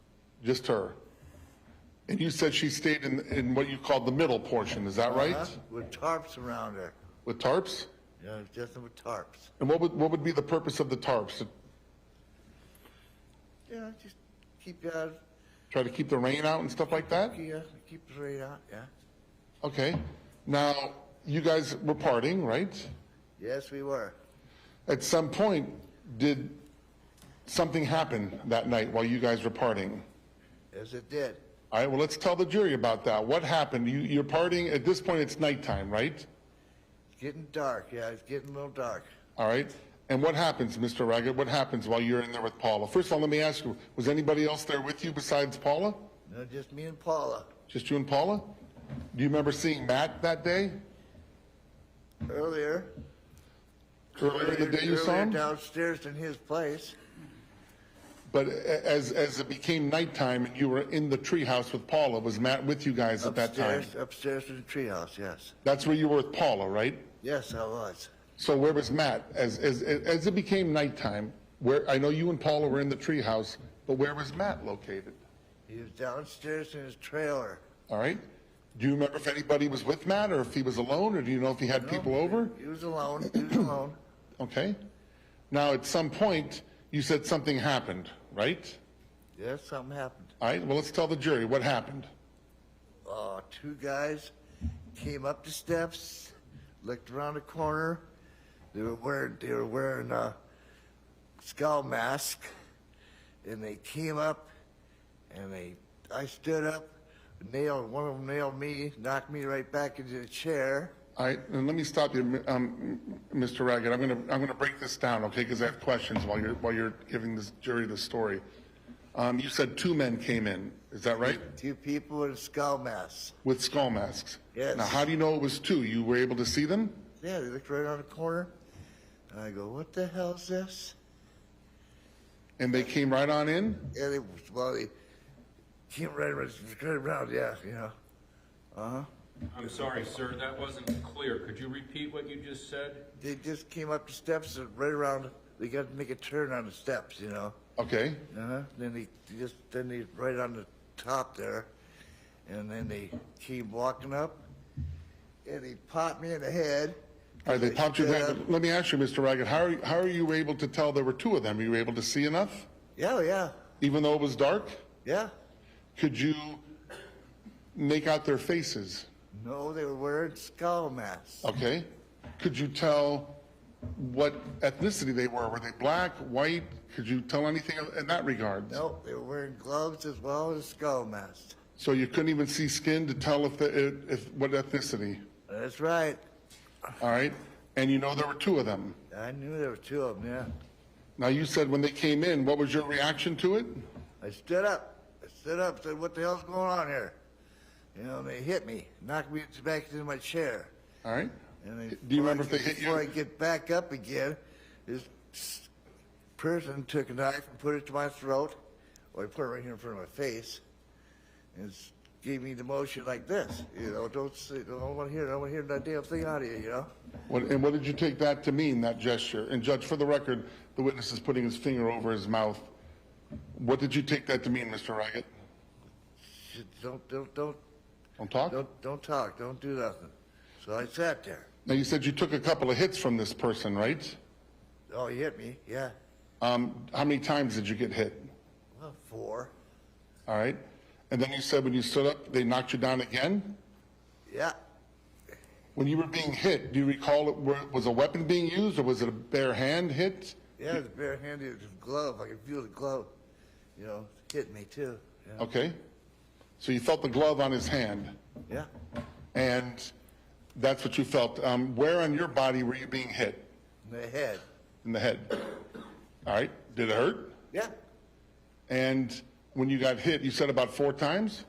Just her? And you said she stayed in what you called the middle portion, is that right? With tarps around her. With tarps? Yeah, just with tarps. And what would be the purpose of the tarps? Yeah, just keep Try to keep the rain out and stuff like that? keep the rain out, yeah. Okay. Now, you guys were partying, right? Yes, we were. At some point, did something happen that night while you guys were partying? Yes, it did. All right, well, let's tell the jury about that. What happened? You're partying, at this point, it's nighttime, right? It's getting dark, yeah, it's getting a little dark. All right. And what happens, Mr. Raggett? What happens while you're in there with Paula? First of all, let me ask you, was anybody else there with you besides Paula? No, just me and Paula. Just you and Paula? Do you remember seeing Matt that day? Earlier Earlier in the day you saw him? downstairs in his place. But as it became nighttime and you were in the treehouse with Paula, was Matt with you guys at that time? Upstairs in the treehouse, yes. That's where you were with Paula, right? Yes, I was. So where was Matt? As it became nighttime, I know you and Paula were in the treehouse, but where was Matt located? He was downstairs in his trailer. All right. Do you remember if anybody was with Matt or if he was alone, or do you know if he had people over? He was alone. He was alone. Okay. Now, at some point, you said something happened, right? Yes, something happened. All right. Well, let's tell the jury what happened. Two guys came up the steps, looked around the corner. They were wearing a skull mask, and they came up, and I stood up, one of them nailed me, knocked me right back into the chair. All right, and let me stop you, Mr. Raggett. I'm gonna break this down, okay? Because I have questions while you're giving this jury the story. You said two men came in. Is that right? Two people with skull masks. With skull masks. Yes. Now, how do you know it was two? You were able to see them? Yeah, they looked right around the corner, and I go, "What the hell is this?" And they came right on in? Yeah, they came right around, yeah, you know. Uh-huh. I'm sorry, sir, that wasn't clear. Could you repeat what you just said? They just came up the steps and right around, they got to make a turn on the steps, you know. Okay. Uh-huh. Then they right on the top there, and then they came walking up, and they popped me in the head. All right, they popped you stood there. up. Let me ask you, Mr. Raggett, how are you able to tell there were two of them? Are you able to see enough? Yeah. Even though it was dark? Yeah. Could you make out their faces? No, they were wearing skull masks. Okay. Could you tell what ethnicity they were. Were they black, white? Could you tell anything in that regard? No, they were wearing gloves as well as a skull mask. So you couldn't even see skin to tell if what ethnicity? That's right. All right. And you know there were two of them. I knew there were two of them, yeah. Now you said when they came in, what was your reaction to it? I stood up, said, what the hell's going on here? You know, and they hit me, knocked me back into my chair. All right. And they, Do you remember if they hit you? Before I get back up again, this person took a knife and put it to my throat, or I put it right here in front of my face, and gave me the motion like this. You know, don't want to hear that damn thing out of you, you know? And what did you take that to mean, that gesture? And Judge, for the record, the witness is putting his finger over his mouth. What did you take that to mean, Mr. Raggett? Don't talk? Don't talk, don't do nothing. So I sat there. Now you said you took a couple of hits from this person, right? Oh, he hit me, yeah. How many times did you get hit? Well, 4. All right. And then you said when you stood up, they knocked you down again? Yeah. When you were being hit, do you recall was a weapon being used or was it a bare hand hit? Yeah, it was barehanded glove. I could feel the glove, you know, hit me too. Yeah. Okay. So you felt the glove on his hand. Yeah. And that's what you felt. Where on your body were you being hit? In the head. In the head. All right. Did it hurt? Yeah. And when you got hit, you said about 4 times?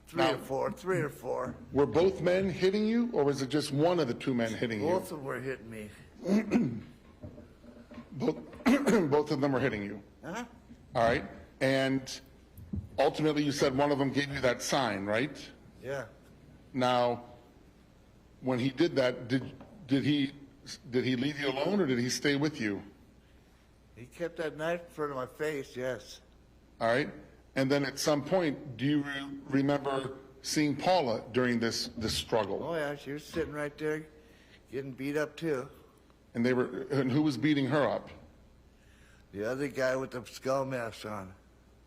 3 or 4. Were both men hitting you, or was it just one of the 2 men hitting you? Both of them were hitting me. Both of them were hitting you. Huh? All right. And ultimately, you said one of them gave you that sign, right? Yeah. Now, when he did that, did he leave you alone, or did he stay with you? He kept that knife in front of my face, yes. All right. And then at some point, do you remember seeing Paula during this struggle? Oh yeah, she was sitting right there, getting beat up too. And who was beating her up? The other guy with the skull mask on.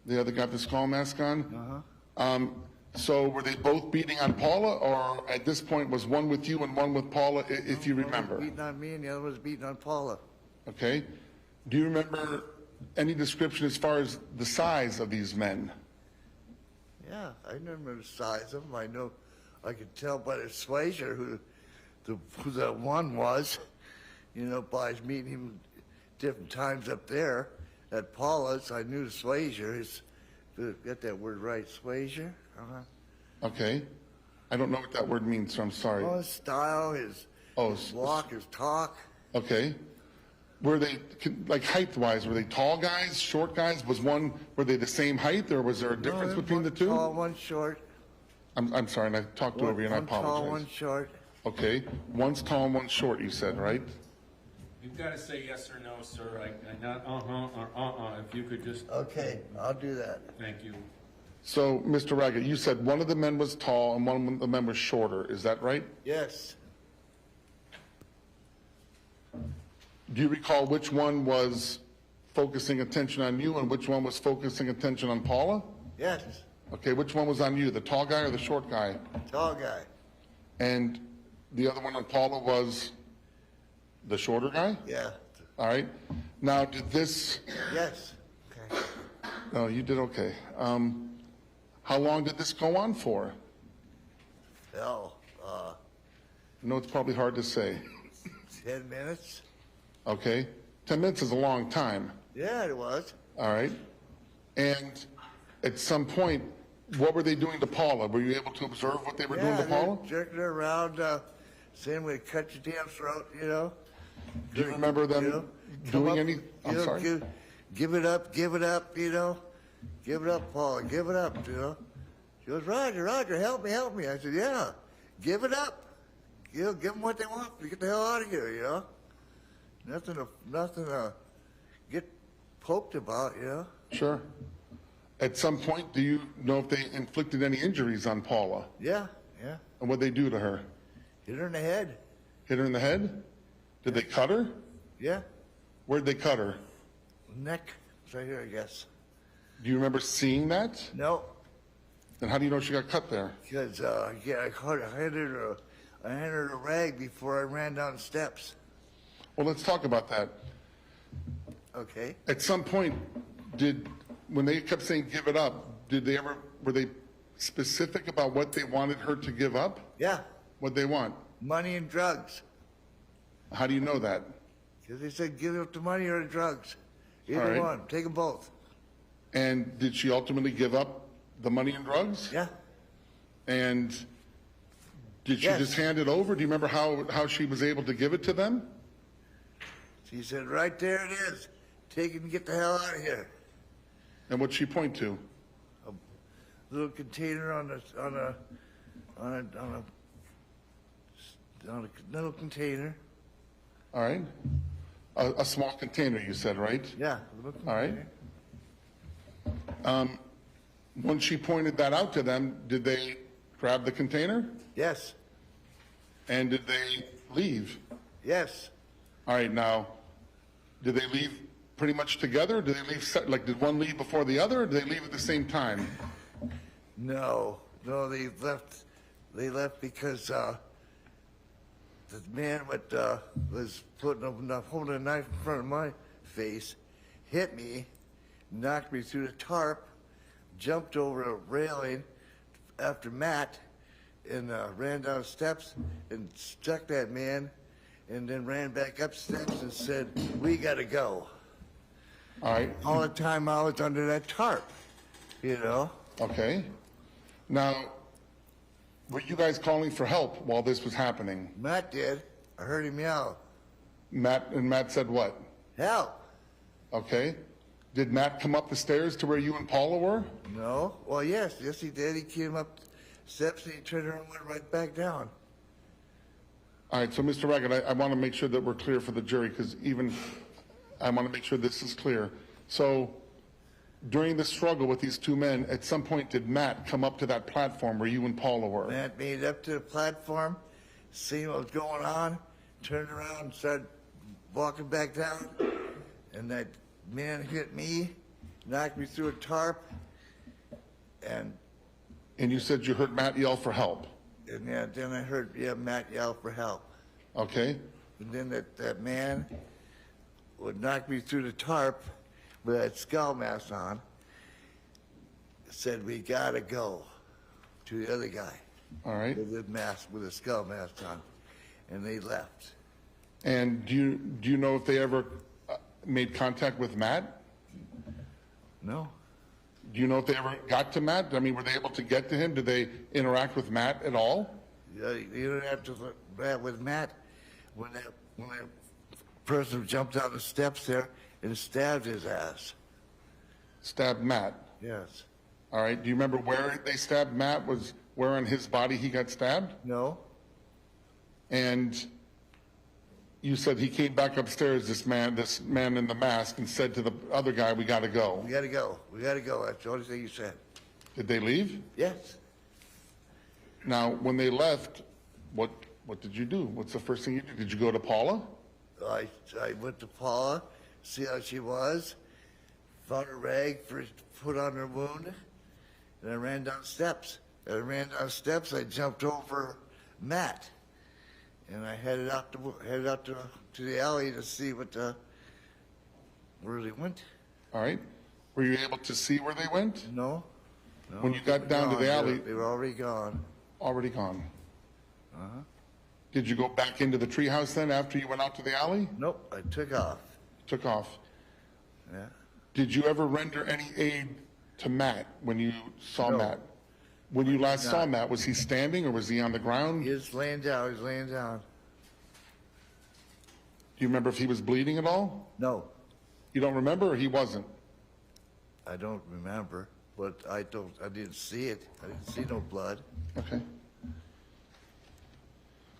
The other guy with the skull mask on? Uh-huh. So were they both beating on Paula, or at this point was one with you and one with Paula, if you remember? One was beating on me and the other was beating on Paula. Okay. Do you remember any description as far as the size of these men? Yeah, I remember the size of them. I know, I could tell by the Swayzer who that one was, you know, by meeting him different times up there at Paula's. I knew the Swayzer. Got that word right, Swayzer? Uh-huh. Okay. I don't know what that word means, so I'm sorry. Oh, his style, his walk, his talk. Okay. Were they, like height-wise, were they tall guys, short guys? Were they the same height, or was there a difference between the two? One tall, one short. I'm sorry, and I talked over you, and I apologize. One tall, one short. Okay. One's tall and one's short, you said, right? You've got to say yes or no, sir. Not or if you could just. Okay, I'll do that. Thank you. So, Mr. Raggett, you said one of the men was tall and one of the men was shorter. Is that right? Yes. Do you recall which one was focusing attention on you and which one was focusing attention on Paula? Yes. Okay, which one was on you, the tall guy or the short guy? Tall guy. And the other one on Paula was the shorter guy? Yeah. All right. Now, did this... Yes. Okay. No, you did okay. How long did this go on for? Hell, I know it's probably hard to say. 10 minutes. Okay. 10 minutes is a long time. Yeah, it was. All right. And at some point, what were they doing to Paula? Were you able to observe what they were doing to Paula? Jerking her around, saying we cut your damn throat, you know. Do you remember them doing any? I'm sorry. Give it up, you know. Give it up, Paula, give it up, you know. She goes, Roger, help me. I said, yeah, give it up. You know, give them what they want. Get the hell out of here, you know. Nothing to get poked about, you know. Sure. At some point, do you know if they inflicted any injuries on Paula? Yeah. And what'd they do to her? Hit her in the head. Hit her in the head? Did they cut her? Yeah. Where'd they cut her? Neck. It's right here, I guess. Do you remember seeing that? No. Then how do you know she got cut there? Because, I hit her I handed her a rag before I ran down the steps. Well, let's talk about that. Okay? At some point, when they kept saying give it up, were they specific about what they wanted her to give up? Yeah. What'd they want? Money and drugs. How do you know that? Because they said give up the money or the drugs. All Either right. one. Take them both. And did she ultimately give up the money and drugs? Yeah. And did she Yes. just hand it over? Do you remember how she was able to give it to them? She said, right there it is. Take it and get the hell out of here. And what'd she point to? Little container on a little container. All right. A small container, you said, right? Yeah. A little All right. container. When she pointed that out to them, did they grab the container? Yes. And did they leave? Yes. All right, now, did they leave pretty much together? Did they leave, did one leave before the other, or did they leave at the same time? No. No, they left because the man was holding a knife in front of my face, hit me, knocked me through the tarp, jumped over a railing after Matt, and ran down steps and struck that man, and then ran back up steps and said, "We gotta go." All right. All the time I was under that tarp, you know? Okay. Now, were you guys calling for help while this was happening? Matt did. I heard him yell, Matt said what? "Help!" Okay. Did Matt come up the stairs to where you and Paula were? No. Well, yes, he did. He came up steps and he turned around and went right back down. All right, so Mr. Raggett, I want to make sure that we're clear for the jury, because I want to make sure this is clear. So during the struggle with these two men, at some point did Matt come up to that platform where you and Paula were? Matt made it up to the platform, seen what was going on, turned around and started walking back down, and that man hit me, knocked me through a tarp, and you said you heard Matt yell for help? then I heard Matt yell for help. Okay. And then that man would knock me through the tarp with that skull mask on, said, "We gotta go," to the other guy. All right. With the mask, with a skull mask on, and they left. And do you know if they ever made contact with Matt? No. Do you know if they ever got to Matt? I mean, were they able to get to him? Did they interact with Matt at all? You don't have to interact with Matt when that person jumped down the steps there and stabbed his ass. Stabbed Matt? Yes. All right. Do you remember where they stabbed Matt? Was where on his body he got stabbed? No. And you said he came back upstairs, this man in the mask, and said to the other guy, "We got to go." We gotta go. We gotta go. That's the only thing you said. Did they leave? Yes. Now, when they left, what did you do? What's the first thing you did? Did you go to Paula? I went to Paula, see how she was, found a rag put on her wound, and I ran down steps. As I ran down steps, I jumped over Matt, and I headed out to the alley to see where they went. All right. Were you able to see where they went? No. When you got down to the alley? They were already gone. Already gone. Uh-huh. Did you go back into the treehouse then after you went out to the alley? Nope, I took off. Took off. Yeah. Did you ever render any aid to Matt when you saw No. Matt? When you last saw Not. Matt, was he standing or was he on the ground? He was laying down. Do you remember if he was bleeding at all? No, You don't remember, or he wasn't? I don't remember, but I didn't see it. I didn't see no blood. Okay.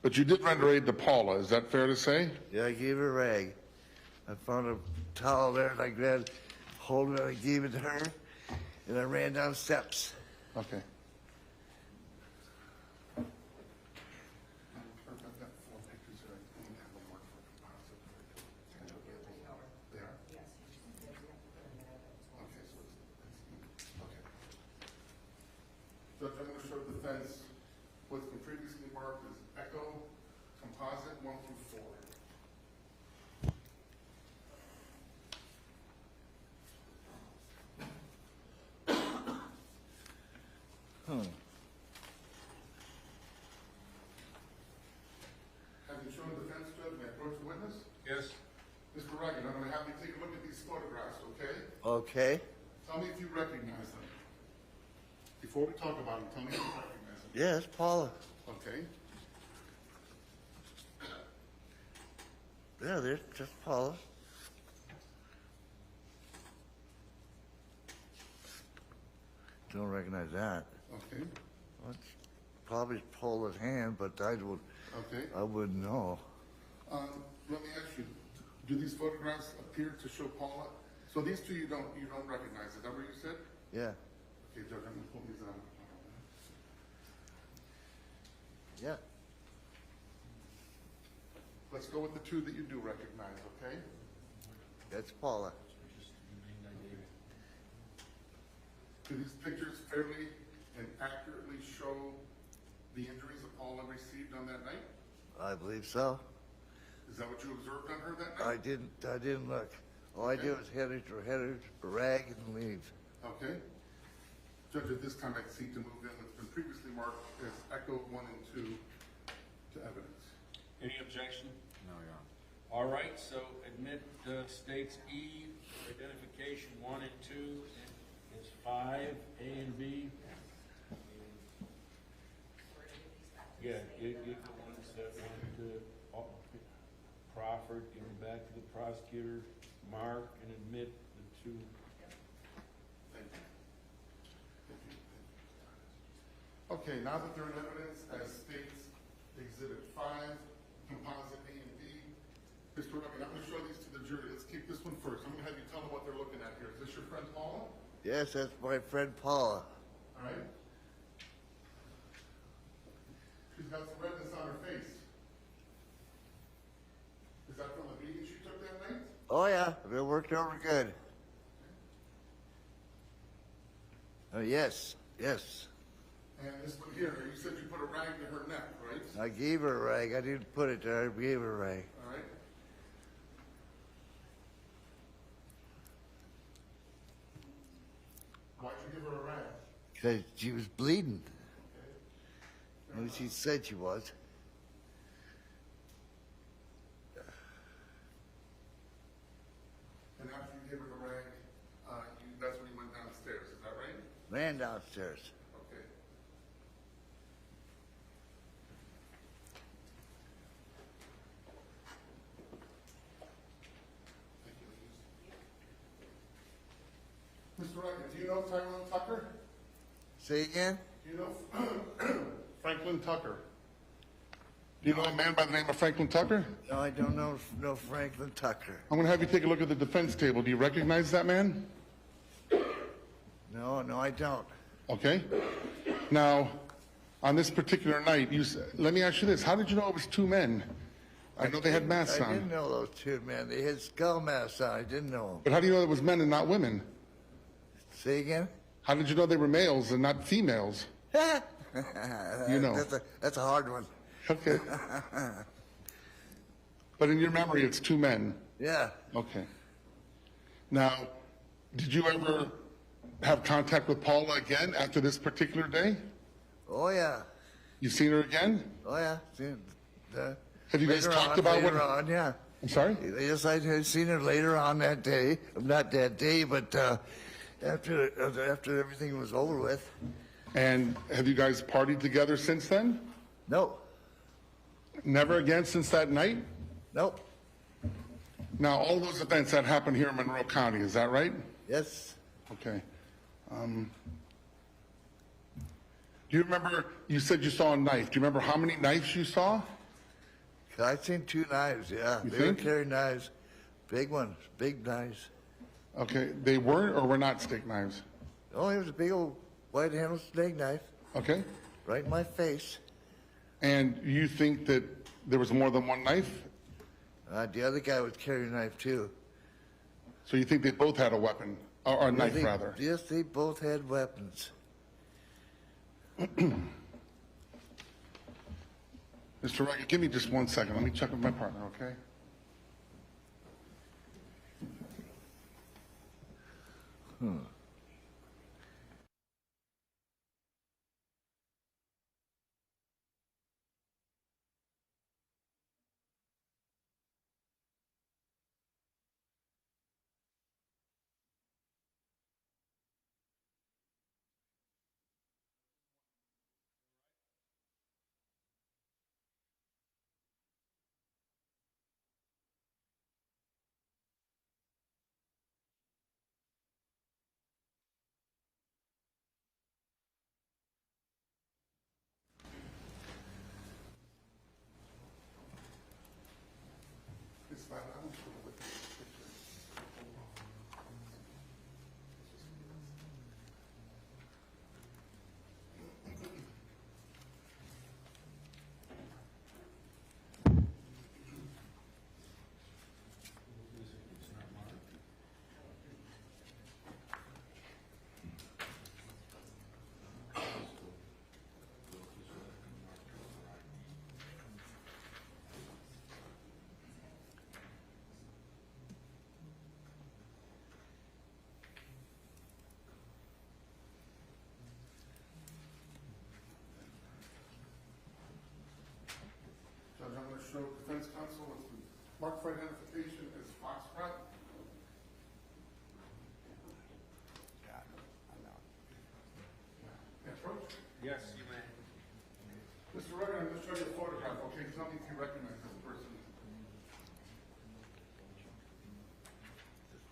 But you did render aid to Paula, is that fair to say? Yeah, I gave her a rag. I found a towel there, and I grabbed, hold it, I gave it to her, and I ran down steps. Okay. Judge, I'm going to show the fence what's been previously marked as Echo Have you shown defense judge may I approach the witness? Yes. Mr. Reagan, I'm going to have you take a look at these photographs, okay? Okay. Tell me if you recognize them. Before we talk about them, tell me if you recognize them. Yes, Paula. Okay. Yeah, there's just Paula. Don't recognize that. Okay. Well, it's probably Paula's hand, but Okay. I wouldn't know. Let me ask you, do these photographs appear to show Paula? So these two you don't recognize, is that what you said? Yeah. Okay, Judge, I'm gonna pull these out. Yeah. Let's go with the two that you do recognize, okay? That's Paula. Do these pictures fairly and accurately show the injuries that Paula received on that night? I believe so. Is that what you observed on her that night? I didn't look. All I did was head her rag and leave. Okay. Judge, at this time I'd seek to move in what's been previously marked as Echo 1 and 2 to evidence. Any objection? No, Your Honor. All right, so admit states E, identification 1 and 2 is 5, A and B. Yeah, give the ones that went to Crawford, give them back to the prosecutor, mark and admit the two. Thank you. Okay, now that they're in evidence as states Exhibit 5, composite A and B, Mr. Rubin, I'm going to show these to the jury. Let's keep this one first. I'm going to have you tell them what they're looking at here. Is this your friend Paula? Yes, that's my friend Paula. All right. She's got some redness on her face. Is that from the beating she took that night? Oh yeah, it worked over good. Oh yes, yes. And this one here, you said you put a rag to her neck, right? I gave her a rag. I didn't put it there. I gave her a rag. All right. Why'd you give her a rag? Because she was bleeding. And she said she was. And after you gave her the rag, that's when you went downstairs, is that right? Ran downstairs. Okay. Thank you. Mr. Reagan, do you know Tyrone Tucker? Say again? Do you know Franklin Tucker? Do you know a man by the name of Franklin Tucker? No, I don't know Franklin Tucker. I'm going to have you take a look at the defense table. Do you recognize that man? No, I don't. Okay. Now, on this particular night, let me ask you this. How did you know it was two men? I know they had masks on. I didn't know those two men. They had skull masks on. I didn't know them. But how do you know it was men and not women? Say again? How did you know they were males and not females? You know. That's a hard one. Okay. But in your memory, it's two men. Yeah. Okay. Now, did you ever have contact with Paula again after this particular day? Oh, yeah. You seen her again? Oh, yeah. Have you guys talked about what? Later on, yeah. I'm sorry? Yes, I had seen her later on that day. Not that day, but after everything was over with. And have you guys partied together since then? No. Never again since that night? Nope. Now, all those events that happened here in Monroe County, is that right? Yes. Okay. Do you remember, you said you saw a knife. Do you remember how many knives you saw? I seen two knives, yeah. You They think? were carrying knives. Big ones, big knives. Okay, they were or were not steak knives? Oh, it was a big old white-handled steak knife Okay. right in my face. And you think that there was more than one knife? The other guy was carrying a knife, too. So you think they both had a weapon, or a knife, They- rather? Yes, they both had weapons. Mr. Reagan, give me just 1 second. Let me check with my partner, okay? show defense counsel with the mark for identification as Foxtrot. Approach. Yes, you may. Mr. Rugger, I'm going to show you a photograph, okay? Tell me if you recognize this person.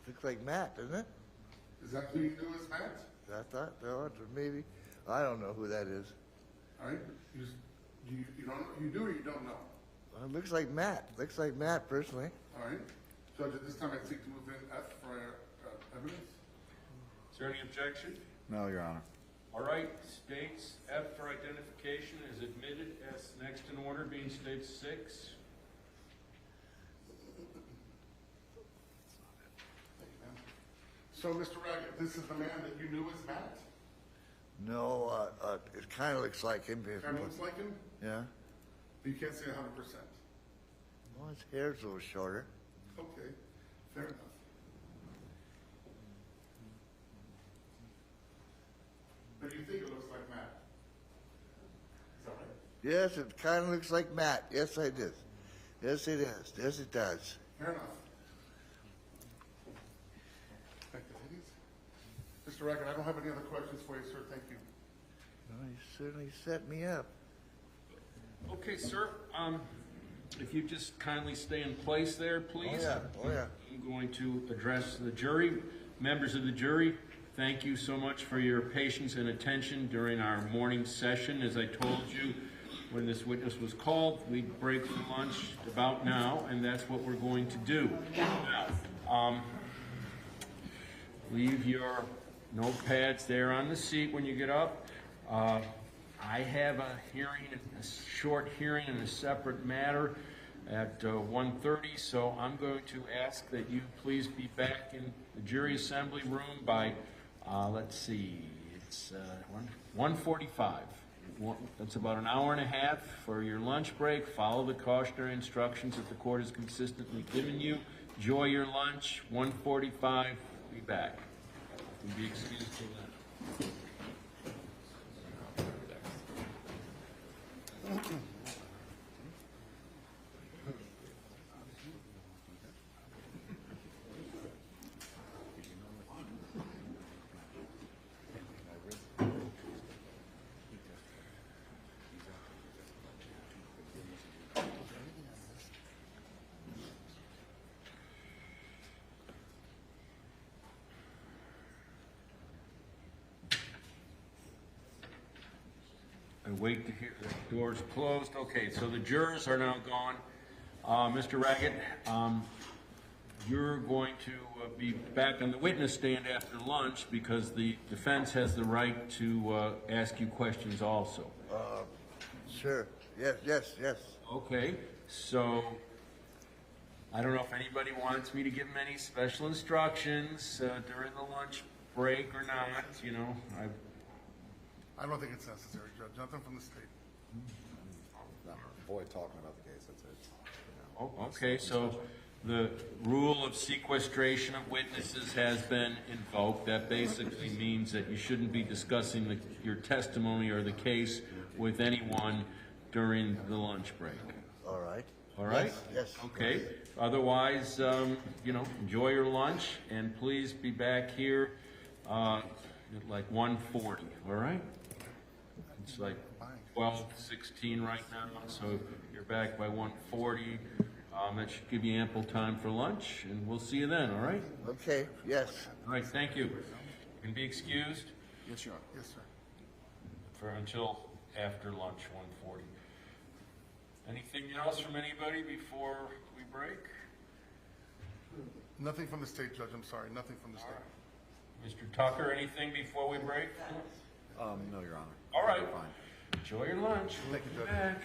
Looks like Matt, doesn't it? Is that who you knew as Matt? I thought, or maybe. I don't know who that is. All right. You don't know, you do or you don't know? Well, it looks like Matt. Looks like Matt, personally. All right. Judge, at this time, I seek to move in F for evidence. Is there any objection? No, Your Honor. All right, states F for identification is admitted as next in order, being state 6. So, Mr. Raggett, this is the man that you knew as Matt? No, it kind of looks like him. Kind of looks like him? Yeah. But you can't say 100%. Well, his hair's a little shorter. Okay, fair enough. But you think it looks like Matt? Is that right? Yes, it kind of looks like Matt. Yes, I did. Yes, it is. Yes, it does. Fair enough. Thank you, ladies. Mr. Raggett, I don't have any other questions for you, sir. Thank you. Well, you certainly set me up. Okay, sir. If you just kindly stay in place there, please. Oh, yeah. I'm going to address the jury. Members of the jury, thank you so much for your patience and attention during our morning session. As I told you, when this witness was called, we'd break for lunch about now, and that's what we're going to do. Now, leave your notepads there on the seat when you get up. I have a hearing, a short hearing in a separate matter at 1:30, so I'm going to ask that you please be back in the jury assembly room by, let's see, it's 1:45. That's about an hour and a half for your lunch break. Follow the cautionary instructions that the court has consistently given you. Enjoy your lunch. 1:45, be back. You can be excused till then. I wait to hear the doors closed. Okay, so the jurors are now gone. Mr. Raggett, you're going to be back on the witness stand after lunch because the defense has the right to ask you questions also. Sure. Yes. Okay, so I don't know if anybody wants me to give them any special instructions during the lunch break or not. You know, I don't think it's necessary, Judge. Nothing from the state. Avoid talking about the case, that's it. Oh, okay, so the rule of sequestration of witnesses has been invoked. That basically means that you shouldn't be discussing your testimony or the case with anyone during the lunch break. All right. All right? Yes. Okay. Otherwise, enjoy your lunch, and please be back here at like 1:40, all right? It's like 12:16 right now, so you're back by 1:40. That should give you ample time for lunch, and we'll see you then, all right? Okay, yes. All right, thank you. You can be excused Yes, Your Honor. Yes, sir. for until after lunch, 1:40. Anything else from anybody before we break? Nothing from the state, Judge. I'm sorry. Nothing from the state. Mr. Tucker, anything before we break? No, Your Honor. All right. You're fine. Enjoy your lunch. Thank you, We'll be Judge. back.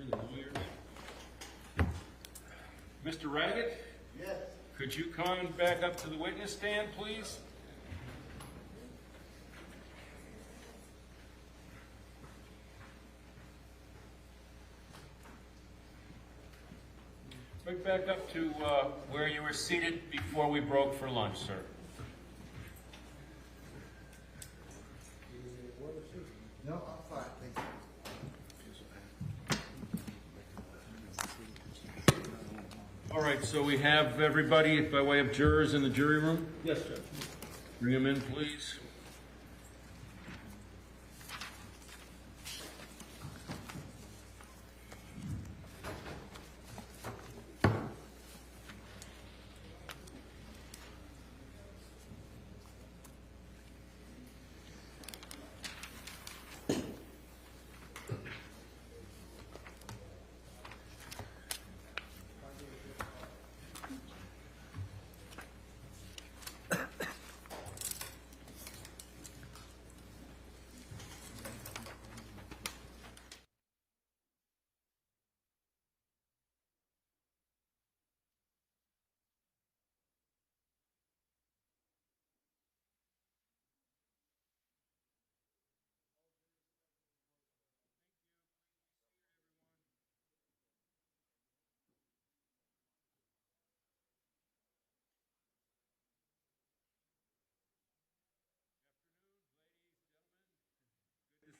here, the lawyers. Mr. Raggett? Yes. Could you come back up to the witness stand, please? Right back up to where you were seated before we broke for lunch, sir. No, I'm fine, thank you. All right, so we have everybody by way of jurors in the jury room? Yes, sir. Bring them in, please.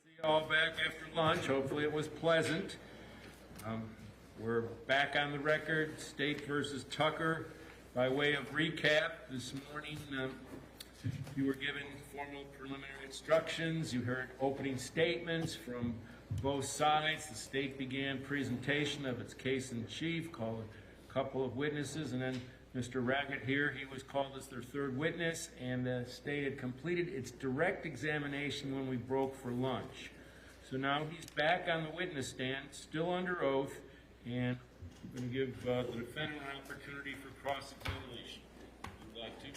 See you all back after lunch. Hopefully it was pleasant. We're back on the record, State versus Tucker. By way of recap, this morning you were given formal preliminary instructions. You heard opening statements from both sides. The state began presentation of its case in chief, called a couple of witnesses, and then Mr. Raggett here, he was called as their third witness, and the state had completed its direct examination when we broke for lunch. So now he's back on the witness stand, still under oath, and I'm going to give the defendant an opportunity for cross-examination. If you'd like to.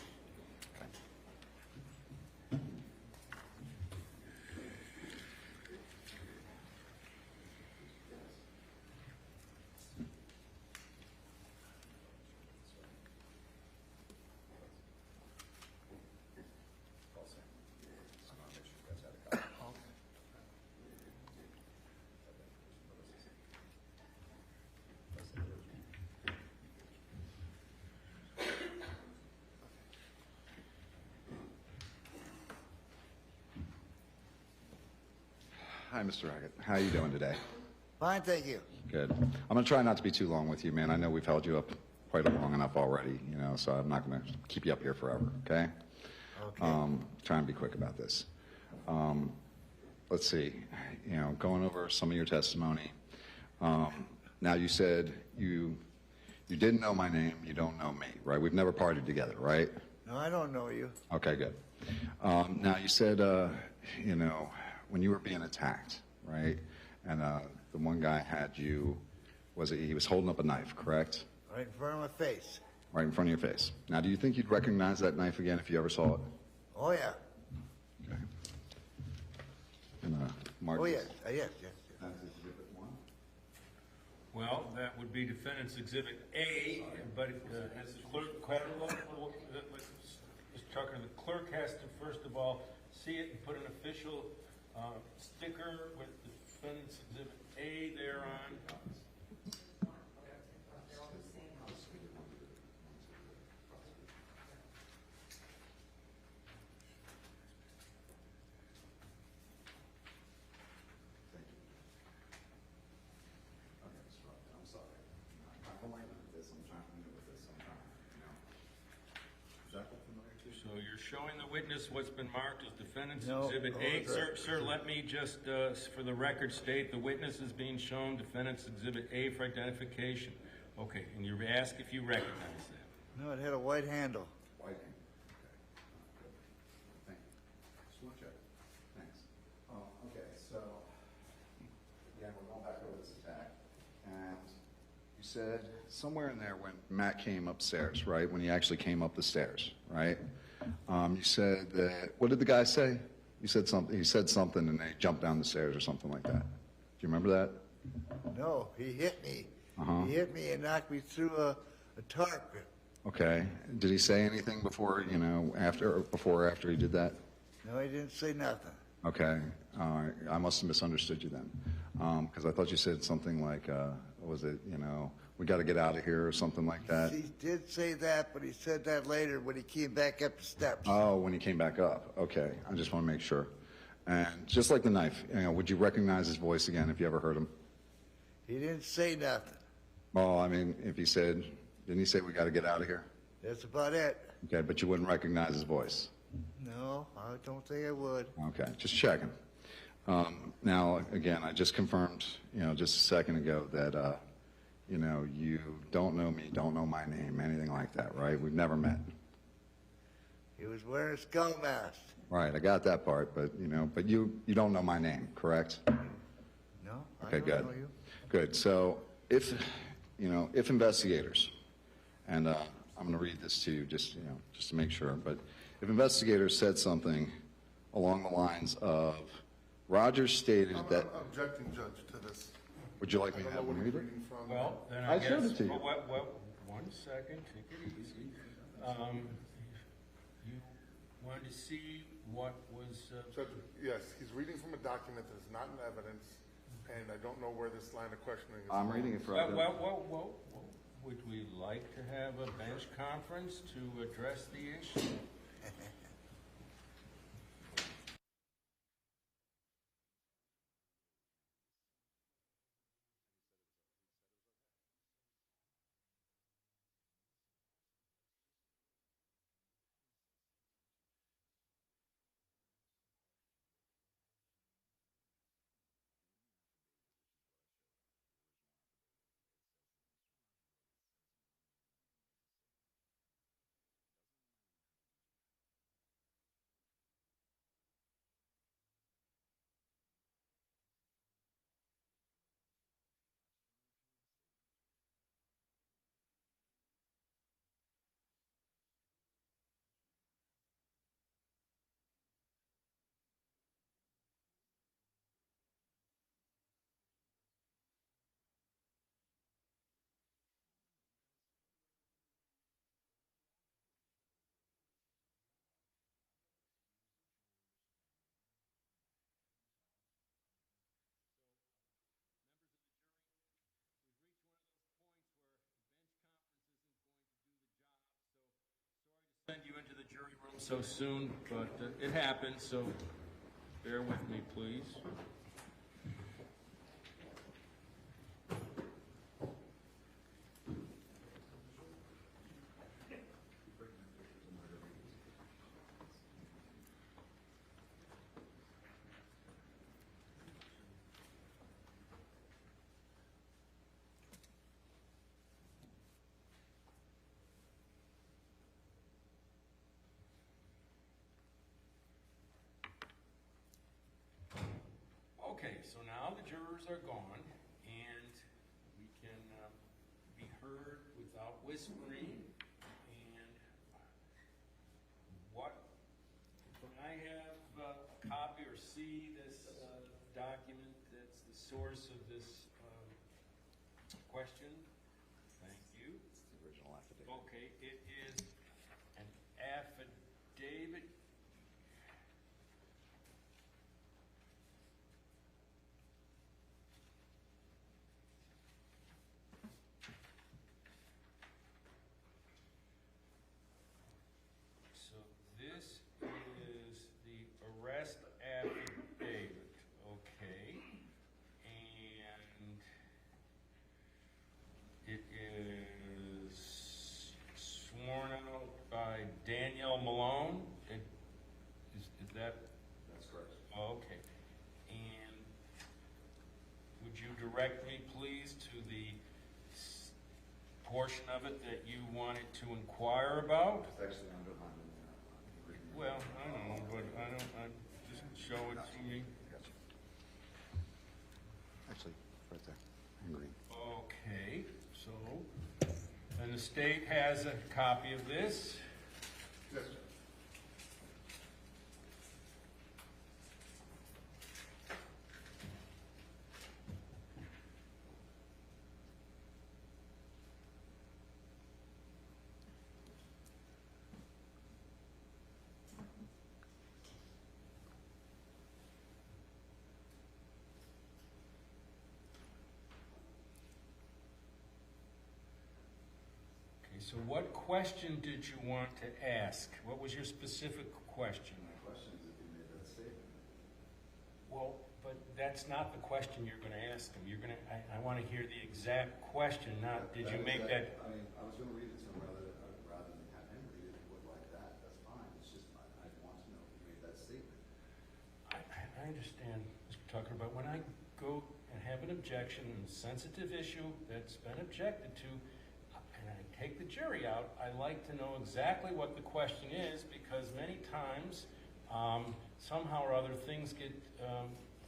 Hi, Mr. Raggett. How are you doing today? Fine, thank you. Good. I'm going to try not to be too long with you, man. I know we've held you up quite long enough already, you know, so I'm not going to keep you up here forever, okay? Okay. Try and be quick about this. Let's see, you know, going over some of your testimony. Now, you said you didn't know my name, you don't know me, right? We've never partied together, right? No, I don't know you. Okay, good. Now, you said, you know, when you were being attacked, right? And the one guy had you, he was holding up a knife, correct? Right in front of my face. Right in front of your face. Now, do you think you'd recognize that knife again if you ever saw it? Oh, yeah. Okay. And, Mark? Oh, yes, yes. Well, that would be defendant's exhibit A, but as the clerk, Mr. Tucker, the clerk has to first of all see it and put an official sticker with defendant's exhibit A thereon. So you're showing the witness what's been marked as defendant's exhibit A. Sir, let me just, for the record, state the witness is being shown defendant's exhibit A for identification. Okay, and you ask if you recognize that. No, it had a white handle. White handle. Okay. Thank you. Just want to check. Thanks. Okay, so, again, we're going back over this attack. And you said somewhere in there when Matt came upstairs, right? When he actually came up the stairs, right? You said that, what did the guy say? He said something and they jumped down the stairs or something like that. Do you remember that? No, he hit me. Uh-huh. He hit me and knocked me through a tarp. Okay. Did he say anything before, after or after he did that? No, he didn't say nothing. Okay. All right. I must have misunderstood you then. Because I thought you said something like, was it, we got to get out of here or something like that? He did say that, but he said that later when he came back up the steps. Oh, when he came back up. Okay. I just want to make sure. And just like the knife, would you recognize his voice again if you ever heard him? He didn't say nothing. Well, I mean, if he said, didn't he say we got to get out of here? That's about it. Okay, but you wouldn't recognize his voice. No, I don't think I would. Okay, just checking. Now, again, I just confirmed, just a second ago that, you don't know me, don't know my name, anything like that, right? We've never met. He was wearing a skull mask. Right, I got that part, but, but you don't know my name, correct? No, I Okay, don't good. know you. Good. So if investigators, and I'm going to read this to you just to make sure, but if investigators said something along the lines of, Rogers stated I'm that, objecting, Judge, to this. would you like me I to don't know have what him he's read it? reading from. Well, then I I guess. showed it to you. Well, 1 second, take it easy. You wanted to see what was, Judge, yes, he's reading from a document that is not in evidence, and I don't know where this line of questioning is. I'm reading it for well, would we like to have a bench conference to address the issue? Send you into the jury room so soon, but it happened, so bear with me, please. Okay, so now the jurors are gone, and we can be heard without whispering. And can I have a copy or see this document that's the source of this question? Thank you. It's the original affidavit. Okay, it is an affidavit. So this is the arrest affidavit, okay? And it is sworn out by Danielle Malone. Is that? That's correct. Okay. And would you direct me, please, to the portion of it that you wanted to inquire about? It's actually underlined in there. Well, I don't know, but just show it to me. Gotcha. Actually, right there, in green. Okay, so, and the state has a copy of this. Yes, sir. so what question did you want to ask? What was your specific question? My question is if you made that statement. Well, but that's not the question you're going to ask him. You're going to, I want to hear the exact question, not did you make that. I mean, I was going to read it to him rather than have him read it. If he would like that, that's fine. It's just, I want to know if you made that statement. I understand, Mr. Tucker, but when I go and have an objection on a sensitive issue that's been objected to, and I take the jury out, I like to know exactly what the question is, because many times, somehow or other, things get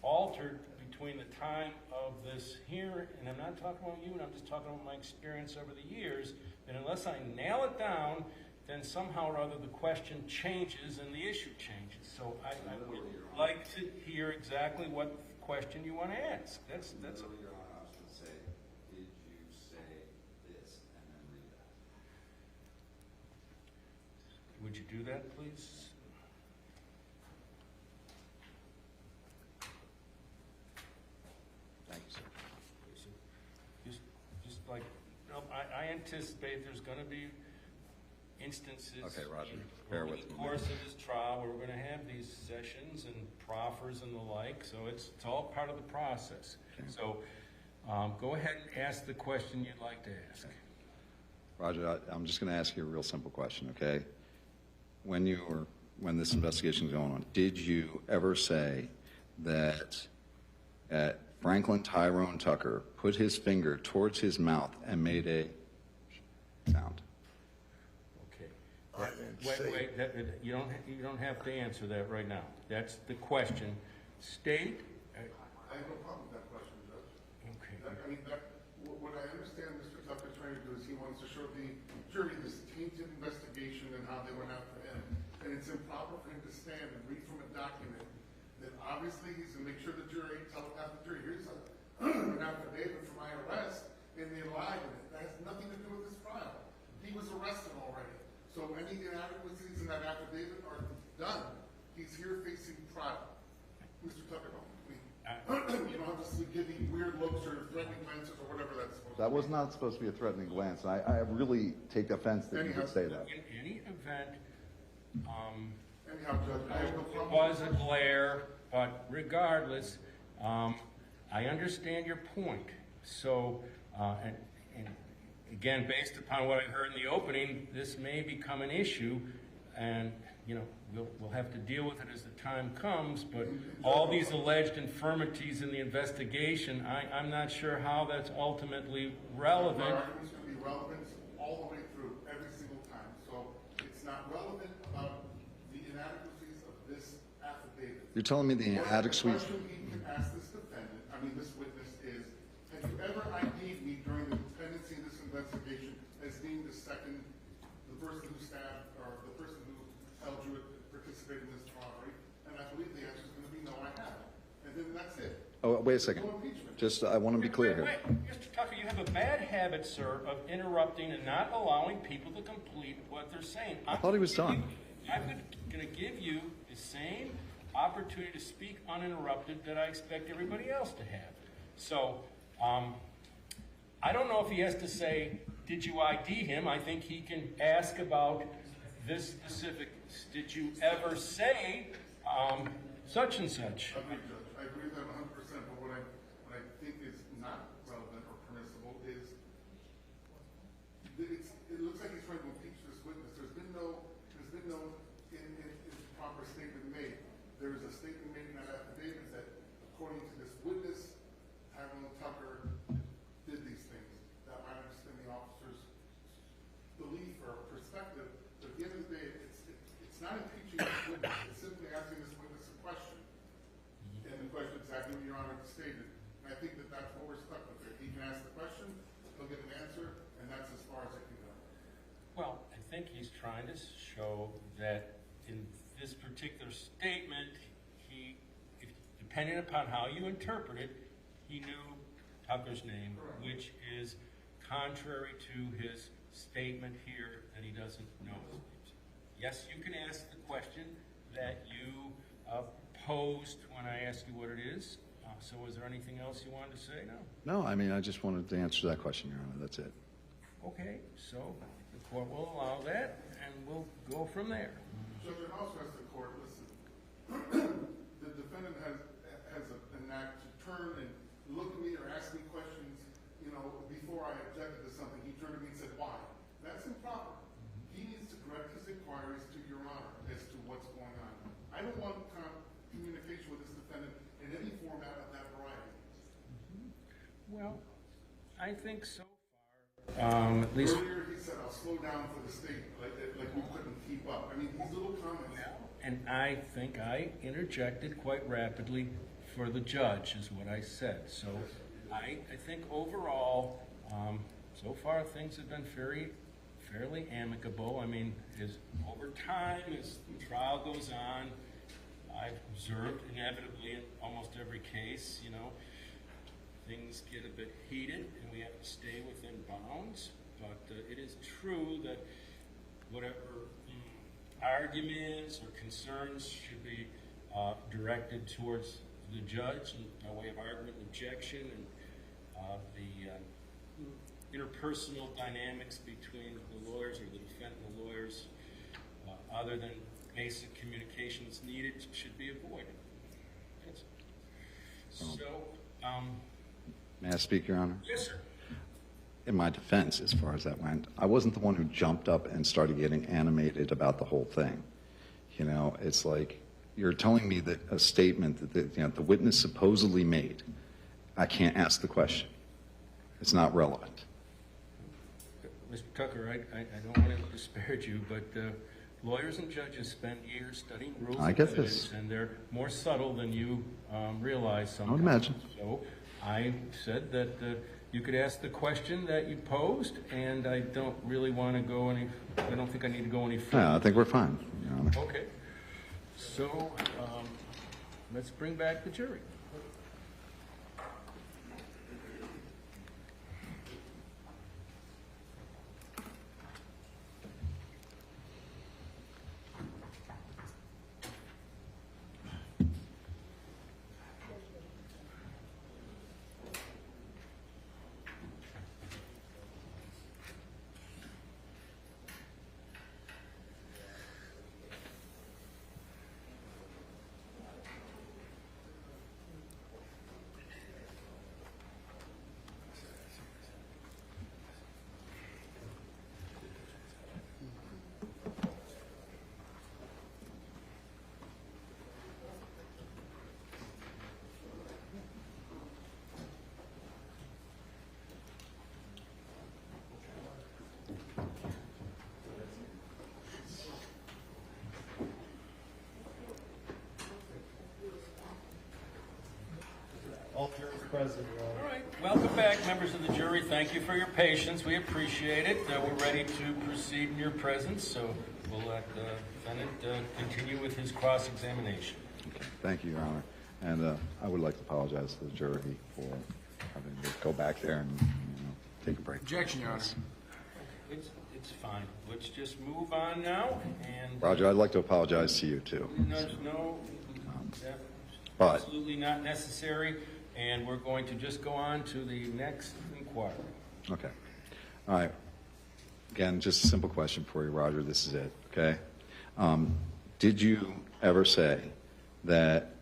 altered between the time of this hearing, and I'm not talking about you, and I'm just talking about my experience over the years, and unless I nail it down, then somehow or other the question changes and the issue changes. So I would like to hear exactly what question you want to ask. That's Your Honor, I was going to say, did you say this and then read that? Would you do that, please? Thank you, sir. Just like, no, I anticipate there's going to be instances. Okay, Roger, bear with me. In the course of this trial where we're going to have these sessions and proffers and the like, so it's all part of the process. Okay. So go ahead and ask the question you'd like to ask. Okay. Roger, I'm just going to ask you a real simple question, okay? When this investigation is going on, did you ever say that Franklin Tyrone Tucker put his finger towards his mouth and made a sound? Wait, you don't have to answer that right now. That's the question. State. I have no problem with that question, Judge. Okay. What I understand Mr. Tucker's trying to do is he wants to show the jury this tainted investigation and how they went after him. And it's improper for him to stand and read from a document that obviously he's going to make sure the jury, telegraph the jury, here's an affidavit for my arrest, and they lied in it. That has nothing to do with this trial. He was arrested already. So any inadequacies in that affidavit are done. He's here facing trial. Mr. Tucker, you don't have to give me weird looks or threatening glances or whatever that's supposed to be. That was not supposed to be a threatening glance. I really take offense that you would say that. In any event, Anyhow, Judge, I have no it problem. was a glare, but regardless, I understand your point. So, and again, based upon what I heard in the opening, this may become an issue, and we'll have to deal with it as the time comes. But all these alleged infirmities in the investigation, I'm not sure how that's ultimately relevant. Our argument's going to be relevant all the way through, every single time. So it's not relevant about the inadequacies of this affidavit. You're telling me the inadequacies. The question he can ask this this witness is, have you ever ID'd me during the pendency of this investigation as being the person who stabbed, or the person who held you participated in this robbery? And I believe the answer is going to be no, I haven't. And then that's it. Oh, wait a second. No impeachment. Just, I want to be clear here. Wait, Mr. Tucker, you have a bad habit, sir, of interrupting and not allowing people to complete what they're saying. I thought he was done. I'm going to give you the same opportunity to speak uninterrupted that I expect everybody else to have. So, I don't know if he has to say, did you ID him? I think he can ask about this specific, did you ever say such and such? I agree, Judge. I agree with that 100%, but what I think is not relevant or permissible is it looks like he's trying to impeach this witness. There's been no proper statement made. There is a statement made in that affidavit that, according to this witness, Tyrone Tucker did these things. That might understand the officer's belief or perspective, but at the end of the day, it's not impeaching this witness. It's simply asking this witness a question. And the question is exactly what Your Honor stated. And I think that's what we're stuck with here. He can ask the question, he'll get an answer, and that's as far as it can go. Well, I think he's trying to show that in this particular statement, depending upon how you interpret it, he knew Tucker's name, which is contrary to his statement here that he doesn't know his name. Yes, you can ask the question that you posed when I asked you what it is. So is there anything else you wanted to say? No? No, I mean, I just wanted to answer that question, Your Honor. That's it. Okay, so the court will allow that, and we'll go from there. So you also ask the court, listen, the defendant has an act to turn and look at me or ask me questions, you know, before I objected to something. He turned to me and said, why? That's improper. He needs to direct his inquiries to Your Honor as to what's going on. I don't want communication with this defendant in any format of that variety. Well, I think so far, at least. Earlier he said, I'll slow down for the state, like we couldn't keep up. I mean, these little comments. And I think I interjected quite rapidly for the judge, is what I said. So I think overall, so far things have been fairly amicable. I mean, over time, as the trial goes on, I've observed inevitably in almost every case, you know, things get a bit heated and we have to stay within bounds. But it is true that whatever arguments or concerns should be directed towards the judge in by way of argument and objection, and the interpersonal dynamics between the lawyers or the defendant and the lawyers, other than basic communication that's needed, should be avoided. Yes. So, May I speak, Your Honor? yes, sir. In my defense, as far as that went, I wasn't the one who jumped up and started getting animated about the whole thing. You know, it's like you're telling me that a statement that the witness supposedly made, I can't ask the question. It's not relevant. Mr. Tucker, I don't want to disparage you, but lawyers and judges spend years studying rules I of get evidence, this. and they're more subtle than you realize sometimes. I would imagine. So I said that you could ask the question that you posed, and I don't really want to go any, I don't think I need to go any further. Yeah, I think we're fine, Your Honor. Okay. So let's bring back the jury. All jurors present, Your Honor. All right, welcome back, members of the jury. Thank you for your patience. We appreciate it. We're ready to proceed in your presence, so we'll let the defendant continue with his cross-examination. Okay. Thank you, Your Honor. And I would like to apologize to the jury for having to go back there and take a break. Objection, Your Honor. It's fine. Let's just move on now. And Roger, I'd like to apologize to you, too. no, But- absolutely not necessary. And we're going to just go on to the next inquiry. Okay. All right. Again, just a simple question for you, Roger. This is it, okay? Did you ever say that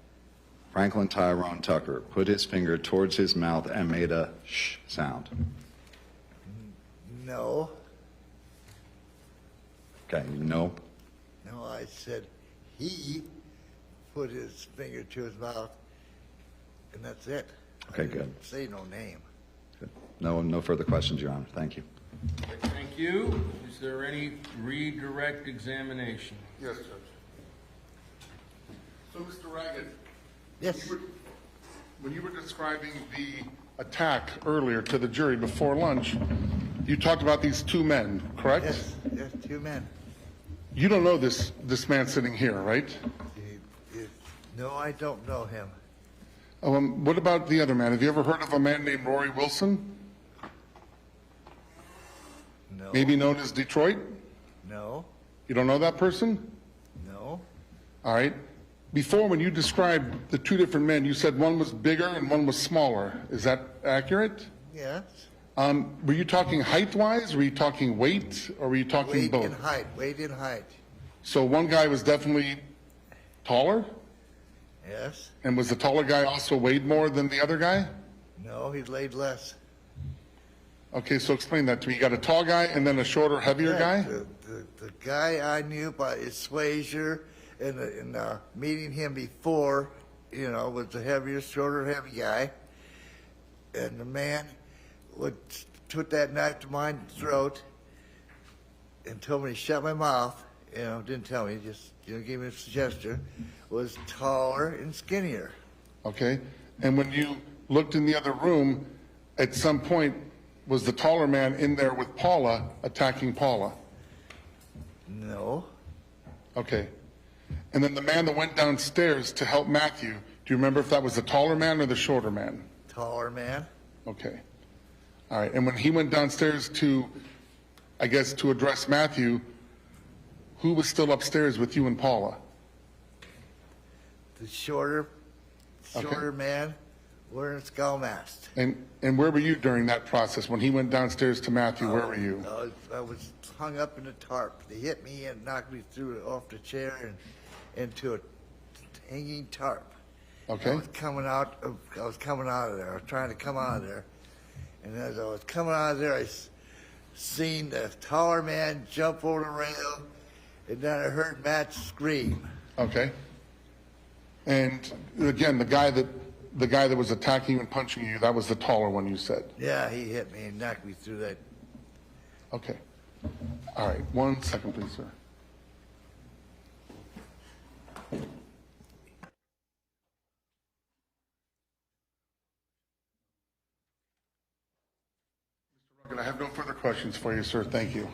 Franklin Tyrone Tucker put his finger towards his mouth and made a shh sound? No. Okay, no? No, I said he put his finger to his mouth, and that's it. Okay, I good. didn't say no name. Good. No further questions, Your Honor. Thank you. Thank you. Is there any redirect examination? Yes, Judge. So, Mr. Raggett, Yes. when you were describing the attack earlier to the jury before lunch, you talked about these two men, correct? Yes, two men. You don't know this man sitting here, right? No, I don't know him. What about the other man? Have you ever heard of a man named Rory Wilson? No. Maybe known as Detroit? No. You don't know that person? No. All right. Before, when you described the two different men, you said one was bigger and one was smaller. Is that accurate? Yes. Were you talking height-wise, were you talking weight, or were you talking Weight both? and height, weight and height. So one guy was definitely taller, Yes? and was the taller guy also weighed more than the other guy? No, he laid less. Okay, so explain that to me. You got a tall guy and then a shorter, heavier Yeah, guy? The guy I knew by his swagger and meeting him before, was the heavier, shorter, heavy guy. And the man would put that knife to my throat and told me to shut my mouth. Didn't tell me, just gave me a gesture. Was taller and skinnier. Okay, and when you looked in the other room, at some point, was the taller man in there with Paula, attacking Paula? No. Okay. And then the man that went downstairs to help Matthew, do you remember if that was the taller man or the shorter man? Taller man. Okay. All right, and when he went downstairs to, I guess, to address Matthew, who was still upstairs with you and Paula? The shorter man wearing a skull mask. And where were you during that process? When he went downstairs to Matthew, where were you? I was hung up in a tarp. They hit me and knocked me through off the chair and into a hanging tarp. Okay. I was coming out of there. I was trying to come out of there. And as I was coming out of there, I seen the taller man jump over the rail, and then I heard Matt scream. Okay. And again, the guy that was attacking you and punching you, that was the taller one, you said? Yeah, he hit me and knocked me through that. Okay. All right, 1 second, please, sir. Mr. Rugged, I have no further questions for you, sir. Thank you.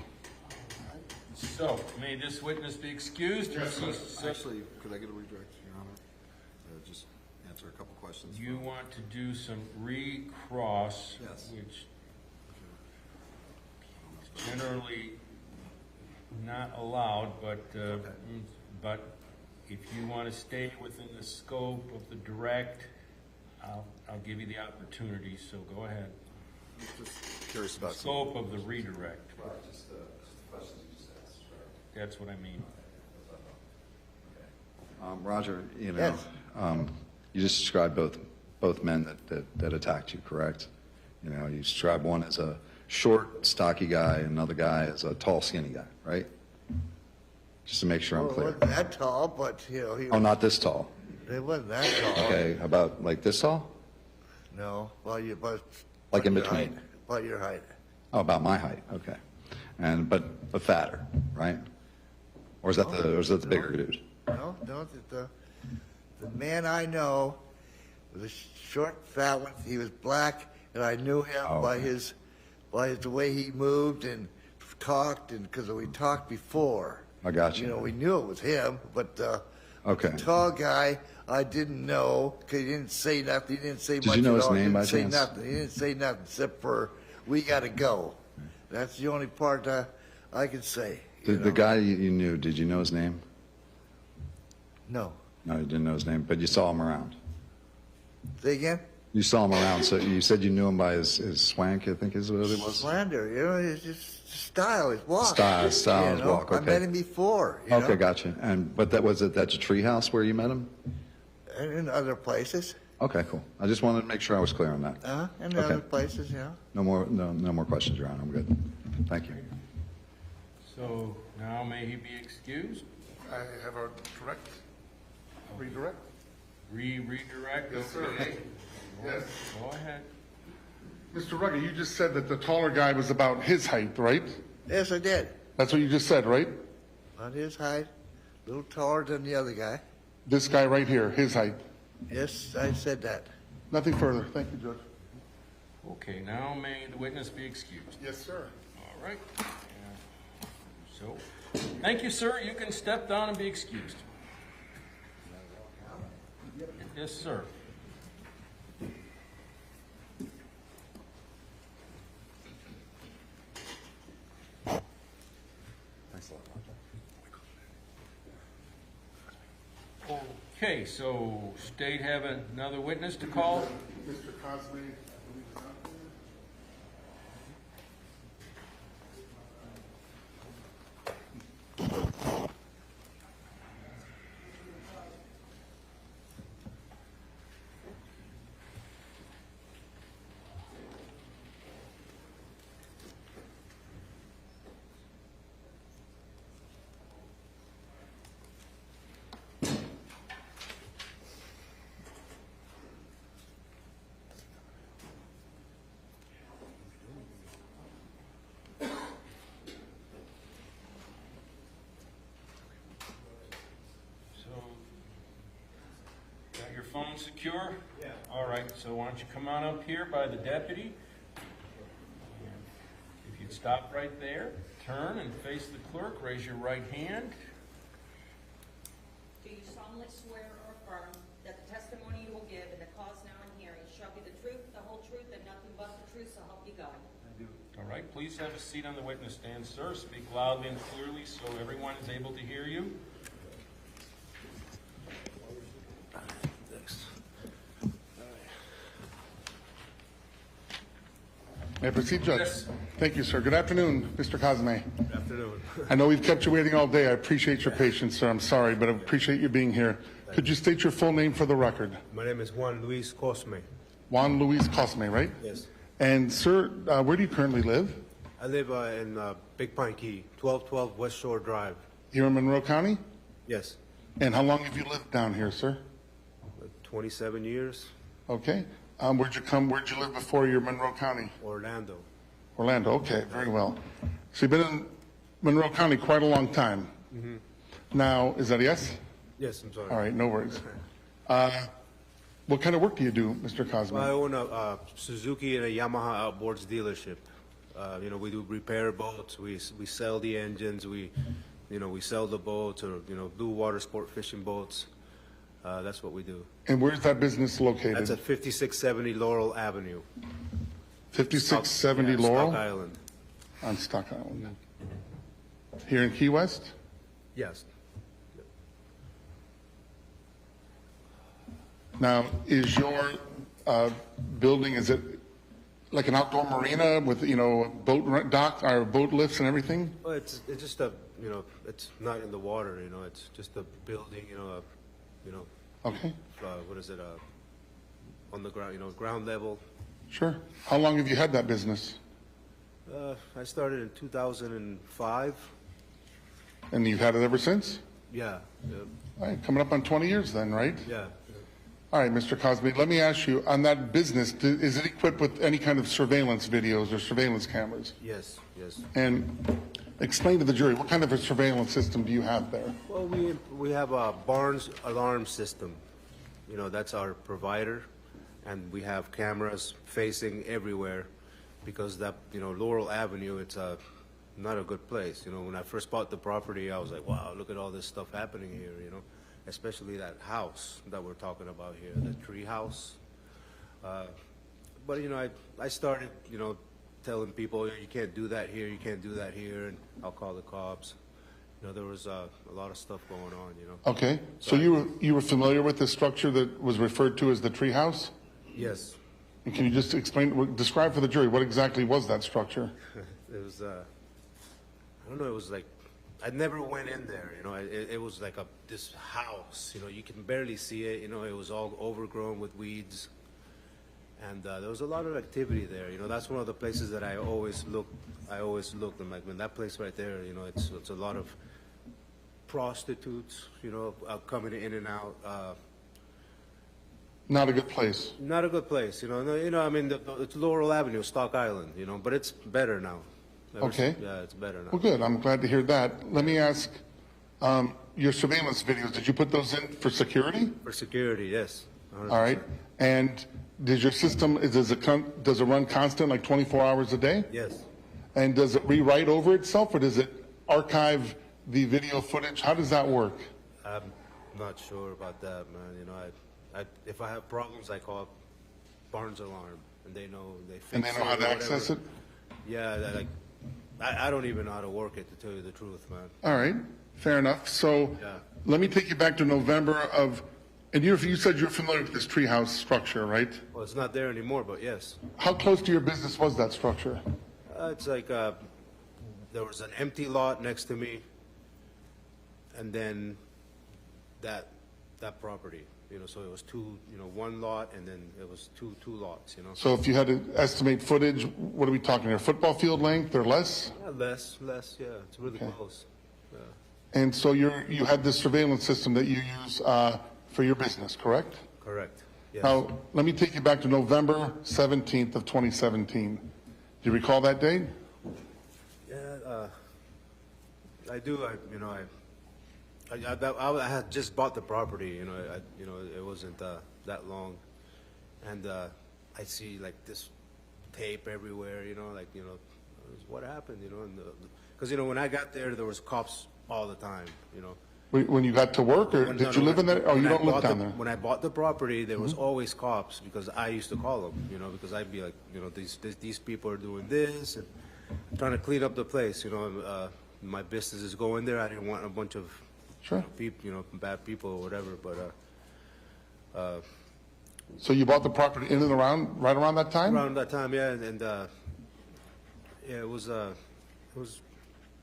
So, may this witness be excused? Actually, could I get a redirect, Your Honor? Just answer a couple questions. You want to do some recross, Yes. which is generally not allowed, but if you want to stay within the scope of the direct, I'll give you the opportunity, so go ahead. Just curious about Scope of the redirect. Right, just the questions you just asked. Right. That's what I mean. Roger, Yes. You just described both men that attacked you, correct? You described one as a short, stocky guy, and another guy as a tall, skinny guy, right? Just to make sure I'm Well, it clear. wasn't that tall, but he Oh, not this tall. it wasn't that tall. Okay, about like this tall? No, but Like in your between? height, about your height. Oh, about my height. Okay, but fatter, right? Or is that the bigger dude? No, the man I know was a short, fat one. He was black, and I knew him by the way he moved and talked, and because we talked before. I got you. We knew it was him, but Okay. the tall guy I didn't know because he didn't say nothing. He didn't say much. Did you know at his all. name by He didn't chance? say nothing. He didn't say nothing except for "we got to go." That's the only part I can say. The guy you knew, did you know his name? No. No, you didn't know his name, but you saw him around. Say again. You saw him around, so you said you knew him by his swank, I think is what it was? Slander, his just style, his walk. Style, his walk, I okay. met him before. Okay, gotcha. But that's a Treehouse where you met him? And in other places. Okay, cool. I just wanted to make sure I was clear on that. And Okay. other places, No more questions, Your Honor. I'm good. Thank you. So now may he be excused? I have a redirect? Redirect? Yes, sir. Okay. Yes. Go ahead. Mr. Rugged, you just said that the taller guy was about his height, right? Yes, I did. That's what you just said, right? About his height, a little taller than the other guy. This guy right here, his height. Yes, I said that. Nothing further. Thank you, Judge. Okay, now may the witness be excused. Yes, sir. All right. So, thank you, sir. You can step down and be excused. Yes, sir. Thanks a lot, Roger. Okay, so state have another witness to call? Mr. Cosme, phone secure? Yeah. All right, so why don't you come on up here by the deputy? And if you'd stop right there, turn and face the clerk, raise your right hand. Do you solemnly swear or affirm that the testimony you will give in the cause now in hearing shall be the truth, the whole truth, and nothing but the truth, so help you God? All right, please have a seat on the witness stand, sir. Speak loudly and clearly so everyone is able to hear you. May I proceed, Judge? Yes. Thank you, sir. Good afternoon, Mr. Cosme. Good afternoon. I know we've kept you waiting all day. I appreciate your patience, sir. I'm sorry, but I appreciate you being here. Could you state your full name for the record? My name is Juan Luis Cosme. Juan Luis Cosme, right? Yes. And, sir, where do you currently live? I live in Big Pine Key, 1212 West Shore Drive. Here in Monroe County? Yes. And how long have you lived down here, sir? 27 years. Okay. Where'd you live before you're Monroe County? Orlando. Orlando, okay, very well. So you've been in Monroe County quite a long time. Mm-hmm. Now, is that a yes? Yes, I'm sorry. All right, no worries. What kind of work do you do, Mr. Cosme? Well, I own a Suzuki and a Yamaha outboards dealership. We do repair boats. We sell the engines. We sell the boats, or do water sport fishing boats. That's what we do. And where's that business located? That's at 5670 Laurel Avenue. 5670 Laurel? Stock Island. On Stock Island. Here in Key West? Yes. Now, is your building, is it like an outdoor marina with, boat dock or boat lifts and everything? Well, it's just it's not in the water, it's just a building, Okay, what is it, on the ground, ground level. sure. How long have you had that business? I started in 2005. And you've had it ever since? Yeah. All right, coming up on 20 years then, right? Yeah. All right, Mr. Cosby, let me ask you, on that business, is it equipped with any kind of surveillance videos or surveillance cameras? Yes, yes. And explain to the jury, what kind of a surveillance system do you have there? Well, we have a Barnes alarm system. That's our provider, and we have cameras facing everywhere because that, Laurel Avenue, it's not a good place. When I first bought the property, I was like, wow, look at all this stuff happening here, especially that house that we're talking about here, the Treehouse. But, I started, telling people, you can't do that here, you can't do that here, and I'll call the cops. There was a lot of stuff going on, Okay, so you were familiar with the structure that was referred to as the Treehouse? Yes. And can you just describe for the jury, what exactly was that structure? It was, I don't know, it was like, I never went in there, it was like this house, you can barely see it, it was all overgrown with weeds. And there was a lot of activity there, that's one of the places that I always looked, and like, when that place right there, it's a lot of prostitutes, coming in and out. Not a good place. Not a good place, it's Laurel Avenue, Stock Island, but it's better now. Okay. Yeah, it's better now. Well, good. I'm glad to hear that. Let me ask, your surveillance videos, did you put those in for security? For security, yes. 100%. All right. And does your system, does it run constant, like 24 hours a day? Yes. And does it rewrite over itself, or does it archive the video footage? How does that work? I'm not sure about that, man. If I have problems, I call Barnes Alarm, and they know fix it. And they know how to access it? Yeah, I don't even know how to work it, to tell you the truth, man. All right, fair enough. So Yeah. let me take you back to November of, and you said you're familiar with this treehouse structure, right? Well, it's not there anymore, but yes. How close to your business was that structure? It's like there was an empty lot next to me, and then that property. So it was two, one lot, and then it was two lots. So if you had to estimate footage, what are we talking here? Football field length or less? Less. Yeah, it's really close. Yeah. And so you had this surveillance system that you use for your business, correct? Correct. Yes. Now, let me take you back to November 17th of 2017. Do you recall that date? Yeah, I do. I had just bought the property. It wasn't that that long, and I see like this tape everywhere, what happened, and because when I got there, there was cops all the time, When you got to work, or did you live in there? Oh, you don't live down there. When I bought the property, there was always cops, because I used to call them, because I'd be like, these people are doing this, and trying to clean up the place, my business is going there. I didn't want a bunch of people, bad people or whatever, but So you bought the property in and around, right around that time? around that time, yeah, and it was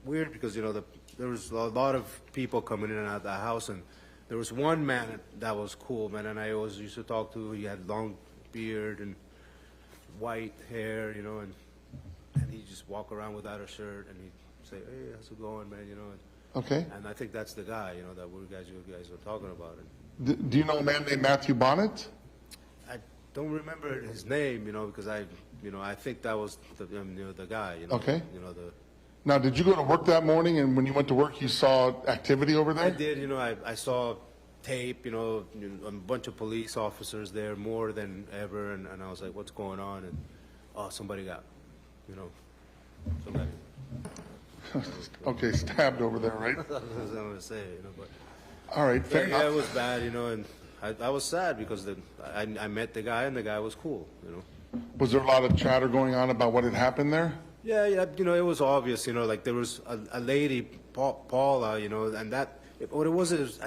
weird because there was a lot of people coming in and out of the house, and there was one man that was cool, man, and I always used to talk to. He had long beard and white hair, and he'd just walk around without a shirt, and he'd say, "Hey, how's it going, man?" Okay. And I think that's the guy, that you guys were talking about. And Do you know a man named Matthew Bonnett? I don't remember his name, because I think that was the guy, Okay. the. Now, did you go to work that morning, and when you went to work, you saw activity over there? I did, I saw tape, a bunch of police officers there, more than ever, and I was like, what's going on? And, oh, somebody got, somebody. Okay, stabbed over there, right? That's what I was going to say, but. All right, fair enough. Yeah, it was bad, and I was sad because I met the guy, and the guy was cool, Was there a lot of chatter going on about what had happened there? Yeah, it was obvious, like there was a lady, Paula, and that, what it was is,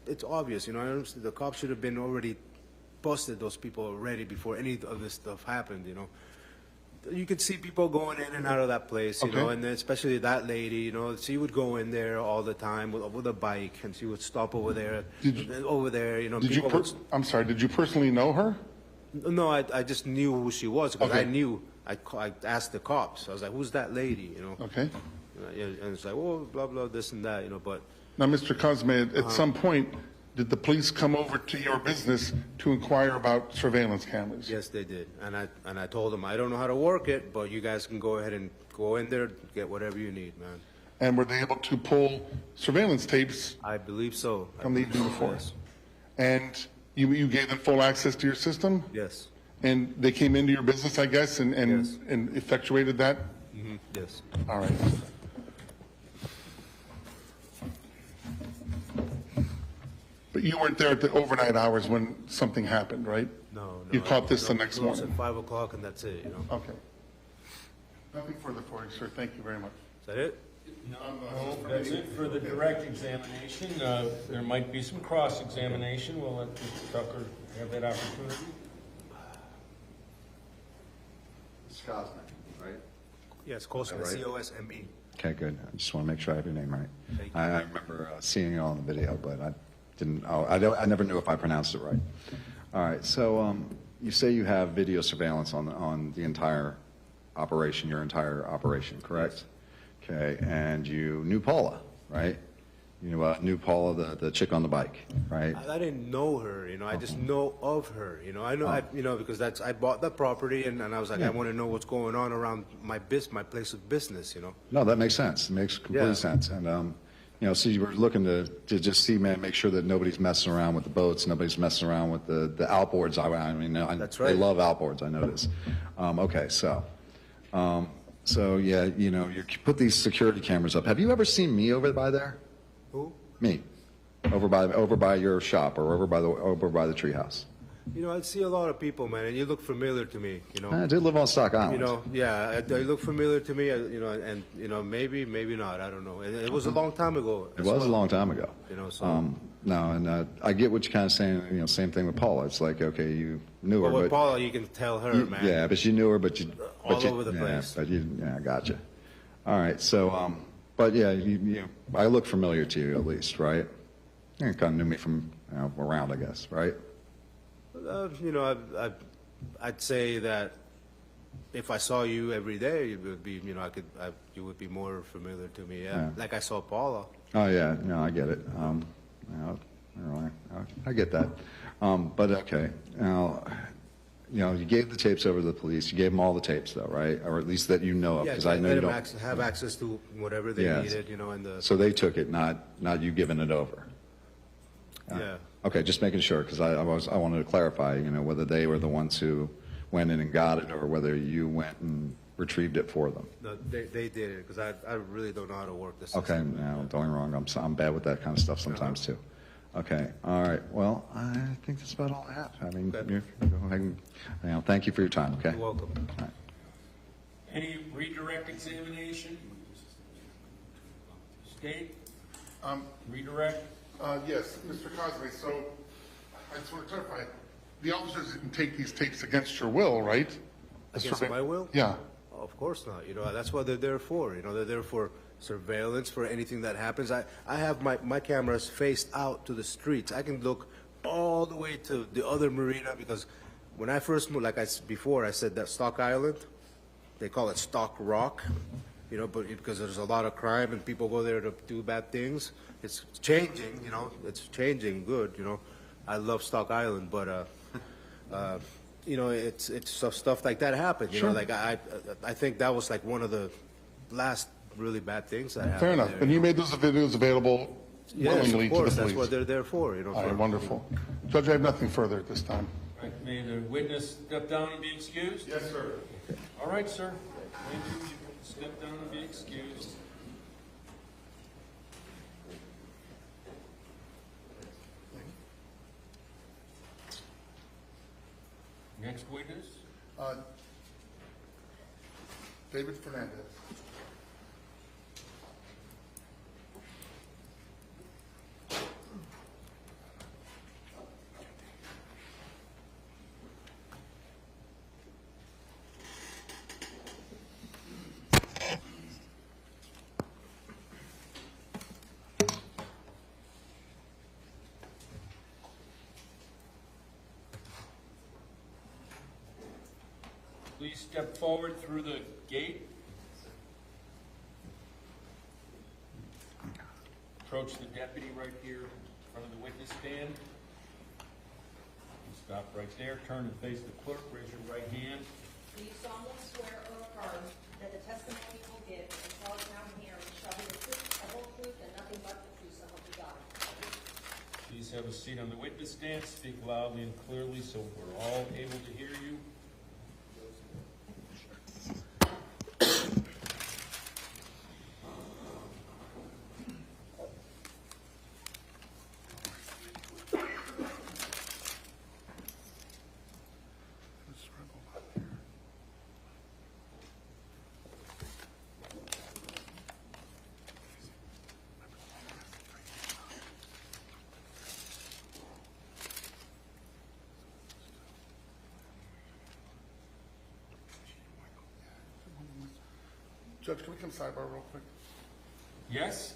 it's obvious, the cops should have been already busted those people already before any of this stuff happened, You could see people going in and out of that place, Okay. and especially that lady, she would go in there all the time with a bike, and she would stop over there, I'm sorry, did you personally know her? No, I just knew who she was, because I knew. I asked the cops. I was like, "Who's that lady?" Okay. And it's like, "Oh, blah blah, this and that," But Now, Mr. Cosme, at some point, did the police come over to your business to inquire about surveillance cameras? yes, they did. And I told them, I don't know how to work it, but you guys can go ahead and go in there, get whatever you need, man. And were they able to pull surveillance tapes I believe so. from the evening before? Yes. And you gave them full access to your system? Yes. And they came into your business, I guess, and Yes. and effectuated that? Mm-hmm. Yes. All right. But you weren't there at the overnight hours when something happened, right? No. You caught this the next Close morning? at 5 o'clock, and that's it. Okay. Nothing further for you, sir. Thank you very much. Is that it? No, that's it for the direct examination. There might be some cross-examination. We'll let Mr. Tucker have that opportunity. Mr. Cosme, right? Yes, Cosme, Right. C-O-S-M-E. Okay, good. I just want to make sure I have your name right. Thank you. I remember seeing it on the video, but I didn't. I never knew if I pronounced it right. All right. So you say you have video surveillance on the entire operation, your entire operation, correct? Okay. And you knew Paula, right? You knew Paula, the chick on the bike, right? I didn't know her, I just know of her, I know, because I bought the property, and I was like, I want to know what's going on around my place of business, No, that makes sense. It makes complete sense. And so you were looking to just see, man, make sure that nobody's messing around with the boats, nobody's messing around with the outboards. I mean, That's right. They love outboards. I know this. Okay, so yeah, you put these security cameras up. Have you ever seen me over by there? Who? Me, over by your shop or over by the Treehouse. I see a lot of people, man, and you look familiar to me, I did live on Stock Island. Yeah, they look familiar to me, and maybe not, I don't know. It was a long time ago. It was a long time ago. So. No, and I get what you're kind of saying. Same thing with Paula. It's like, okay, you knew her, But with but Paula, you can tell her, man. yeah, but you knew her, but you All over the place. But I gotcha. All right, so but yeah, I look familiar to you at least, right? You kind of knew me from around, I guess, right? I'd say that if I saw you every day, it would be, you would be more familiar to me. Yeah. Like I saw Paula. Oh yeah, no, I get it. I get that. But okay, now, you gave the tapes over to the police. You gave them all the tapes, though, right? Or at least that you know of, because I know you don't have access to whatever they needed, and So they took it, not you giving it over. Yeah. Okay, just making sure, because I wanted to clarify, whether they were the ones who went in and got it, or whether you went and retrieved it for them. No, they did it, because I really don't know how to work this Okay, system. now, don't get me wrong, I'm bad with that kind of stuff sometimes too. Okay, all right, well, I think that's about all I have. I mean, Okay. go ahead and, thank you for your time, okay? You're welcome. All right. Any redirect examination? State? Redirect? Yes, Mr. Cosme, so I just want to clarify, the officers didn't take these tapes against your will, right? Against my will? Yeah. Oh, of course not. That's what they're there for. They're there for surveillance, for anything that happens. I have my cameras faced out to the streets. I can look all the way to the other marina, because when I first moved, like before, I said that Stock Island, they call it Stock Rock, but because there's a lot of crime and people go there to do bad things. It's changing, it's changing good, I love Stock Island, but, it's stuff like that happened, Sure. like I think that was like one of the last really bad things that happened. Fair enough. there. And you made those videos available Yes, willingly of to the course, police? that's what they're there for, All right, wonderful. Judge, I have nothing further at this time. Right, may the witness step down and be excused? Yes, sir. All right, sir. Thank you. You can step down and be excused. Next witness? David Fernandez. Please step forward through the gate. Approach the deputy right here in front of the witness stand. Stop right there. Turn and face the clerk. Raise your right hand. Do you solemnly swear or affirm that the testimony you will give and cause now and here shall be the truth, the whole truth, and nothing but the truth, so help you God? Please have a seat on the witness stand. Speak loudly and clearly so we're all able to hear you. Judge, can we come sidebar real quick? Yes?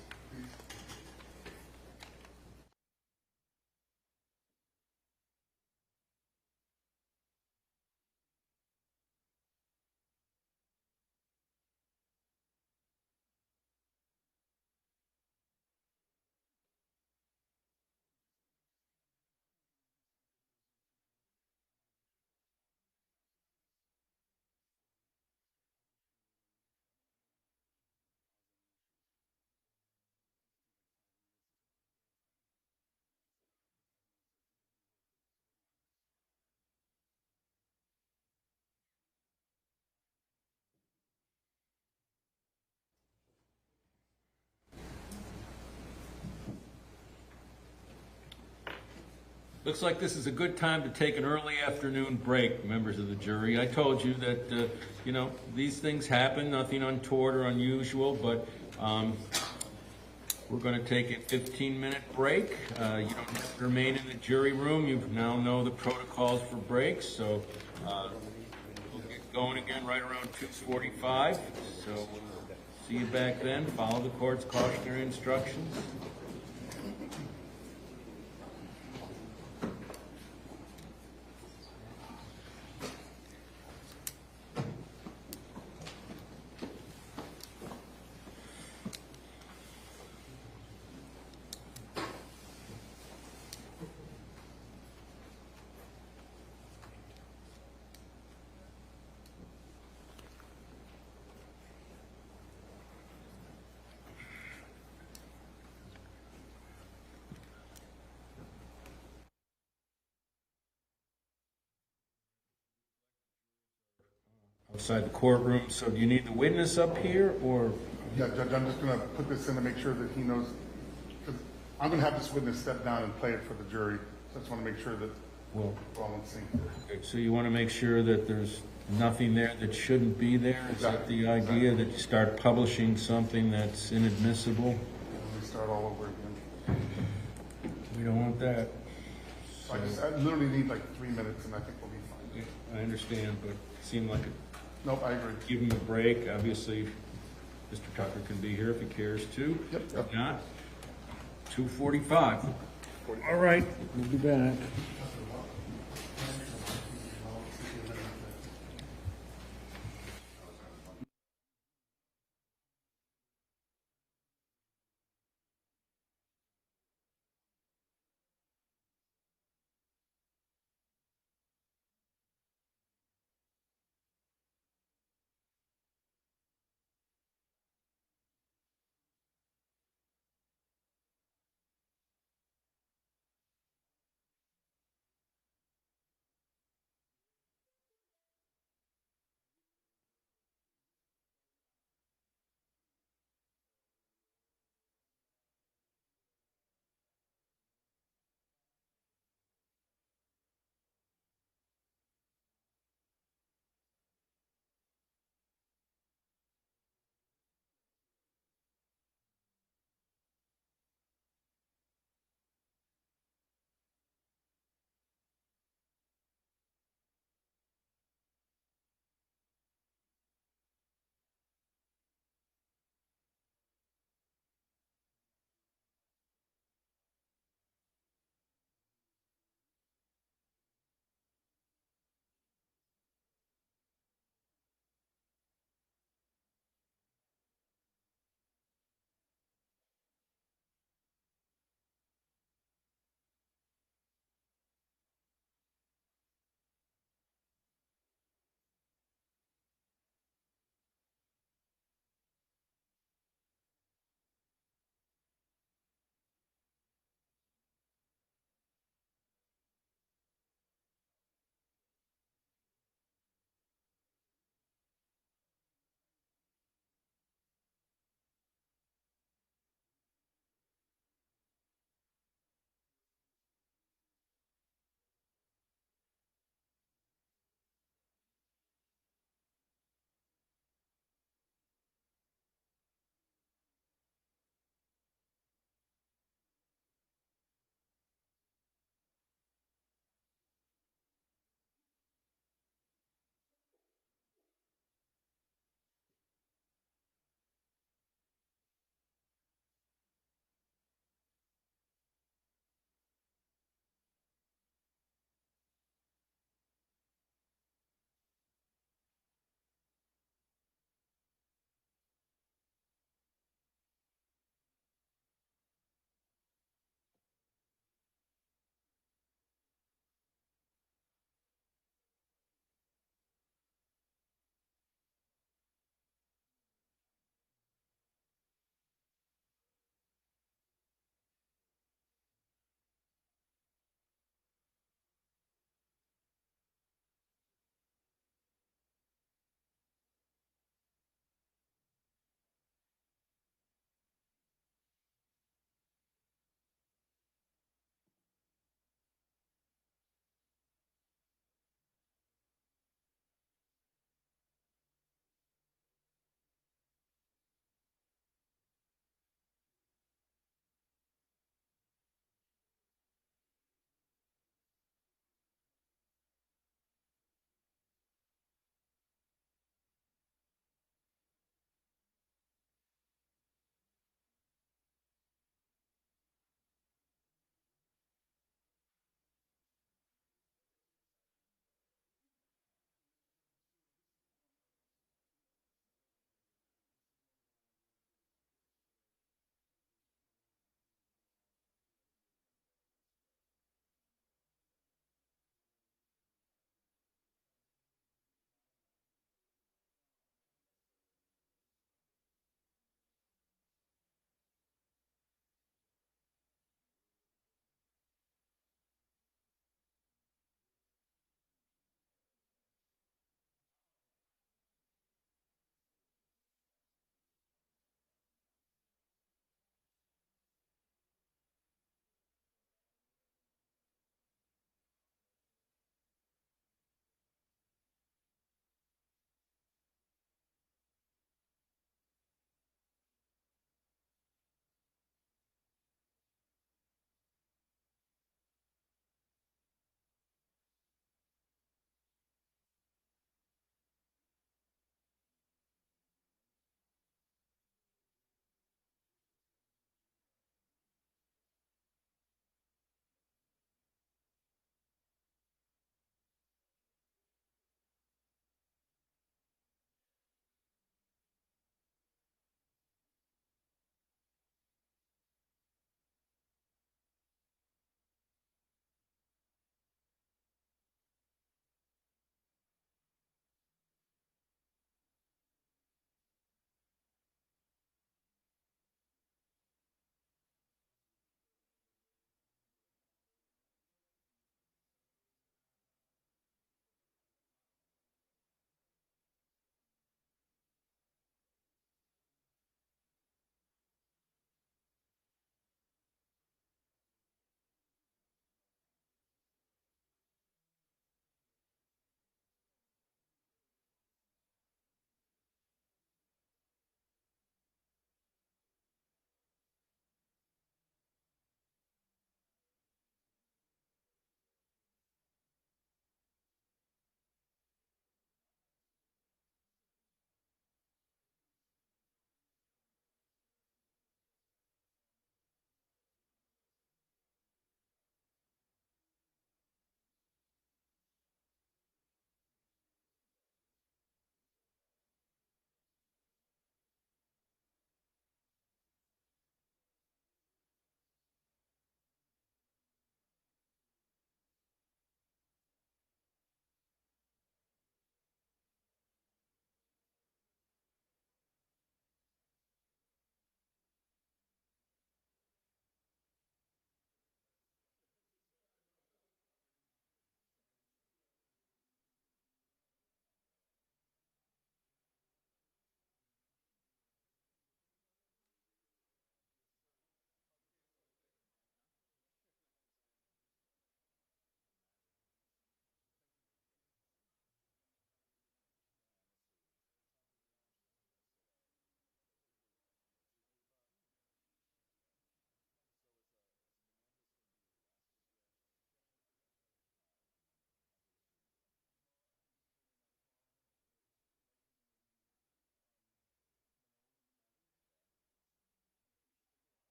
Looks like this is a good time to take an early afternoon break, members of the jury. I told you that, these things happen, nothing untoward or unusual, but we're going to take a 15-minute break. You don't have to remain in the jury room. You now know the protocols for breaks, so we'll get going again right around 2:45. So see you back then. Follow the court's cautionary instructions. outside the courtroom. So do you need the witness up here, or? Yeah, Judge, I'm just gonna put this in to make sure that he knows, because I'm gonna have this witness step down and play it for the jury. So I just wanna make sure that Well, we're all in sync. okay, so you want to make sure that there's nothing there that shouldn't be there? Is that the idea, that you start publishing something that's inadmissible? We start all over again. We don't want that. I literally need like 3 minutes and I think we'll be fine. I understand, but it seemed like Nope, I agree. give him a break. Obviously, Mr. Tucker can be here if he cares to. Yep. If not, 2:45. All right, we'll be back.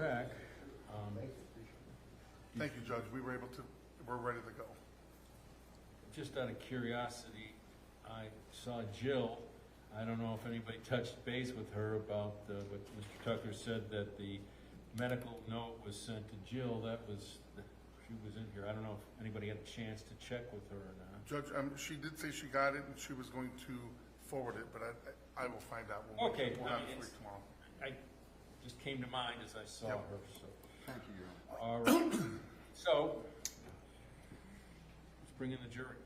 back. Thank you, Judge. We're ready to go. Just out of curiosity, I saw Jill. I don't know if anybody touched base with her about what Mr. Tucker said, that the medical note was sent to Jill. She was in here. I don't know if anybody had a chance to check with her or not. Judge, she did say she got it and she was going to forward it, but I will find out. We'll have it for you tomorrow. I just came to mind as I saw her. So. Thank you, Your Honor. All right. So, let's bring in the jury.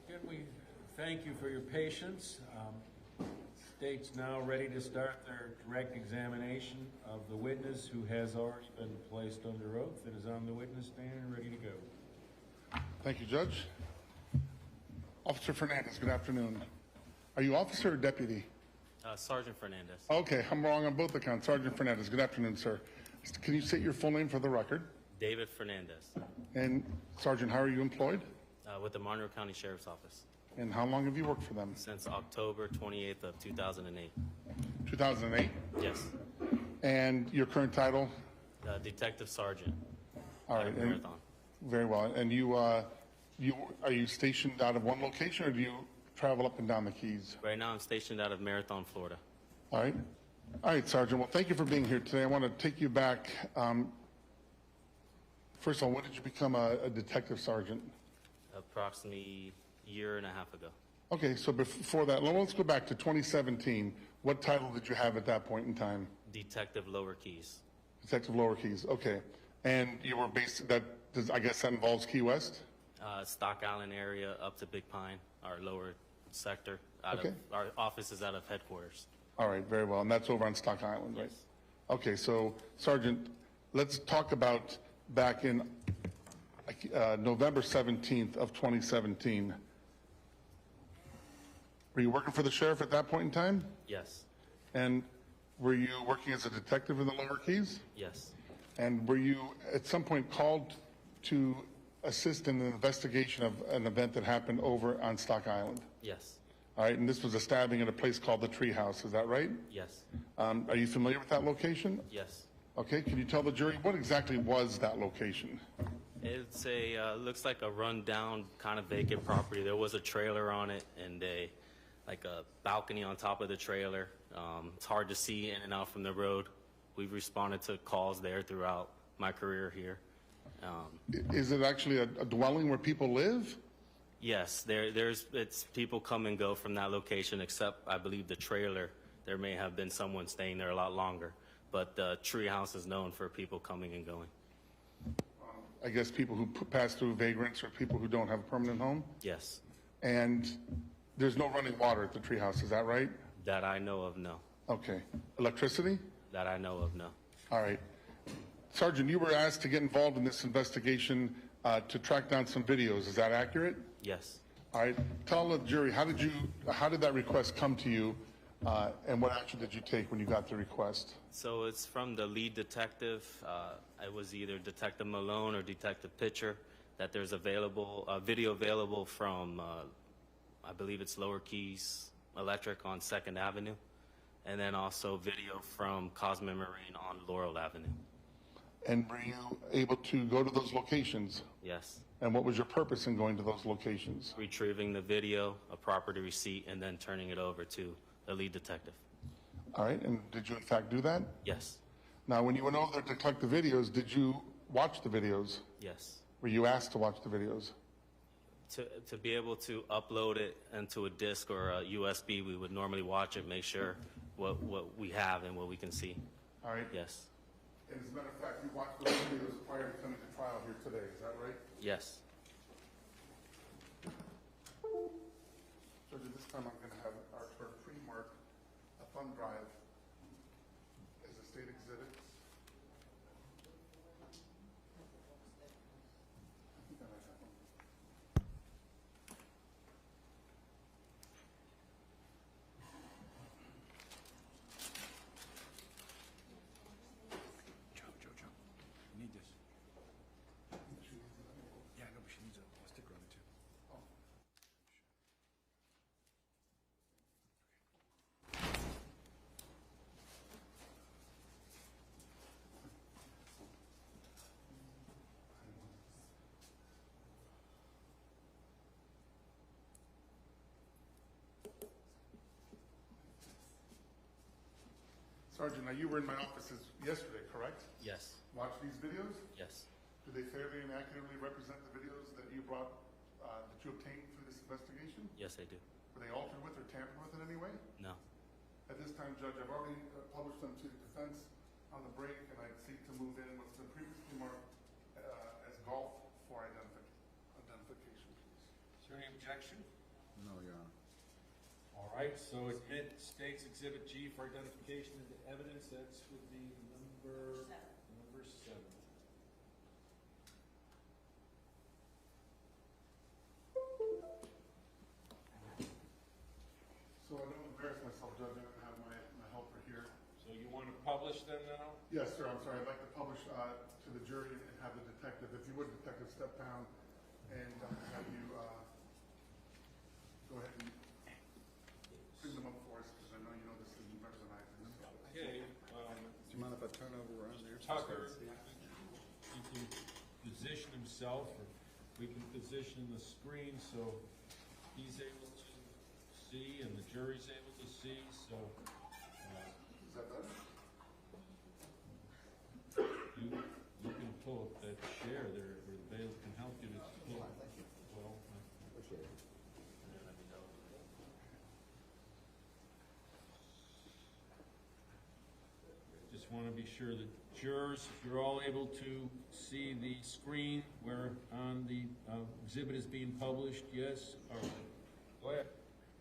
Again, we thank you for your patience. State's now ready to start their direct examination of the witness who has already been placed under oath and is on the witness stand and ready to go. Thank you, Judge. Officer Fernandez, good afternoon. Are you officer or deputy? Sergeant Fernandez. Okay, I'm wrong on both accounts. Sergeant Fernandez, good afternoon, sir. Can you state your full name for the record? David Fernandez. And Sergeant, how are you employed? With the Monroe County Sheriff's Office. And how long have you worked for them? Since October 28th of 2008. 2008? Yes. And your current title? Detective Sergeant. All right. Marathon. Very well. And are you stationed out of one location, or do you travel up and down the Keys? Right now I'm stationed out of Marathon, Florida. All right. All right, Sergeant. Well, thank you for being here today. I want to take you back. First of all, when did you become a detective sergeant? Approximately a year and a half ago. Okay, so before that, let's go back to 2017. What title did you have at that point in time? Detective Lower Keys. Detective Lower Keys, okay. And you were based, I guess that involves Key West? Stock Island area up to Big Pine, our lower sector. Okay. Our office is out of headquarters. All right, very well. And that's over on Stock Island, right? Yes. Okay, so Sergeant, let's talk about back in November 17th of 2017. Were you working for the sheriff at that point in time? Yes. And were you working as a detective in the Lower Keys? Yes. And were you at some point called to assist in an investigation of an event that happened over on Stock Island? Yes. All right, and this was a stabbing at a place called the Treehouse, is that right? Yes. Are you familiar with that location? Yes. Okay, can you tell the jury what exactly was that location? It's looks like a run-down kind of vacant property. There was a trailer on it and like a balcony on top of the trailer. It's hard to see in and out from the road. We've responded to calls there throughout my career here. Is it actually a dwelling where people live? Yes, it's people come and go from that location, except I believe the trailer. There may have been someone staying there a lot longer, but the Treehouse is known for people coming and going. I guess people who pass through vagrants or people who don't have a permanent home? Yes. And there's no running water at the Treehouse, is that right? That I know of, no. Okay. Electricity? That I know of, no. All right. Sergeant, you were asked to get involved in this investigation to track down some videos. Is that accurate? Yes. All right. Tell the jury, how did that request come to you, and what action did you take when you got the request? So it's from the lead detective. It was either Detective Malone or Detective Pitcher that there's video available from, I believe it's Lower Keys Electric on 2nd Avenue. and then also video from Cosme Marine on Laurel Avenue. And were you able to go to those locations? Yes. And what was your purpose in going to those locations? Retrieving the video, a property receipt, and then turning it over to the lead detective. All right, and did you in fact do that? Yes. Now, when you went over there to collect the videos, did you watch the videos? Yes. Were you asked to watch the videos? To be able to upload it into a disc or a USB, we would normally watch it, make sure what we have and what we can see. All right. Yes. And as a matter of fact, you watched those videos prior to coming to trial here today, is that right? Yes. So at this time, I'm going to have our clerk pre-mark a thumb drive as a state exhibit. I think I might have one. Joe, you need this. Yeah, I know, but she needs a sticker on it too. Sergeant, now you were in my offices yesterday, correct? Yes. Watch these videos? Yes. Do they fairly and accurately represent the videos that you brought, that you obtained through this investigation? Yes, I do. Were they altered with or tampered with in any way? No. At this time, Judge, I've already published them to the defense on the break, and I seek to move in what's been previously marked as golf for identification, please. Is there any objection? No, Your Honor. All right, so admit State's Exhibit G for identification into evidence. That's with the number seven. So I don't embarrass myself, Judge, I'm going to have my helper here. So you want to publish them now? Yes, sir, I'm sorry, I'd like to publish to the jury and have the detective, if you would, detective, step down and have you go ahead and bring them up for us, because I know you know this isn't better than I do. Okay. Do you mind if I turn over around there? Tucker, he can position himself, or we can position the screen so he's able to see and the jury's able to see, so. Is that better? You can pull up that chair there, or the bailiff can help you to pull. Well, just want to be sure that jurors, if you're all able to see the screen where on the exhibit is being published, yes? All right. Go ahead.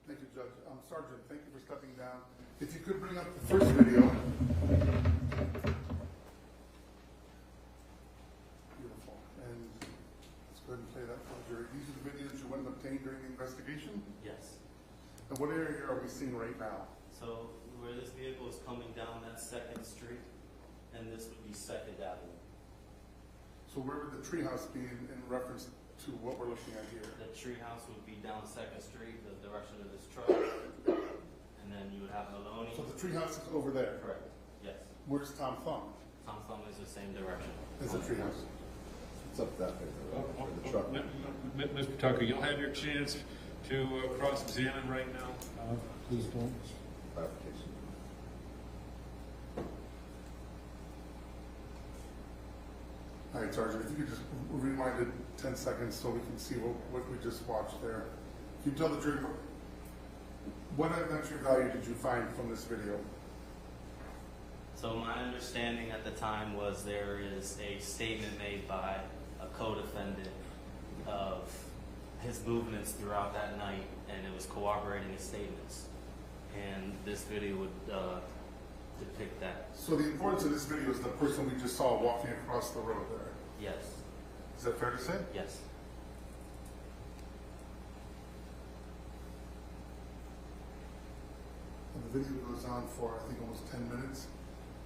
Thank you, Judge. Sergeant, thank you for stepping down. If you could bring up the first video. Beautiful. And let's go ahead and play that for the jury. These are the videos you went and obtained during the investigation? Yes. And what area are we seeing right now? So where this vehicle is coming down, that's 2nd Street, and this would be 2nd Avenue. So where would the treehouse be in reference to what we're looking at here? The treehouse would be down 2nd Street, the direction of this truck, and then you would have Maloney. So the treehouse is over there? Correct, yes. Where's Tom Thumb? Tom Thumb is the same direction. Is the treehouse? It's up that way, for the truck. Mr. Tucker, you'll have your chance to cross-examine right now. Please don't. Clarification. All right, Sergeant, if you could just rewind it 10 seconds so we can see what we just watched there. Can you tell the jury, what evidentiary value did you find from this video? So my understanding at the time was there is a statement made by a co-defendant of his movements throughout that night, and it was corroborating his statements. And this video would depict that. So the importance of this video is the person we just saw walking across the road there. Yes. Is that fair to say? Yes. And the video goes on for, I think, almost 10 minutes.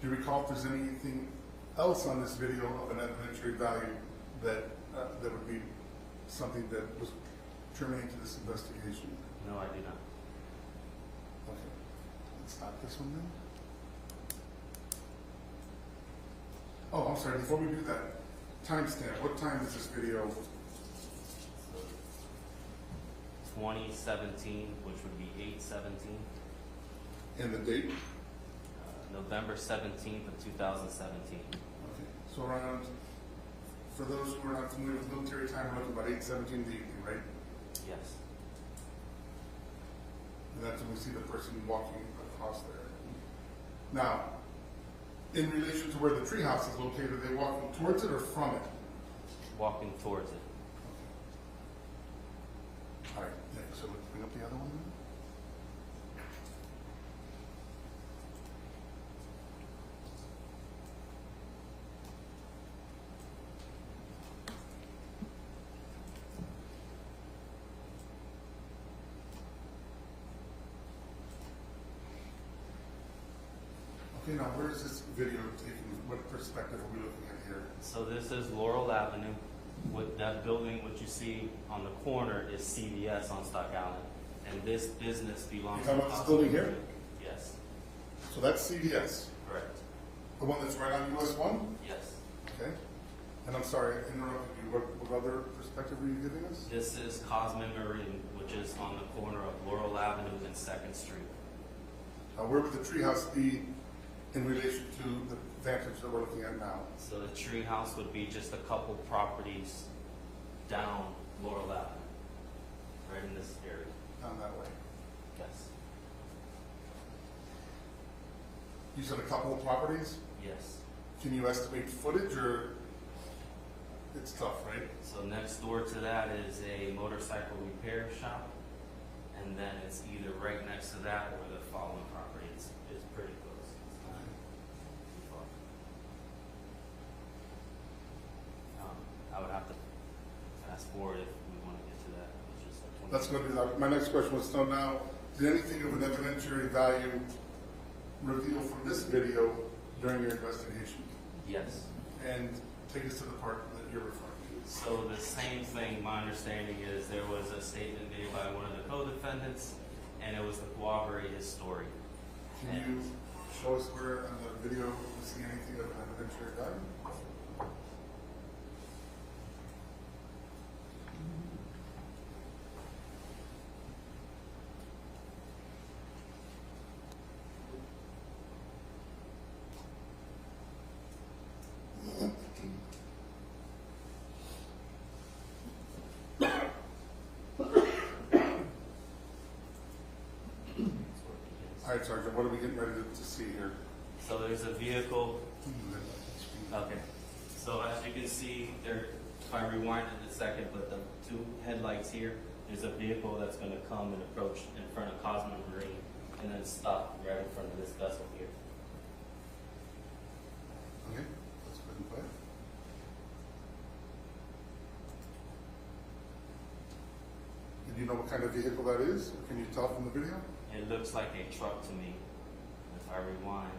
Do you recall if there's anything else on this video of an evidentiary value that that would be something that was germane to this investigation? No, I do not. Okay. Stop this one then. Oh, I'm sorry, before we do that, timestamp, what time is this video? 2017, which would be 8/17, And the date? November 17th of 2017. Okay, so around, for those who are not familiar with military time, we're looking about 8:17 in the evening, right? Yes. And that's when we see the person walking across there. Now, in relation to where the treehouse is located, are they walking towards it or from it? Walking towards it. All right, next, so let's bring up the other one then. Okay, now where is this video taken? What perspective are we looking at here? So this is Laurel Avenue. With that building, what you see on the corner is CVS on Stock Island. And this business belongs to... You talking about this building here? Yes. So that's CVS, Correct. the one that's right on US 1? Yes. Okay. And I'm sorry, I interrupted you. What other perspective were you giving us? This is Cosman Marine, which is on the corner of Laurel Avenue and 2nd Street. Where would the treehouse be in relation to the vantage that we're looking at now? So the Treehouse would be just a couple properties down Laurel Avenue, right in this area. Down that way. Yes. You said a couple of properties? Yes. Can you estimate footage, or it's tough, right? So next door to that is a motorcycle repair shop, and then it's either right next to that or the following property. It's pretty close. I would have to fast forward if we want to get to that. It's just like 20 Let's go do that. My next question was, so now, did anything of an evidentiary value reveal from this video during your investigation? Yes. And take us to the part that you're referring to. So the same thing, my understanding is there was a statement made by one of the co-defendants, and it was to corroborate his story. Can you show us where on the video we see anything of an evidentiary value? All right, Sergeant, what are we getting ready to see here? So there's a vehicle. Okay. So as you can see, there, if I rewind it a second, but the two headlights here, there's a vehicle that's going to come and approach in front of Cosmo Marine and then stop right in front of this vessel here. Okay, let's go ahead and play it. Do you know what kind of vehicle that is? Or can you tell from the video? It looks like a truck to me. If I rewind.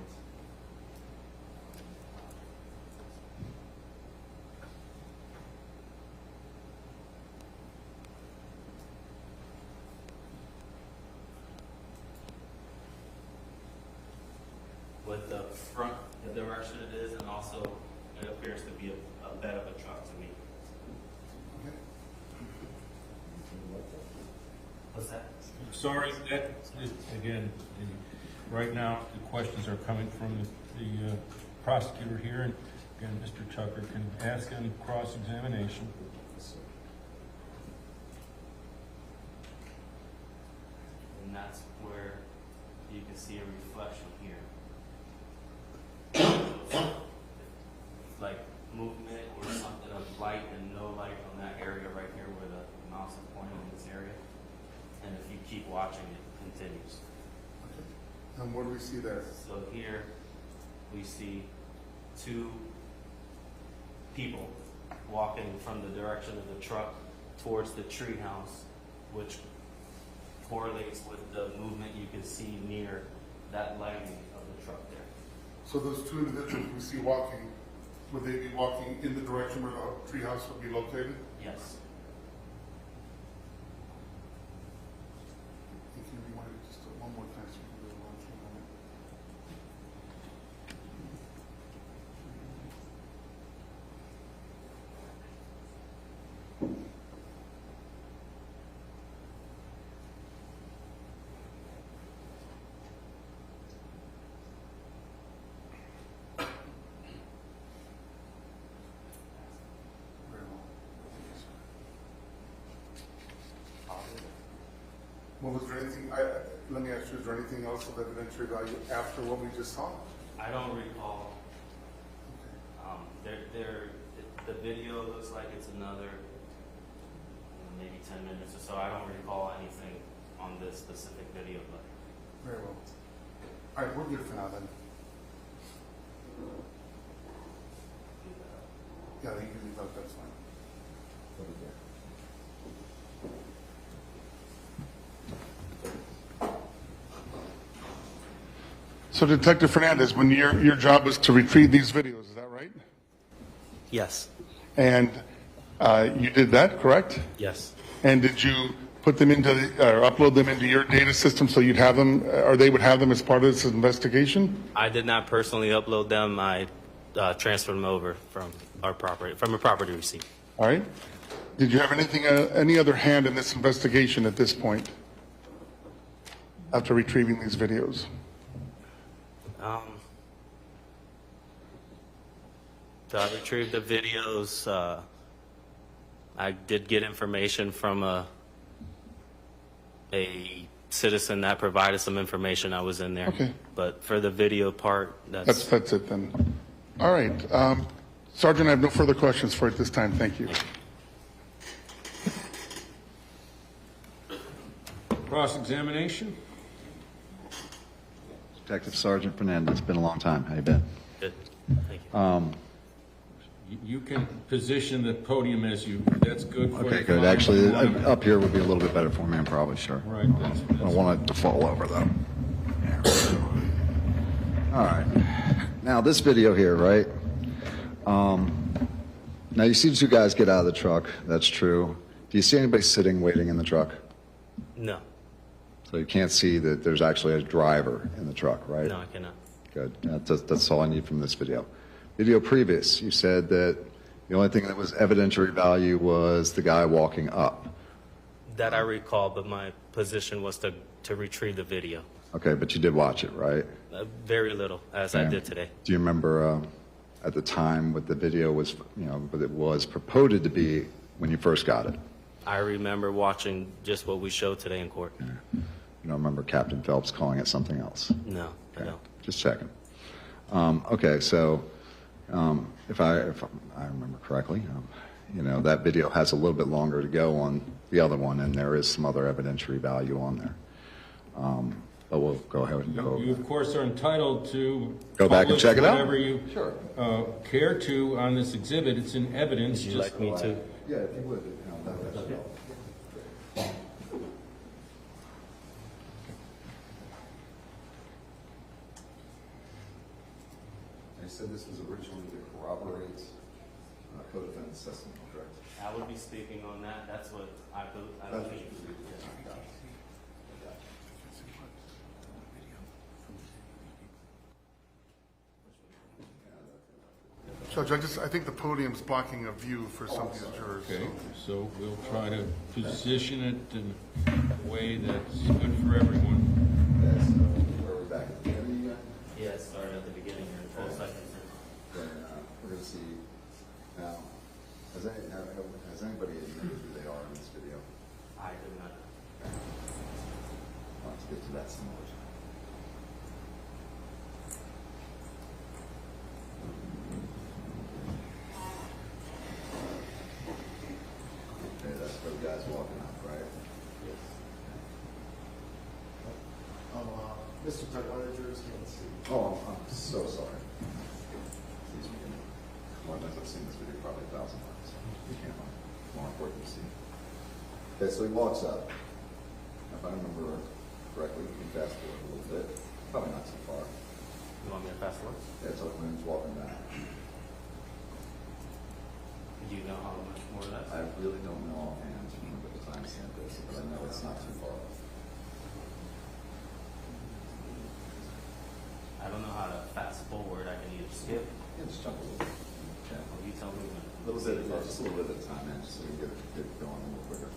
With the front, the direction it is, and also it appears to be a bed of a truck to me. Okay. What's that? Sorry, that, again, right now, the questions are coming from the prosecutor here, and again, Mr. Tucker can ask on cross-examination. And that's where you can see a reflection here. Like movement or something of light and no light on that area right here where the mouse is pointing in this area. And if you keep watching, it continues. Okay. And what do we see there? So here we see two people walking from the direction of the truck towards the treehouse, which correlates with the movement you can see near that lighting of the truck there. So those two individuals we see walking, would they be walking in the direction where the treehouse would be located? Yes. Can you rewind it just one more time so we can go on for a moment? Well, was there anything, let me ask you, is there anything else of evidentiary value after what we just saw? I don't recall. The video looks like it's another maybe 10 minutes or so. I don't recall anything on this specific video, but. Very well. All right, we're good for now then. Yeah, you can leave out, that's fine. So Detective Fernandez, when your job was to retrieve these videos, is that right? Yes. And you did that, correct? Yes. And did you put them into or upload them into your data system so you'd have them, or they would have them as part of this investigation? I did not personally upload them. I transferred them over from a property receipt. All right. Did you have any other hand in this investigation at this point after retrieving these videos? So I retrieved the videos. I did get information from a citizen that provided some information. I was in there. Okay. But for the video part, That's it then. All right. Sergeant, I have no further questions for you at this time. Thank you. Cross-examination? Detective Sergeant Fernandez, it's been a long time. How you been? Good. Thank you. You can position the podium as you, that's good for you. Okay, good. Actually, up here would be a little bit better for me, I'm probably sure. Right, I don't want it to fall over, though. All right. Now, this video here, right? Now, you see the two guys get out of the truck. That's true. Do you see anybody sitting, waiting in the truck? No. So you can't see that there's actually a driver in the truck, right? No, I cannot. Good. That's all I need from this video. Video previous, you said that the only thing that was evidentiary value was the guy walking up. That I recall, but my position was to retrieve the video. Okay, but you did watch it, right? Very little, as I did today. Do you remember at the time what the video was, what it was purported to be when you first got it? I remember watching just what we showed today in court. Yeah. You don't remember Captain Phelps calling it something else? No, Okay. no. Just checking. Okay, so if I remember correctly, that video has a little bit longer to go on the other one, and there is some other evidentiary value on there. But we'll go ahead and go. You, of course, are entitled to Go back and check it out? whatever you care to on this exhibit. It's in evidence. Would you like me to? Yeah, if you would. They said this was originally to corroborate co-defendant's testimony, correct? I would be speaking on that. That's what I believe. Judge, I think the podium's blocking a view for some of these jurors. Okay, so we'll try to position it in a way that's good for everyone. Are we back at the beginning again? Yeah, it started at the beginning here, 12 seconds. Then we're going to see now. Has anybody admitted who they are in this video? I do not. Let's get to that some more. Okay, that's those guys walking up, right? Yes. Mr. Tucker, other jurors can't see. Oh, I'm so sorry. Please forgive me. One of us have seen this video probably 1,000 times. You can't more important to see. Okay, so he walks up. If I remember correctly, we can fast forward a little bit. Probably not too far. You want me to fast forward? Yeah, it's like when he's walking back. Do you know how much more of that? I really don't know offhand what the time stamp is, but I know it's not too far. I don't know how to fast forward. I can either skip. Yeah, just jump a little bit. Okay. Or you tell me when. A little bit, yeah, just a little bit at a time, man, just so we can get it going a little quicker.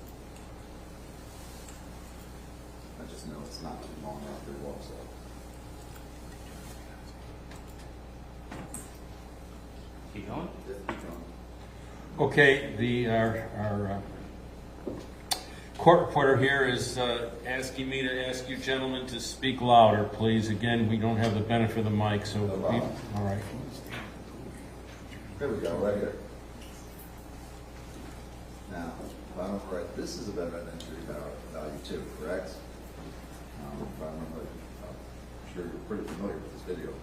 I just know it's not too long after he walks up. Keep going? Yeah, keep going. Okay, our court reporter here is asking me to ask you gentlemen to speak louder, please. Again, we don't have the benefit of the mic, so, all right. There we go, right here. Now, if I remember right, this is a better evidentiary value too, correct? If I remember, I'm sure you're pretty familiar with this video.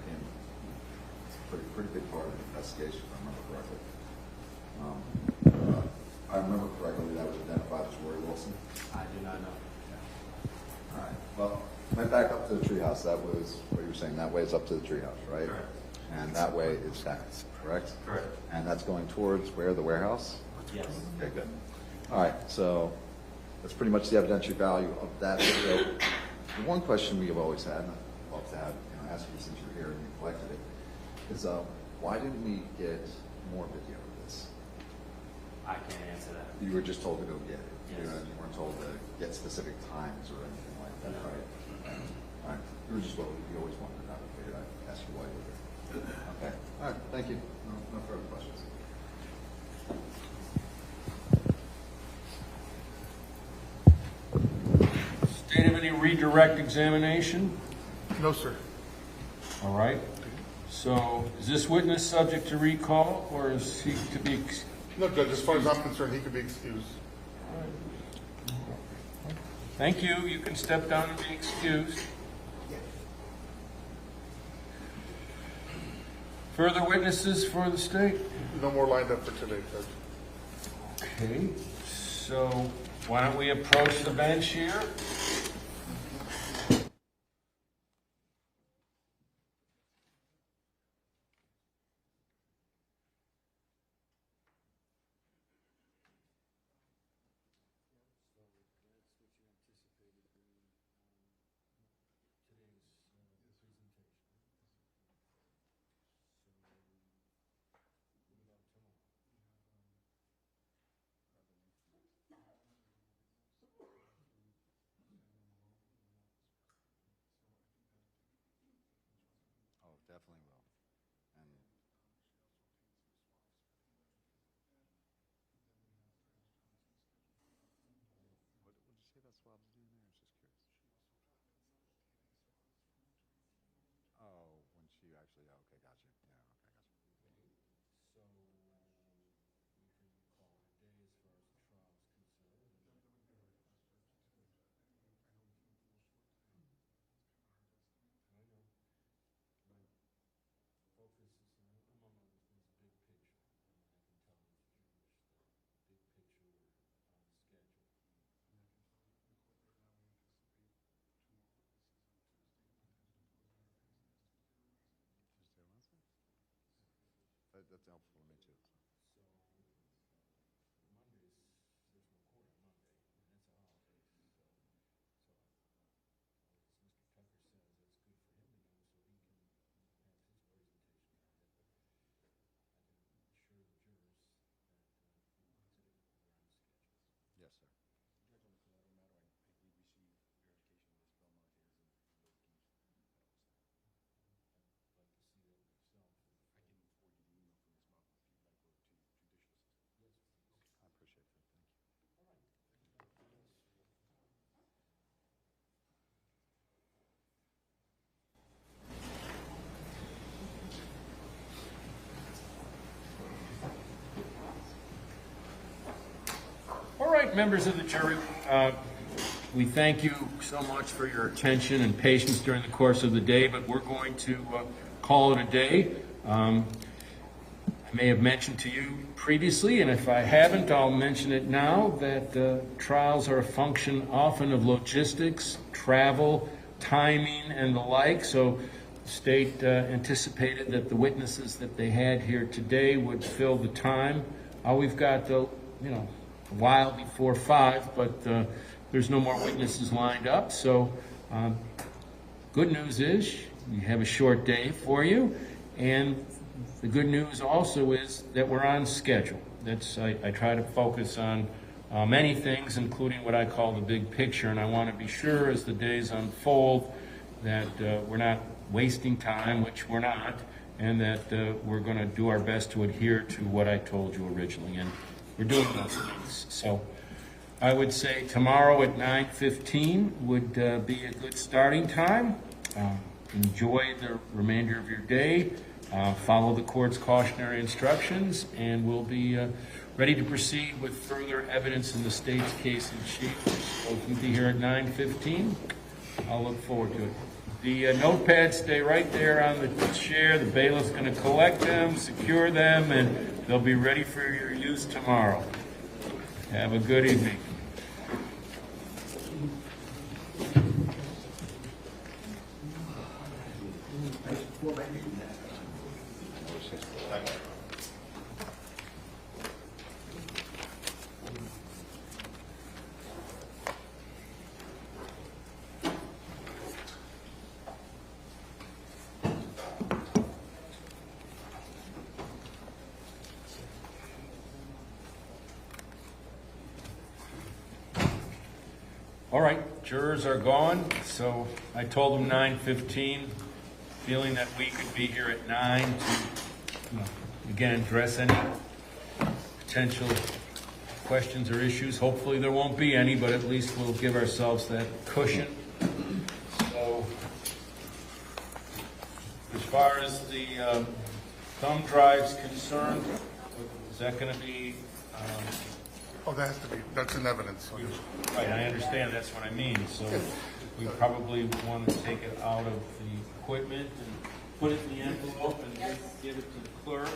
It's a pretty big part of the investigation, if I remember correctly. If I remember correctly, that was identified as Roy Wilson. I do not know. All right. Well, went back up to the treehouse. That was what you were saying. That way is up to the treehouse, right? Correct. And that way is taxed, correct? Correct. And that's going towards where, the warehouse? Yes. Okay, good. All right, so that's pretty much the evidentiary value of that video. The one question we have always had, and I'd love to have, ask you since you're here and you collected it, is why didn't we get more video of this? I can't answer that. You were just told to go get it. Yes. You weren't told to get specific times or anything like that, No. right? All right. You were just what we always wanted to know. I figured I'd ask you why you were there. Okay. All right. Thank you. No further questions. State of any redirect examination? No, sir. All right. So is this witness subject to recall, or is he to be? No, Judge, as far as I'm concerned, he could be excused. Thank you. You can step down and be excused. Further witnesses for the state? No more lined up for today, Judge. Okay. So why don't we approach the bench here? Oh, definitely will. And what did you say about swabs doing there? I was just curious. Oh, when she actually, okay, gotcha. Yeah, okay, gotcha. So we can call it a day as far as the trial is concerned. I know. My focus is I'm on this big picture. I can tell the jurors the big picture we're on schedule. Tuesday, Wednesday? That's helpful to me too. So Mondays, there's no court on Monday, and it's a holiday. So as Mr. Tucker says, that's good for him to know, so he can have his presentation on it. I can assure the jurors that today we're on schedule. Yes, sir. Judge, on the collateral matter, I did receive verification of this Belmont is and I'd like to see that myself. I can forward you the email from this month if you'd like, or to judicial assistance. Yes, please. I appreciate that. Thank you. All right. All right, members of the jury, we thank you so much for your attention and patience during the course of the day, but we're going to call it a day. I may have mentioned to you previously, and if I haven't, I'll mention it now, that trials are a function often of logistics, travel, timing, and the like. So the state anticipated that the witnesses that they had here today would fill the time. We've got, a while before 5, but there's no more witnesses lined up. So good news is we have a short day for you, and the good news also is that we're on schedule. I try to focus on many things, including what I call the big picture, and I want to be sure as the days unfold that we're not wasting time, which we're not, and that we're going to do our best to adhere to what I told you originally, and we're doing those things. So I would say tomorrow at 9:15 would be a good starting time. Enjoy the remainder of your day. Follow the court's cautionary instructions, and we'll be ready to proceed with further evidence in the state's case in chief. So if you'll be here at 9:15, I'll look forward to it. The notepads stay right there on the chair. The bailiff's going to collect them, secure them, and they'll be ready for your use tomorrow. Have a good evening. All right, jurors are gone, so I told them 9:15, feeling that we could be here at 9 to, again, address any potential questions or issues. Hopefully there won't be any, but at least we'll give ourselves that cushion. So, as far as the thumb drive's concerned, is that going to be... Oh, that has to be, that's in evidence. So Right, I understand, that's what I mean, so we probably want to take it out of the equipment and put it in the envelope and give it to the clerk.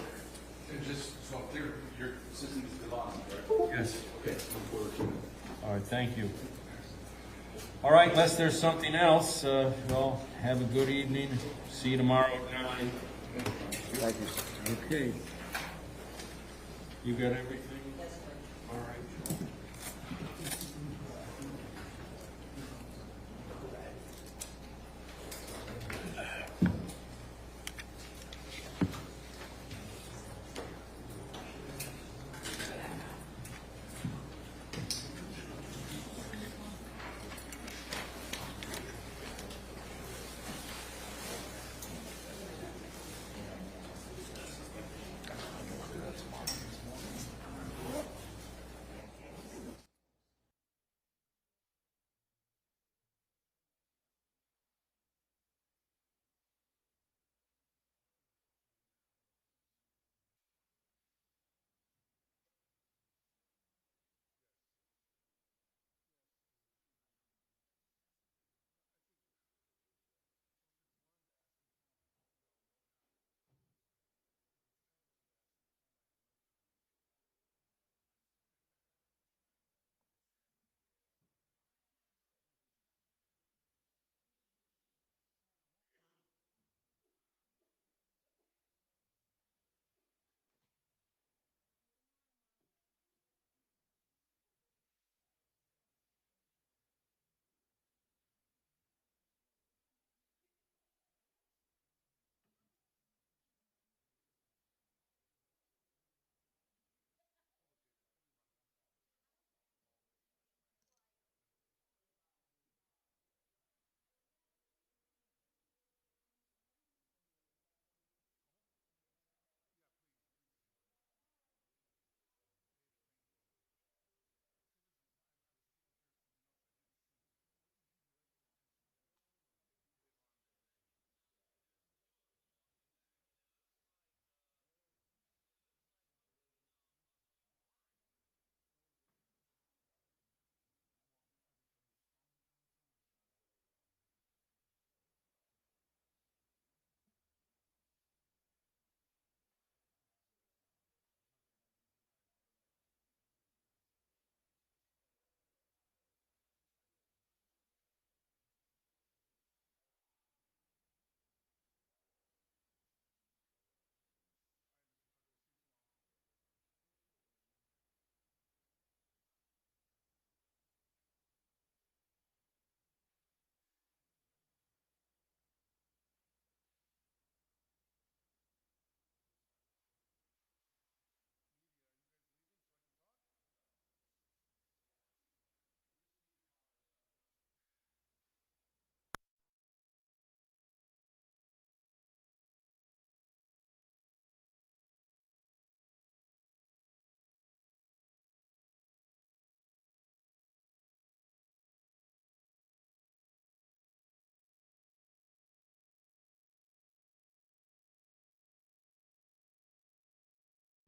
And just so I'm clear, your assistant is Devon, right? Yes. Okay. All right, thank you. All right, unless there's something else, well, have a good evening. See you tomorrow at 9. Thank you. Okay. You got everything?